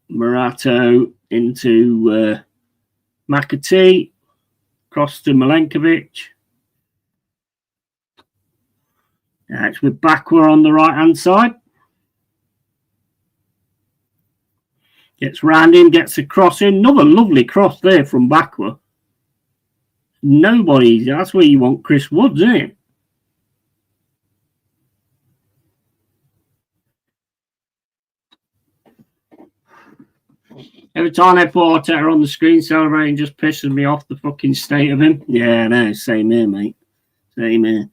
Morato into McAtee. Cross to Milenkovic. It's with Bakwa on the right-hand side. Gets round him, gets a cross in. Another lovely cross there from Bakwa. Nobody, that's where you want Chris Woods, isn't it? Every time I put Arteta on the screen celebrating just pisses me off the fucking state of him. Yeah, no, same here, mate. Same here.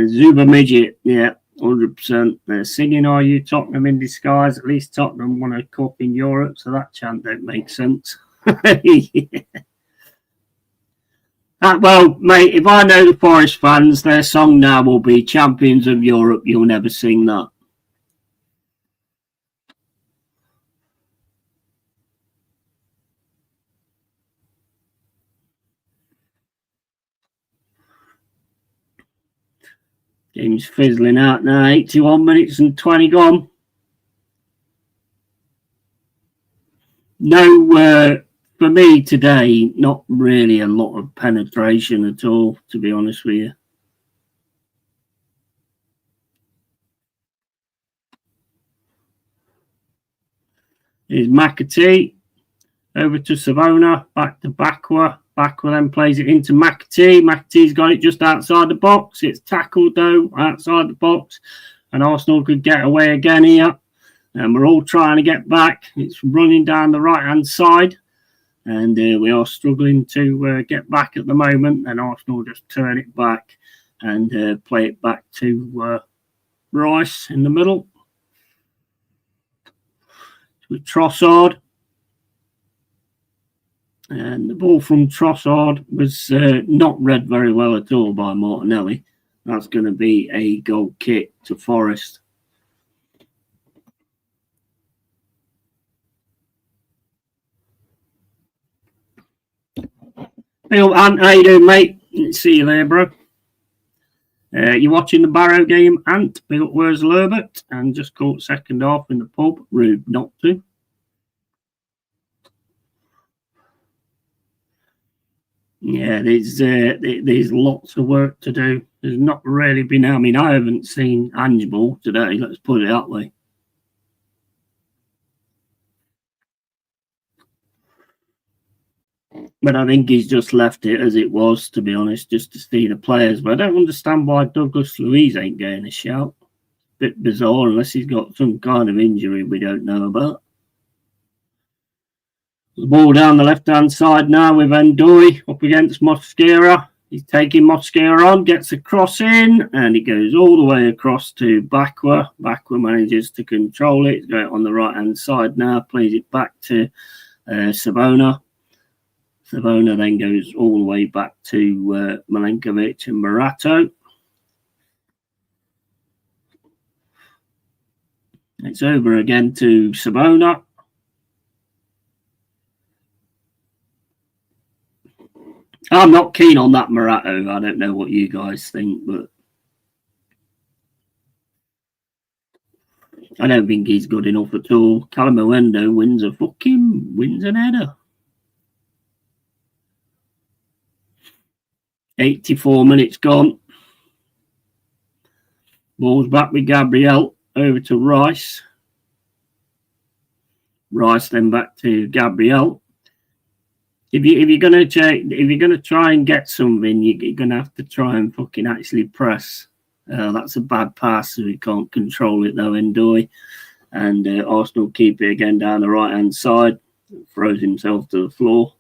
Zuba Midget, yeah, 100%. They're singing "Are You Tottenham in Disguise?" At least Tottenham won a cup in Europe, so that chant don't make sense. Yeah. Well, mate, if I know the Forest fans, their song now will be "Champions of Europe." You'll never sing that. Game's fizzling out now. 81 minutes and 20 gone. No, for me today, not really a lot of penetration at all, to be honest with you. Here's McAtee. Over to Savona. Back to Bakwa. Bakwa then plays it into McAtee. McAtee's got it just outside the box. It's tackled, though, outside the box. And Arsenal could get away again here. And we're all trying to get back. It's running down the right-hand side. And we are struggling to get back at the moment. And Arsenal just turn it back and play it back to Rice in the middle. With Trossard. And the ball from Trossard was not read very well at all by Martinelli. That's going to be a goal kick to Forest. Hey, Ant, how you doing, mate? See you there, bro. You're watching the Barrow game, Ant. Big up, where's Lurbert? And just caught second half in the pub. Rude not to. Yeah, there's lots of work to do. There's not really been. I mean, I haven't seen Angeball today. Let's put it that way. But I think he's just left it as it was, to be honest, just to see the players. But I don't understand why Douglas Luiz ain't getting a shout. Bit bizarre, unless he's got some kind of injury we don't know about. The ball down the left-hand side now with Endoi up against Mosquera. He's taking Mosquera on, gets a cross in, and it goes all the way across to Bakwa. Bakwa manages to control it. He's got it on the right-hand side now, plays it back to Savona. Savona then goes all the way back to Milenkovic and Morato. It's over again to Sabona. I'm not keen on that Morato. I don't know what you guys think, but I don't think he's good enough at all. Calamuendo wins an header. 84 minutes gone. Ball's back with Gabriel. Over to Rice. Rice then back to Gabriel. If you're gonna try and get something, you're gonna have to try and fucking actually press. That's a bad pass, so he can't control it though. Ndoye, and Arsenal keep it again down the right hand side. Throws himself to the floor.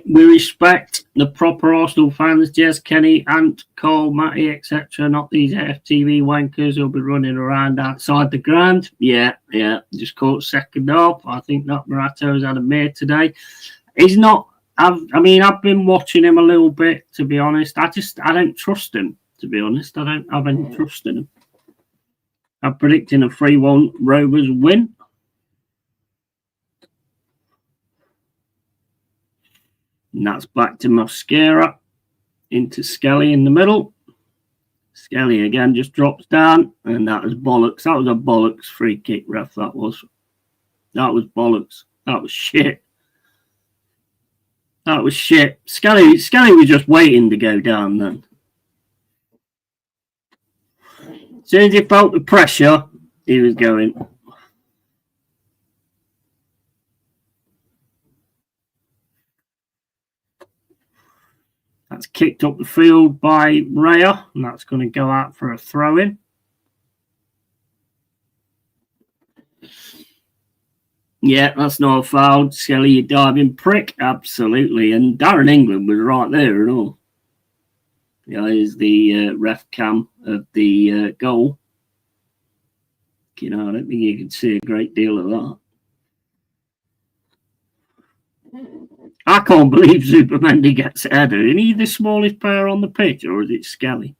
We respect the proper Arsenal fans, Jez, Kenny, Ant, Cole, Matty, etc. Not these FTV wankers who'll be running around outside the ground. Yeah. Just caught second half. I think that Morato's had a mare today. He's not. I've been watching him a little bit, to be honest. I don't trust him, to be honest. I don't have any trust in him. I'm predicting a 3-1 Rovers win. And that's back to Mosquera into Skelly in the middle. Skelly again just drops down, and that was bollocks. That was a bollocks free kick, ref. That was bollocks. That was shit. That was shit. Skelly was just waiting to go down then. As soon as he felt the pressure, he was going. That's kicked up the field by Raya, and that's going to go out for a throw-in. Yeah, that's not a foul. Skelly, you diving prick. Absolutely. And Darren England was right there and all. Yeah, here's the ref cam of the goal. I don't think you can see a great deal of that. I can't believe Zubimendi gets a header. Is he the smallest player on the pitch, or is it Skelly?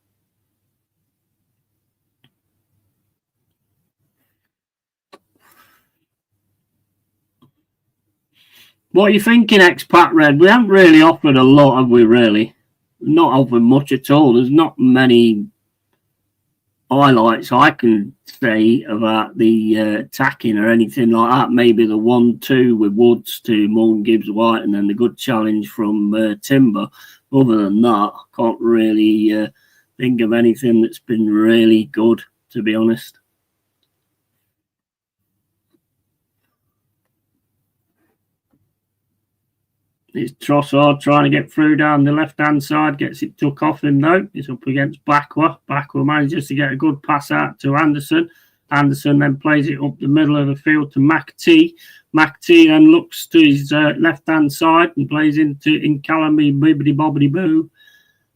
What are you thinking, Expat Red? We haven't really offered a lot, have we, really? Not offered much at all. There's not many highlights I can say about the attacking or anything like that. Maybe the 1-2 with Woods to Morgan Gibbs-White, and then the good challenge from Timber. Other than that, I can't really think of anything that's been really good, to be honest. It's Trossard trying to get through down the left-hand side. Gets it took off him, though. It's up against Bakwa. Bakwa manages to get a good pass out to Anderson. Anderson then plays it up the middle of the field to McT. McT then looks to his left-hand side and plays in Calamy, bibbidi-bobbidi-boo.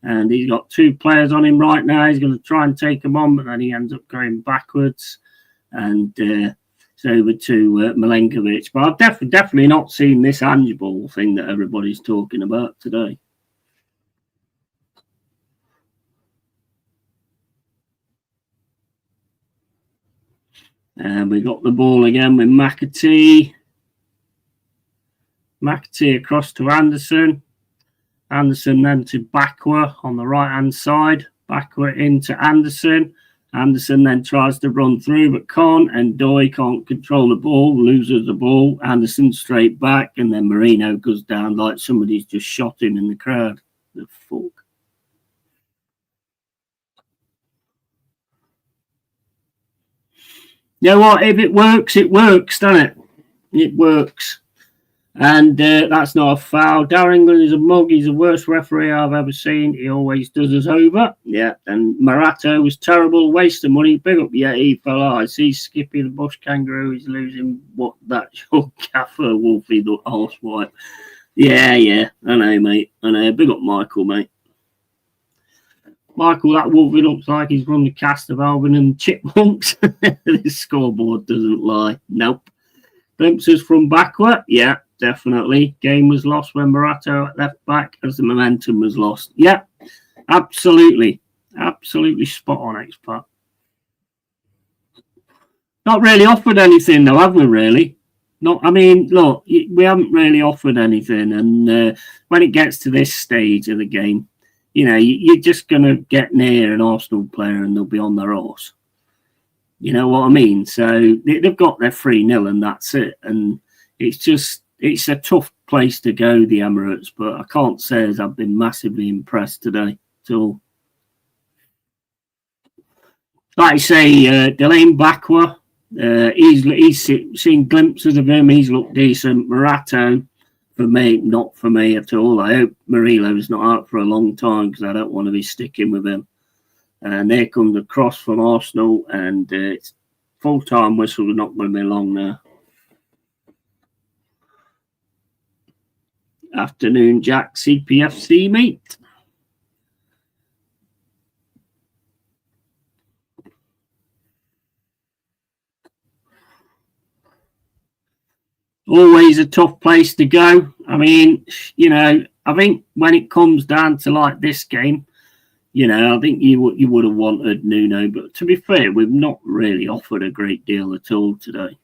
And he's got two players on him right now. He's going to try and take them on, but then he ends up going backwards. And it's over to Milenkovic. But I've definitely not seen this handball thing that everybody's talking about today. And we got the ball again with McAtee. McAtee across to Anderson. Anderson then to Bakwa on the right-hand side. Bakwa into Anderson. Anderson then tries to run through, but can't. And Ndoye can't control the ball, loses the ball. Anderson straight back, and then Marino goes down like somebody's just shot him in the crowd. The fuck. You know what? If it works, doesn't it? It works. And that's not a foul. Darren England is a mug. He's the worst referee I've ever seen. He always does us over. Yeah. And Morato was terrible. Waste of money. Big up Yeti, fella. I see Skippy the bush kangaroo. He's losing what that your gaffer Wolfie the horse wipe. Yeah. I know, mate. I know. Big up Michael, mate. Michael, that Wolfie looks like he's from the cast of Alvin and the Chipmunks. This scoreboard doesn't lie. Nope. Glimpses from backward, yeah, definitely. Game was lost when Morata left back as the momentum was lost. Yeah, absolutely. Absolutely spot on, expert. Not really offered anything, though, have we, really? Not. I mean, look, we haven't really offered anything. And when it gets to this stage of the game, you know, you're just going to get near an Arsenal player and they'll be on their horse. You know what I mean? So they've got their 3-0 and that's it. And it's a tough place to go, the Emirates, but I can't say as I've been massively impressed today at all. Like I say, Delaney Bakwa, he's seen glimpses of him. He's looked decent. Morata, for me, not for me at all. I hope Murillo's not out for a long time because I don't want to be sticking with him. And there comes a cross from Arsenal, and it's full-time whistle. Not going to be long now. Afternoon, Jack. CPFC, mate. Always a tough place to go. I mean, you know, I think when it comes down to like this game, you know, I think you would have wanted Nuno, but to be fair, we've not really offered a great deal at all today.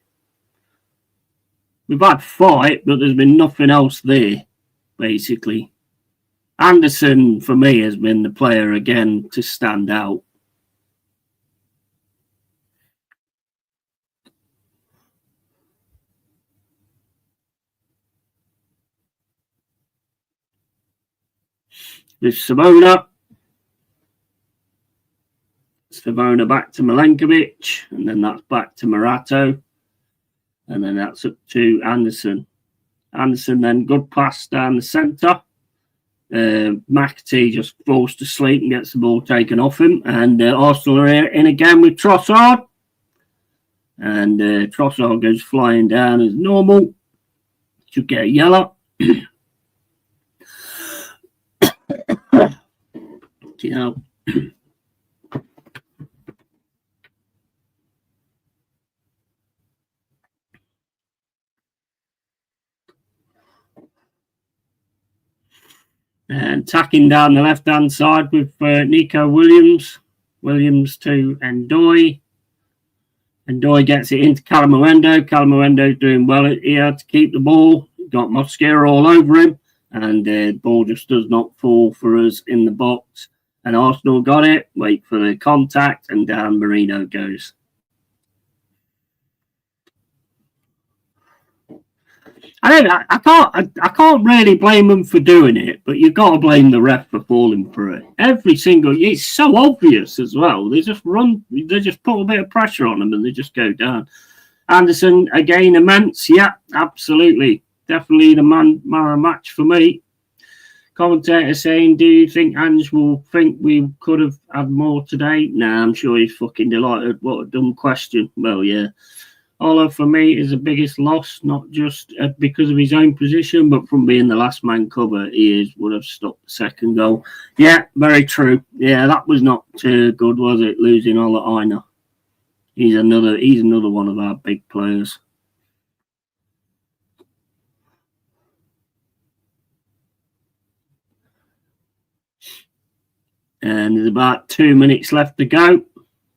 We've had fight, but there's been nothing else there, basically. Anderson, for me, has been the player again to stand out. With Savona back to Milenkovic, and then that's back to Morato, and then that's up to Anderson. Anderson then good pass down the centre. McAtee just falls to sleep and gets the ball taken off him, and Arsenal are in again with Trossard, and Trossard goes flying down as normal. Should get a yellow. You know. And tacking down the left-hand side with Nico Williams. Williams to Ndoye. Ndoye gets it into Calamuendo. Calamuendo's doing well here to keep the ball. Got Mosquera all over him. And the ball just does not fall for us in the box. And Arsenal got it. Wait for the contact. And down Marino goes. I can't really blame them for doing it, but you've got to blame the ref for falling for it. It's so obvious as well. They just put a bit of pressure on them and they just go down. Anderson, again, immense. Yeah, absolutely. Definitely the man of match for me. Commentator saying, do you think Ange will think we could have had more today? Nah, I'm sure he's fucking delighted. What a dumb question. Well, yeah. Ola, for me, is the biggest loss, not just because of his own position, but from being the last man cover, would have stopped the second goal. Yeah, very true. Yeah, that was not too good, was it? Losing Ola Aina. He's another one of our big players. And there's about 2 minutes left to go.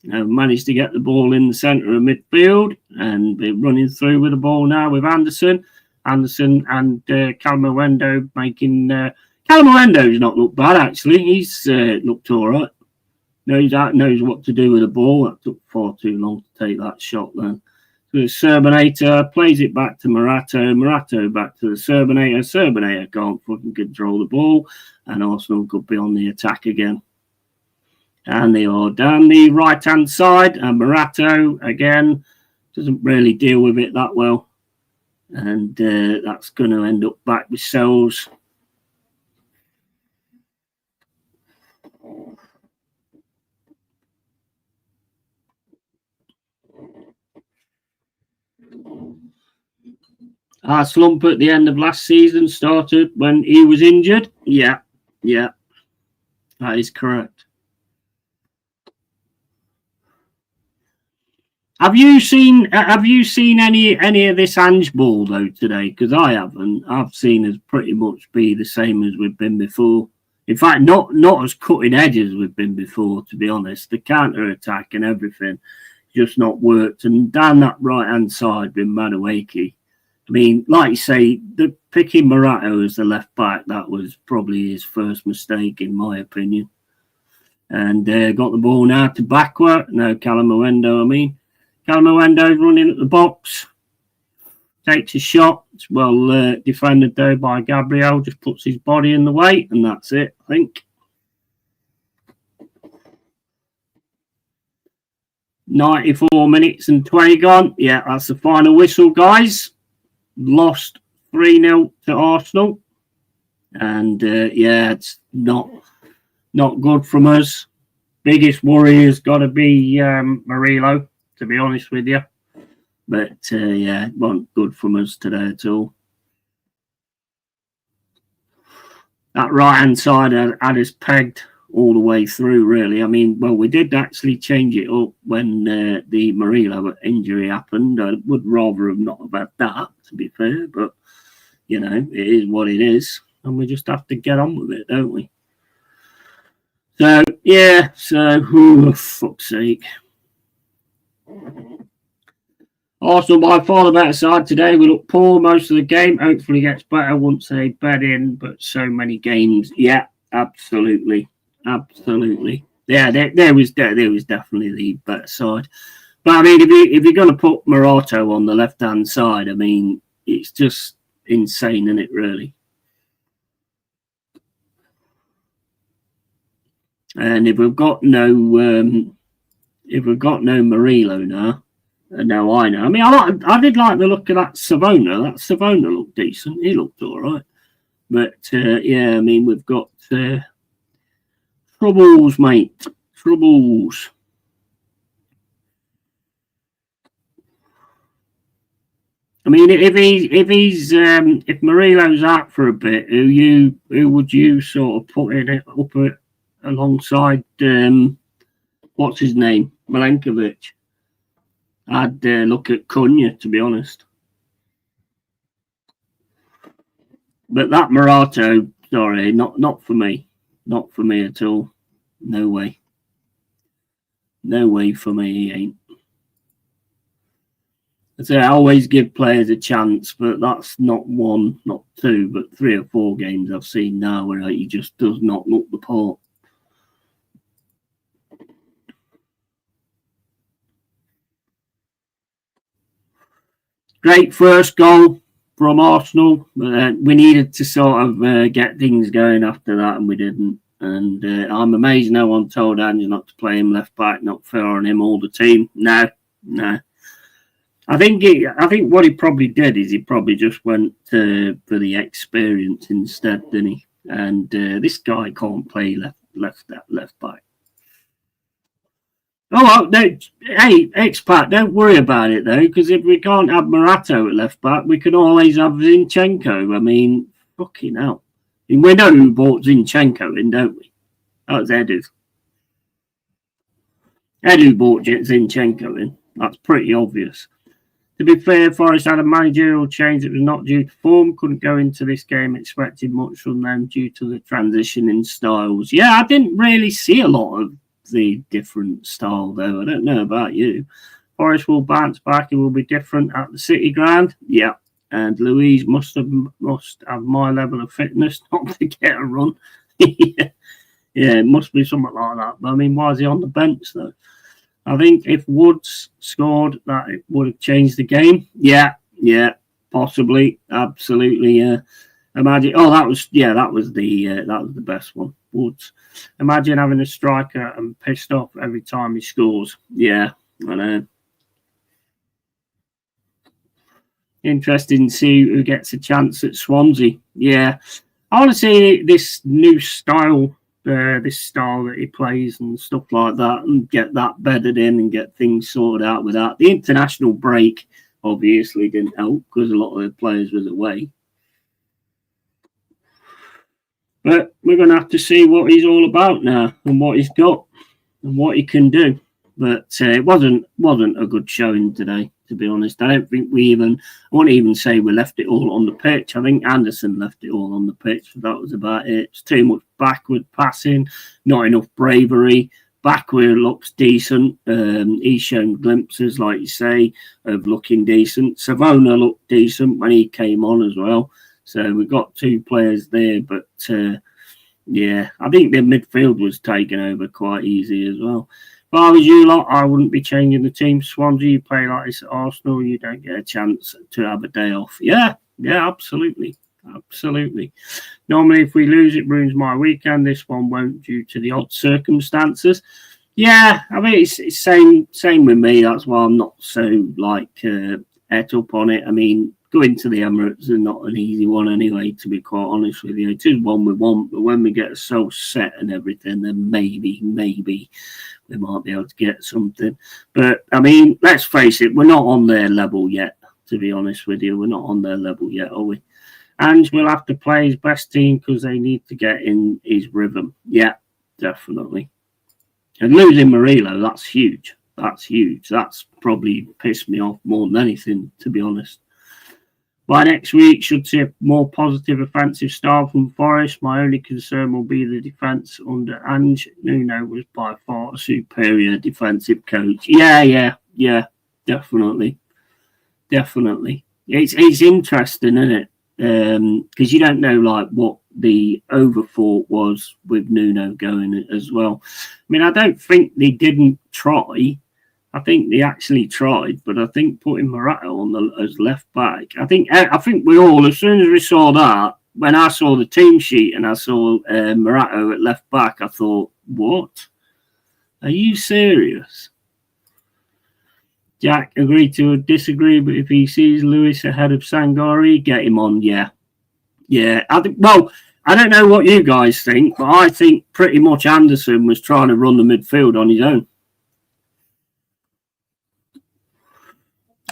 Managed to get the ball in the centre of midfield and they're running through with the ball now with Anderson and Calamuendo making... Calamuendo's not looked bad, actually. He's looked all right. Knows what to do with the ball. That took far too long to take that shot then. So the Serbinator plays it back to Morato back to the Serbinator. Serbinator can't fucking control the ball and Arsenal could be on the attack again. And they are down the right-hand side. And Morato, again, doesn't really deal with it that well. And that's going to end up back with Sells. Our slump at the end of last season started when he was injured. Yeah, that is correct. Have you seen any of this handball though today? Because I haven't. I've seen us pretty much be the same as we've been before. In fact, not as cutting edge as we've been before. To be honest, the counter attack and everything just not worked. And down that right hand side with Madueke, I mean, like you say, the picking Morato as the left back, that was probably his first mistake in my opinion. And got the ball now to backward. No, Calamawendo, I mean. Calamawendo running at the box. Takes a shot. It's well defended though by Gabriel. Just puts his body in the way, and that's it, I think. 94 minutes and 20 gone. Yeah, that's the final whistle, guys. Lost 3-0 to Arsenal. And yeah, it's not good from us. Biggest worry has got to be Murillo, to be honest with you. But yeah, it wasn't good from us today at all. That right-hand side had us pegged all the way through, really. I mean, well, we did actually change it up when the Murillo injury happened. I would rather have not have had that, to be fair. But, you know, it is what it is. And we just have to get on with it, don't we? So, yeah. So, for fuck's sake. Arsenal by far the better side today. We look poor most of the game. Hopefully gets better once they bed in, but so many games. Yeah, absolutely. Yeah, there was definitely the better side. But I mean, if you're going to put Morato on the left hand side, I mean, it's just insane, isn't it? Really. And if we've got no Murillo now. No, I know. I mean, I did like the look of that Savona. That Savona looked decent. He looked all right. But, yeah, I mean, we've got troubles, mate. Troubles. I mean, if Murillo's out for a bit, who would you sort of put in it up alongside, what's his name? Milenkovic. I'd look at Cunha, to be honest. But that Morato, sorry, not for me. Not for me at all. No way. No way for me, he ain't. I always give players a chance, but that's not one, not two, but 3 or 4 games I've seen now where he just does not look the part. Great first goal from Arsenal. We needed to sort of get things going after that, and we didn't. And I'm amazed no one told Ange not to play him left back, not fair on him, all the team. No. I think what he probably did is he probably just went for the experience instead, didn't he? And this guy can't play left back. Oh, well, hey, expat, don't worry about it, though, because if we can't have Morato at left back, we can always have Zinchenko. I mean, fucking hell. And we know who bought Zinchenko in, don't we? That was Edu. Edu bought Zinchenko in. That's pretty obvious. To be fair, Forest had a managerial change that was not due to form. Couldn't go into this game expecting much from them due to the transition in styles. Yeah, I didn't really see a lot of the different style, though. I don't know about you. Forest will bounce back. It will be different at the City ground. Yeah. And Louise must have my level of fitness not to get a run. Yeah, it must be something like that. But I mean, why is he on the bench, though? I think if Woods scored, that it would have changed the game. Yeah, possibly, absolutely. Yeah. Imagine. Oh, that was the best one. Woods. Imagine having a striker and pissed off every time he scores. Yeah, I know. Interesting to see who gets a chance at Swansea. Yeah, I want to see this new style. This style that he plays and stuff like that, and get that bedded in and get things sorted out with that. The international break obviously didn't help because a lot of the players was away. But we're going to have to see what he's all about now and what he's got and what he can do. But it wasn't a good showing today, to be honest. I don't think I won't even say we left it all on the pitch. I think Anderson left it all on the pitch. That was about it. It's too much backward passing, not enough bravery. Backward looks decent. He's shown glimpses, like you say, of looking decent. Savona looked decent when he came on as well. So we've got two players there. But, yeah, I think the midfield was taken over quite easy as well. If I was you lot, I wouldn't be changing the team. Swansea, you play like this at Arsenal, you don't get a chance to have a day off. Yeah, absolutely. Absolutely. Normally, if we lose, it ruins my weekend. This one won't due to the odd circumstances. Yeah, I mean, it's same with me. That's why I'm not so, het up on it. I mean, going to the Emirates is not an easy one anyway, to be quite honest with you. It is one we want, but when we get so set and everything, then maybe we might be able to get something. But, I mean, let's face it, we're not on their level yet, to be honest with you. We're not on their level yet, are we? And we'll have to play his best team because they need to get in his rhythm. Yeah, definitely. And losing Murillo, that's huge. That's huge. That's probably pissed me off more than anything, to be honest. By next week, should see a more positive offensive style from Forest. My only concern will be the defence under Ange. Nuno was by far a superior defensive coach. Yeah, definitely. It's interesting, isn't it? Because you don't know what the overthought was with Nuno going as well. I mean, I don't think they didn't try. I think they actually tried, but I think putting Morata on as left back, I think we all, as soon as we saw that, when I saw the team sheet and I saw Morata at left back, I thought, what? Are you serious? Jack agreed to disagree, but if he sees Lewis ahead of Sangari, get him on. Yeah. I don't know what you guys think, but I think pretty much Anderson was trying to run the midfield on his own.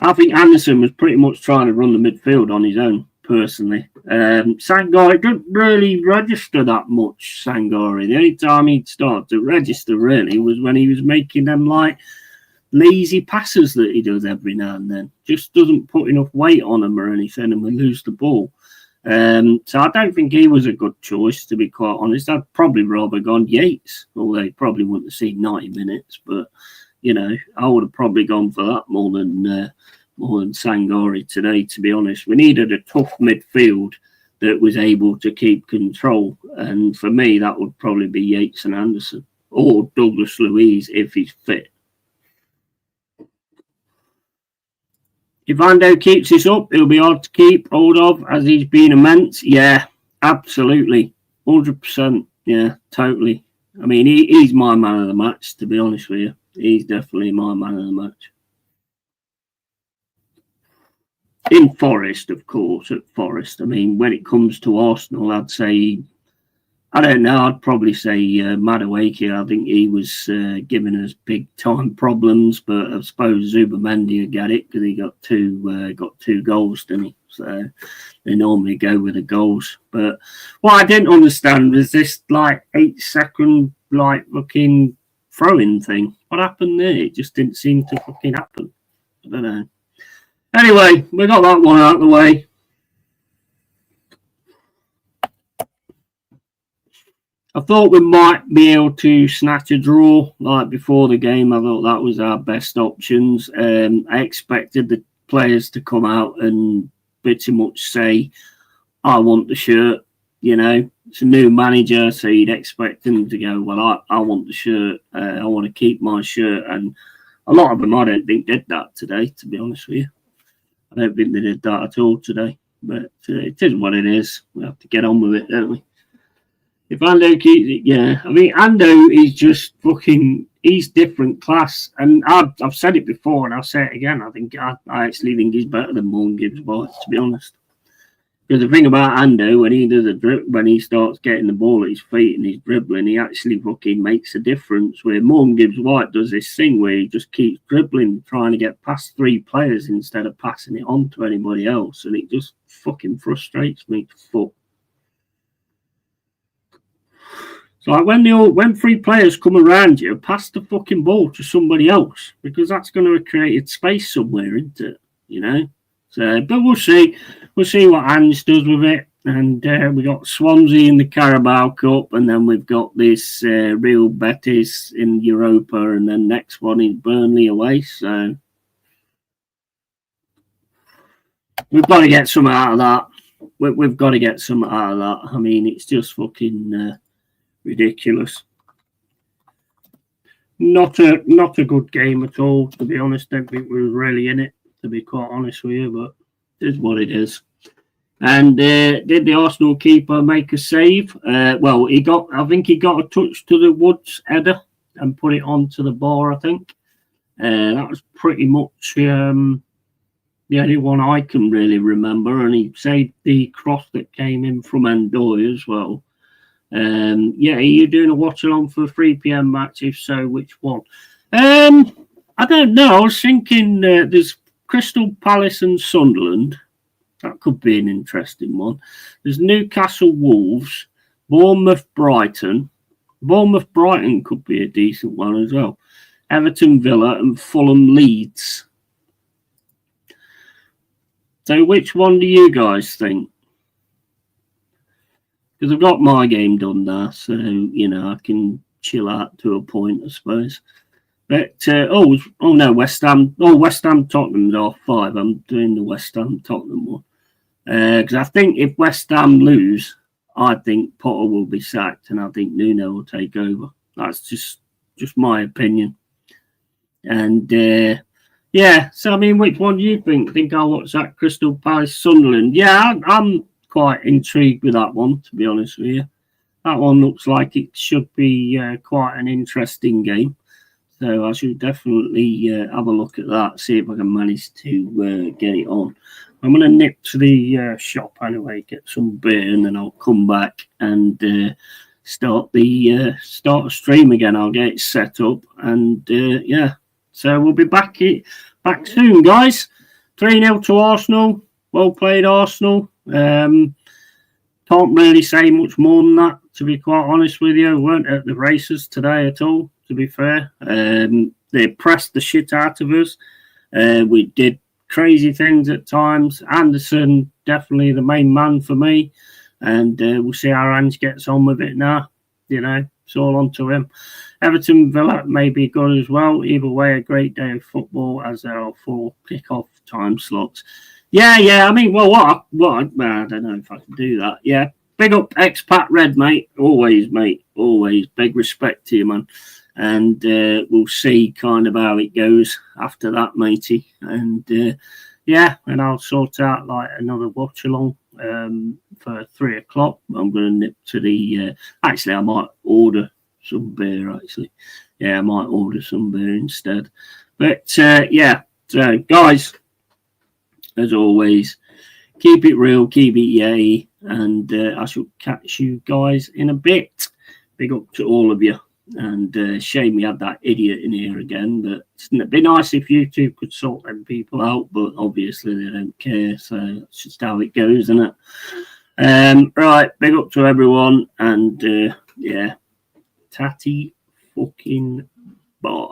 I think Anderson was pretty much trying to run the midfield on his own, personally. Sangari didn't really register that much, Sangari. The only time he'd start to register, really, was when he was making them, lazy passes that he does every now and then. Just doesn't put enough weight on them or anything, and we lose the ball. So I don't think he was a good choice, to be quite honest. I'd probably rather gone Yates, although he probably wouldn't have seen 90 minutes, but... I would have probably gone for that more than Sangari today, to be honest. We needed a tough midfield that was able to keep control. And for me, that would probably be Yates and Anderson or Douglas Luiz if he's fit. If Ando keeps this up, it'll be hard to keep hold of as he's been immense. Yeah, absolutely. 100%. Yeah, totally. I mean, he's my man of the match, to be honest with you. He's definitely my man of the match. In Forest, of course, at Forest. I mean, when it comes to Arsenal, I'd say, I don't know, I'd probably say Madueke. I think he was giving us big-time problems, but I suppose Zubamendi would get it because he got two goals, didn't he? So they normally go with the goals. But what I didn't understand was this, 8-second, looking throwing thing. What happened there? It just didn't seem to fucking happen. I don't know. Anyway, we got that one out of the way. I thought we might be able to snatch a draw before the game. I thought that was our best options. I expected the players to come out and pretty much say, I want the shirt. It's a new manager, so you'd expect them to go, well, I want the shirt. I want to keep my shirt. And a lot of them, I don't think, did that today, to be honest with you. I don't think they did that at all today. But it is what it is. We have to get on with it, don't we? If Ando keeps it, yeah. I mean, Ando is just he's different class. And I've said it before, and I'll say it again. I actually think he's better than Morgan Gibbs-White, to be honest. Because the thing about Ando, when he starts getting the ball at his feet and he's dribbling, he actually fucking makes a difference. Where Morgan Gibbs-White does this thing where he just keeps dribbling, trying to get past three players instead of passing it on to anybody else. And it just fucking frustrates me to fuck. It's like when three players come around you, pass the fucking ball to somebody else, because that's going to have created space somewhere, isn't it? You know. So, but we'll see. We'll see what Ange does with it. And we got Swansea in the Carabao Cup, and then we've got this Real Betis in Europa, and then next one is Burnley away. So we've got to get some out of that. We've got to get some out of that. I mean, it's just fucking ridiculous. Not a good game at all, to be honest. I don't think we were really in it, to be quite honest with you, but it is what it is. And did the Arsenal keeper make a save? Well, I think he got a touch to the Woods header and put it onto the bar, I think. That was pretty much the only one I can really remember. And he saved the cross that came in from Endoy as well. Are you doing a watch along for a 3 p.m. match? If so, which one? I don't know. I was thinking there's Crystal Palace and Sunderland. That could be an interesting one. There's Newcastle Wolves, Bournemouth Brighton. Bournemouth Brighton could be a decent one as well. Everton Villa and Fulham Leeds. So which one do you guys think? Because I've got my game done now, so, you know, I can chill out to a point, I suppose. But, no, West Ham. Oh, West Ham Tottenham's half 5. I'm doing the West Ham Tottenham one. Because I think if West Ham lose, I think Potter will be sacked, and I think Nuno will take over. That's just my opinion. And, so, I mean, which one do you think? Think I'll watch that Crystal Palace Sunderland? Yeah, I'm quite intrigued with that one, to be honest with you. That one looks like it should be quite an interesting game. So I should definitely have a look at that, see if I can manage to get it on. I'm going to nip to the shop anyway, get some beer, and then I'll come back and start a stream again. I'll get it set up, and so we'll be back soon, guys. 3-0 to Arsenal. Well played, Arsenal. Can't really say much more than that, to be quite honest with you. We weren't at the races today at all, to be fair. They pressed the shit out of us. We did crazy things at times. Anderson, definitely the main man for me. And we'll see how Ange gets on with it now. You know, it's all on to him. Everton Villa may be good as well. Either way, a great day of football, as there are 4 kick-off time slots. Yeah. I mean, well, what? I don't know if I can do that. Yeah. Big up Expat Red, mate. Always, mate. Always. Big respect to you, man. And we'll see kind of how it goes after that, matey. And and I'll sort out like another watch along for 3 o'clock. I'm going to nip to the. Actually, I might order some beer. Actually, I might order some beer instead. But so guys, as always, keep it real, keep it yay, and I shall catch you guys in a bit. Big up to all of you. And shame we had that idiot in here again, but it'd be nice if YouTube could sort them people out, but obviously they don't care, so that's just how it goes, isn't it? Right, big up to everyone, and tatty fucking bye.